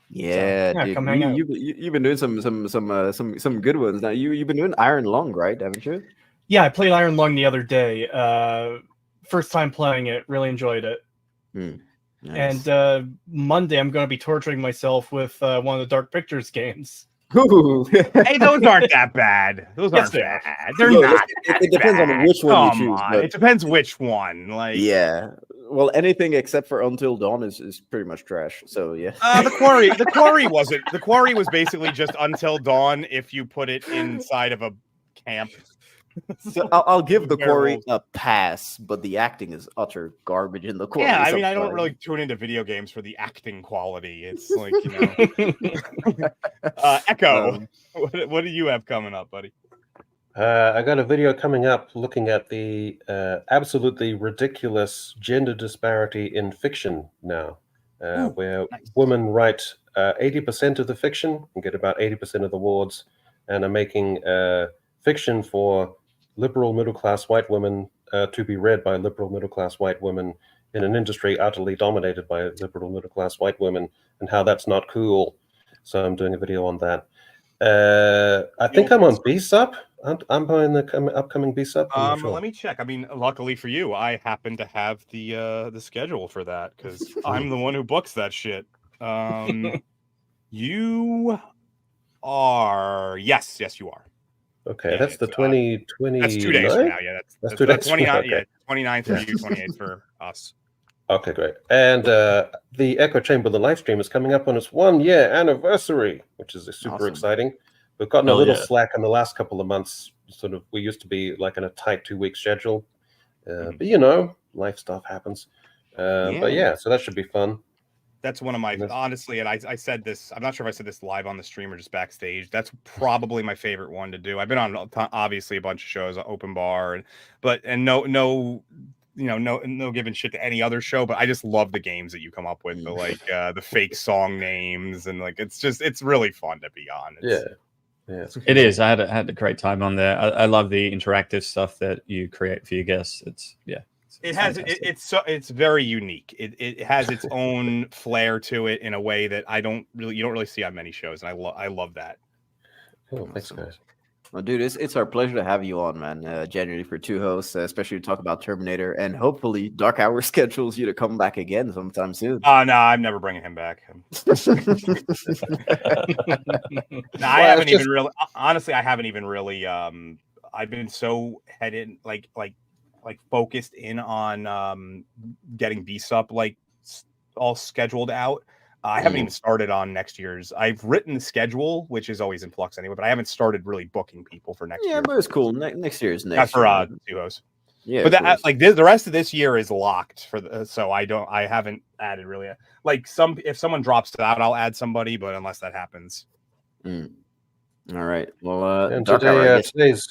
Yeah, so, dude. Come hang out. You've been doing some good ones. Now you've been doing Iron Lung, right? Haven't you? Yeah, I played Iron Lung the other day. First time playing it, really enjoyed it. Nice. And Monday, I'm going to be torturing myself with one of the Dark Pictures games. Hey, those aren't that bad. Those aren't bad. They're not. It depends on which one you choose. But it depends which one. Like, yeah. Well, anything except for Until Dawn is pretty much trash. So yeah. The Quarry wasn't. The Quarry was basically just Until Dawn if you put it inside of a camp. So I'll give the Quarry a pass, but the acting is utter garbage in the Quarry. Yeah, I mean, I don't really tune into video games for the acting quality. It's like, you know. Echo, what do you have coming up, buddy? I got a video coming up looking at the absolutely ridiculous gender disparity in fiction now, where women write 80% of the fiction and get about 80% of the awards, and are making fiction for liberal middle-class white women to be read by liberal middle-class white women in an industry utterly dominated by liberal middle-class white women, and how that's not cool. So I'm doing a video on that. I think I'm on BSUP. I'm buying the upcoming BSUP. Let me check. I mean, luckily for you, I happen to have the schedule for that, because I'm the one who books that shit. You are. Yes, you are. Okay, that's the 2020. That's 2 days from now. Yeah, that's 2 days. 29. Okay. Yeah, 29 for you, 28 for us. Okay, great. And the Echo Chamberlain live stream is coming up on its 1-year anniversary, which is super exciting. We've gotten a little slack in the last couple of months. Sort of, we used to be like in a tight 2-week schedule, but you know, life stuff happens. But yeah, so that should be fun. That's one of my, honestly, and I said this, I'm not sure if I said this live on the stream or just backstage. That's probably my favorite one to do. I've been on obviously a bunch of shows, Open Bar, and no giving shit to any other show, but I just love the games that you come up with, the fake song names, and like it's really fun to be on. Yeah, it is. I had a great time on there. I love the interactive stuff that you create for your guests. It's very unique. It has its own flair to it in a way that you don't really see on many shows, and I love that. Cool, thanks guys. Well, dude, it's our pleasure to have you on, man. Genuinely, for 2 hosts, especially to talk about Terminator, and hopefully Dark Hour schedules you to come back again sometime soon. Oh no, I'm never bringing him back. I haven't even really. Honestly, I haven't even really. I've been so headed like focused in on getting BSUP all scheduled out. I haven't even started on next year's. I've written the schedule, which is always in flux anyway, but I haven't started really booking people for next year. Yeah, but it's cool. Next year's next. Not for duos. Yeah, but the rest of this year is locked for so I haven't added really. If someone drops it out, I'll add somebody, but unless that happens. All right. Well, and today's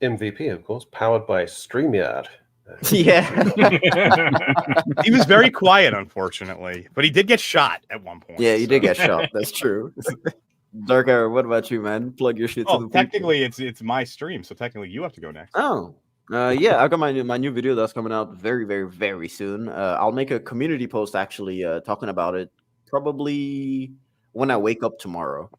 MVP, of course, powered by StreamYard. Yeah. He was very quiet, unfortunately, but he did get shot at one point. Yeah, he did get shot. That's true. Dark Hour, what about you, man? Plug your shit to the technically people. It's my stream, so technically you have to go next. Oh. Yeah, I got my new video that's coming out very, very, very soon. I'll make a community post actually talking about it probably when I wake up tomorrow.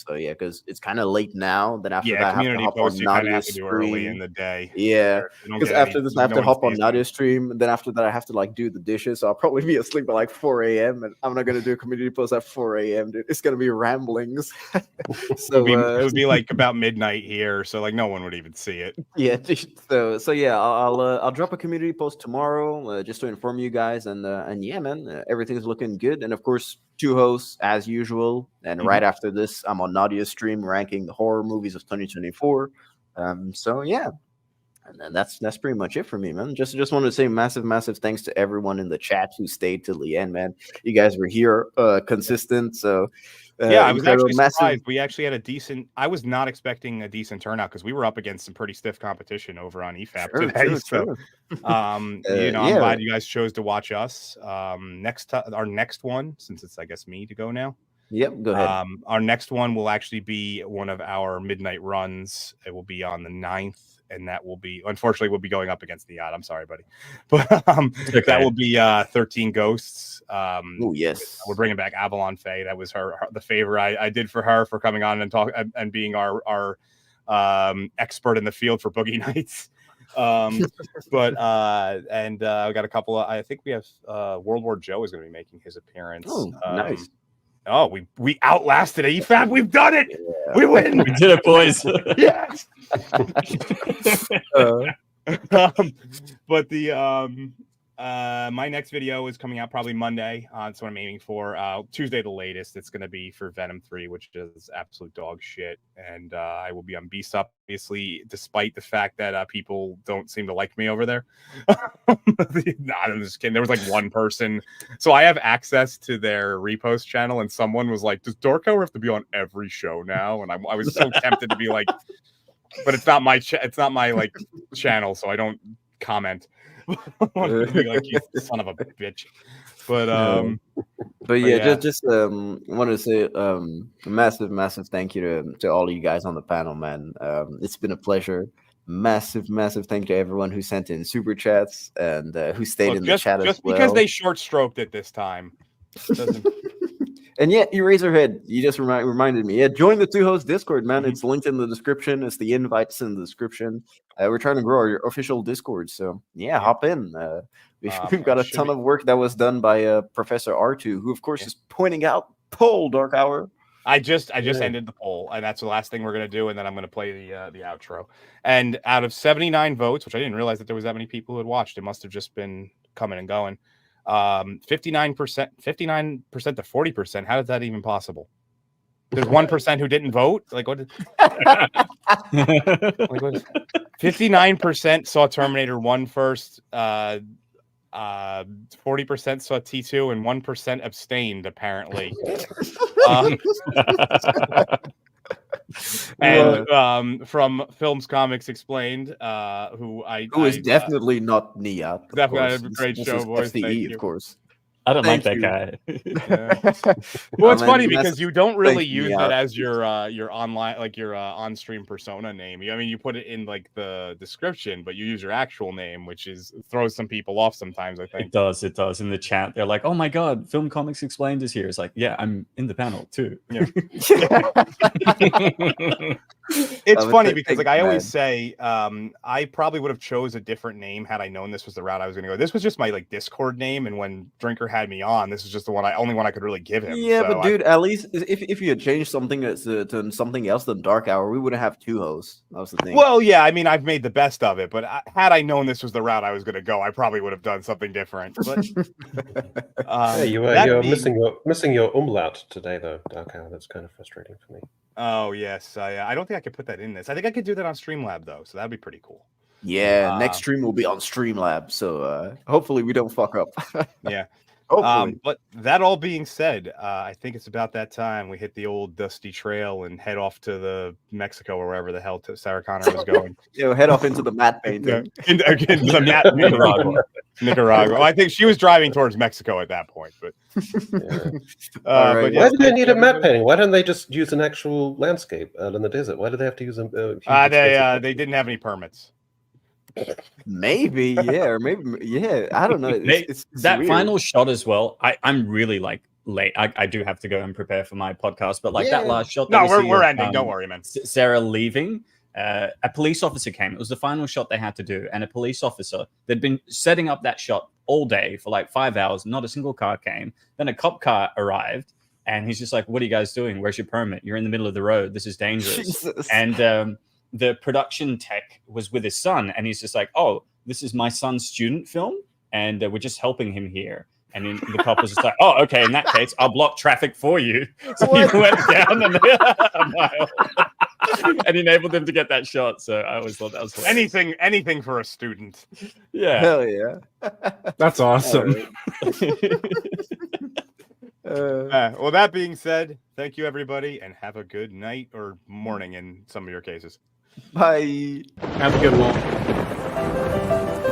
So yeah, because it's kind of late now. Then after that, I have to community hop posts on you kind of have Nadia's to do early in stream. the day. Yeah, They don't because get any- after this, I have no to one hop on sees them. Nadia's stream. Then after that, I have to like do the dishes. So I'll probably be asleep at like 4 a.m. And I'm not gonna do a community post at 4 a.m. Dude, it's gonna be ramblings. So it would be like about midnight here, so like no one would even see it. yeah, so yeah, I'll drop a community post tomorrow just to inform you guys, and yeah, man, everything's looking good, and of course, 2 hosts as usual, and right after this, I'm on Nadia's stream ranking the horror movies of 2024. So yeah, and then that's pretty much it for me, man. Just wanted to say massive thanks to everyone in the chat who stayed till the end, man. You guys were here, consistent, so. Yeah, I was actually massive... surprised. We actually had a decent. I was not expecting a decent turnout because we were up against some pretty stiff competition over on EFAP today. So, I'm glad you guys chose to watch us. Our next one, since it's I guess me to go now. Yep, go ahead. Our next one will actually be one of our midnight runs. It will be on the 9th. And that will be, unfortunately, we'll be going up against the yacht. I'm sorry, buddy, but that will be 13 Ghosts. Oh yes, we're bringing back Avalon Faye. That was the favor I did for her for coming on and talk and being our expert in the field for Boogie Nights. We got a couple of. I think we have World War Joe is going to be making his appearance. Oh, nice. Oh, we outlasted EFAB. We've done it. Yeah. We win. We did it, boys. Yes. But my next video is coming out probably Monday. That's what I'm aiming for. Tuesday, the latest. It's going to be for Venom 3, which is absolute dog shit. And I will be on Beast, obviously, despite the fact that people don't seem to like me over there. Nah, I'm just kidding. There was like one person. So I have access to their repost channel, and someone was like, does Dark Hour have to be on every show now? And I was so tempted to be like, but it's not my like channel, so I don't comment. Like, you son of a bitch. But yeah, just wanted to say a massive thank you to all of you guys on the panel, man. It's been a pleasure. Massive thank you to everyone who sent in super chats and who stayed in the chat as well. Just because they short stroked it this time doesn't. And yeah, Eraserhead, you just reminded me. Yeah, join the 2 Hosts Discord, man. It's linked in the description. It's the invites in the description. We're trying to grow our official Discord, so yeah, hop in. We've got a ton of work that was done by Professor R2, who of course is pointing out poll Dark Hour. I just ended the poll, and that's the last thing we're gonna do, and then I'm gonna play the outro. And out of 79 votes, which I didn't realize that there was that many people who had watched, it must have just been coming and going. 59% to 40%. How is that even possible? There's 1% who didn't vote. Like what? 59% saw Terminator 1 first. 40% saw T2, and 1% abstained. Apparently. And from Films Comics Explained, who is definitely not Nia. Definitely a great show, boys. FDE, of course. I don't like that guy. Well, it's funny because you don't really use it as your online, like your on-stream persona name. I mean, you put it in like the description, but you use your actual name, which throws some people off sometimes. I think it does. In the chat, they're like, "Oh my god, Film Comics Explained is here." It's like, yeah, I'm in the panel too. Yeah. It's funny because like I always say, I probably would have chose a different name had I known this was the route I was going to go. This was just my like Discord name, and when Drinker had me on, this is just the only one I could really give him. Yeah, so but dude, at least if you had changed something to something else than Dark Hour, we wouldn't have 2 hosts. That was the thing. Well, yeah, I mean, I've made the best of it, but had I known this was the route I was going to go, I probably would have done something different. But yeah, you're missing your umlaut today, though, Dark Hour. That's kind of frustrating for me. Oh yes, I don't think I could put that in this. I think I could do that on Streamlab though, so that'd be pretty cool. Yeah, next stream will be on Streamlab, so hopefully we don't fuck up. Yeah. But that all being said, I think it's about that time we hit the old dusty trail and head off to the Mexico or wherever the hell Sarah Connor was going. Head off into the matte painting. Into the matte Nicaragua. Well, I think she was driving towards Mexico at that point. But right. Why do they need a matte painting? Why don't they just use an actual landscape out in the desert? Why do they have to use a they didn't have any permits. Maybe, yeah, or maybe, yeah. I don't know. It's that weird. Final shot as well. I'm really like late. I do have to go and prepare for my podcast, but like that last shot. No, that we see we're of, ending. Don't worry, man. Sarah leaving. A police officer came. It was the final shot they had to do, and a police officer. They'd been setting up that shot all day for like 5 hours. Not a single car came. Then a cop car arrived, and he's just like, "What are you guys doing? Where's your permit? You're in the middle of the road. This is dangerous." Jesus. And the production tech was with his son, and he's just like, "Oh, this is my son's student film, and we're just helping him here." And then the cop was just like, "Oh, okay. In that case, I'll block traffic for you." So he went down a mile and enabled them to get that shot. So I always thought that was hilarious. Anything for a student. Yeah. Hell yeah. That's awesome. Well, that being said, thank you everybody, and have a good night or morning in some of your cases. Bye. Have a good one.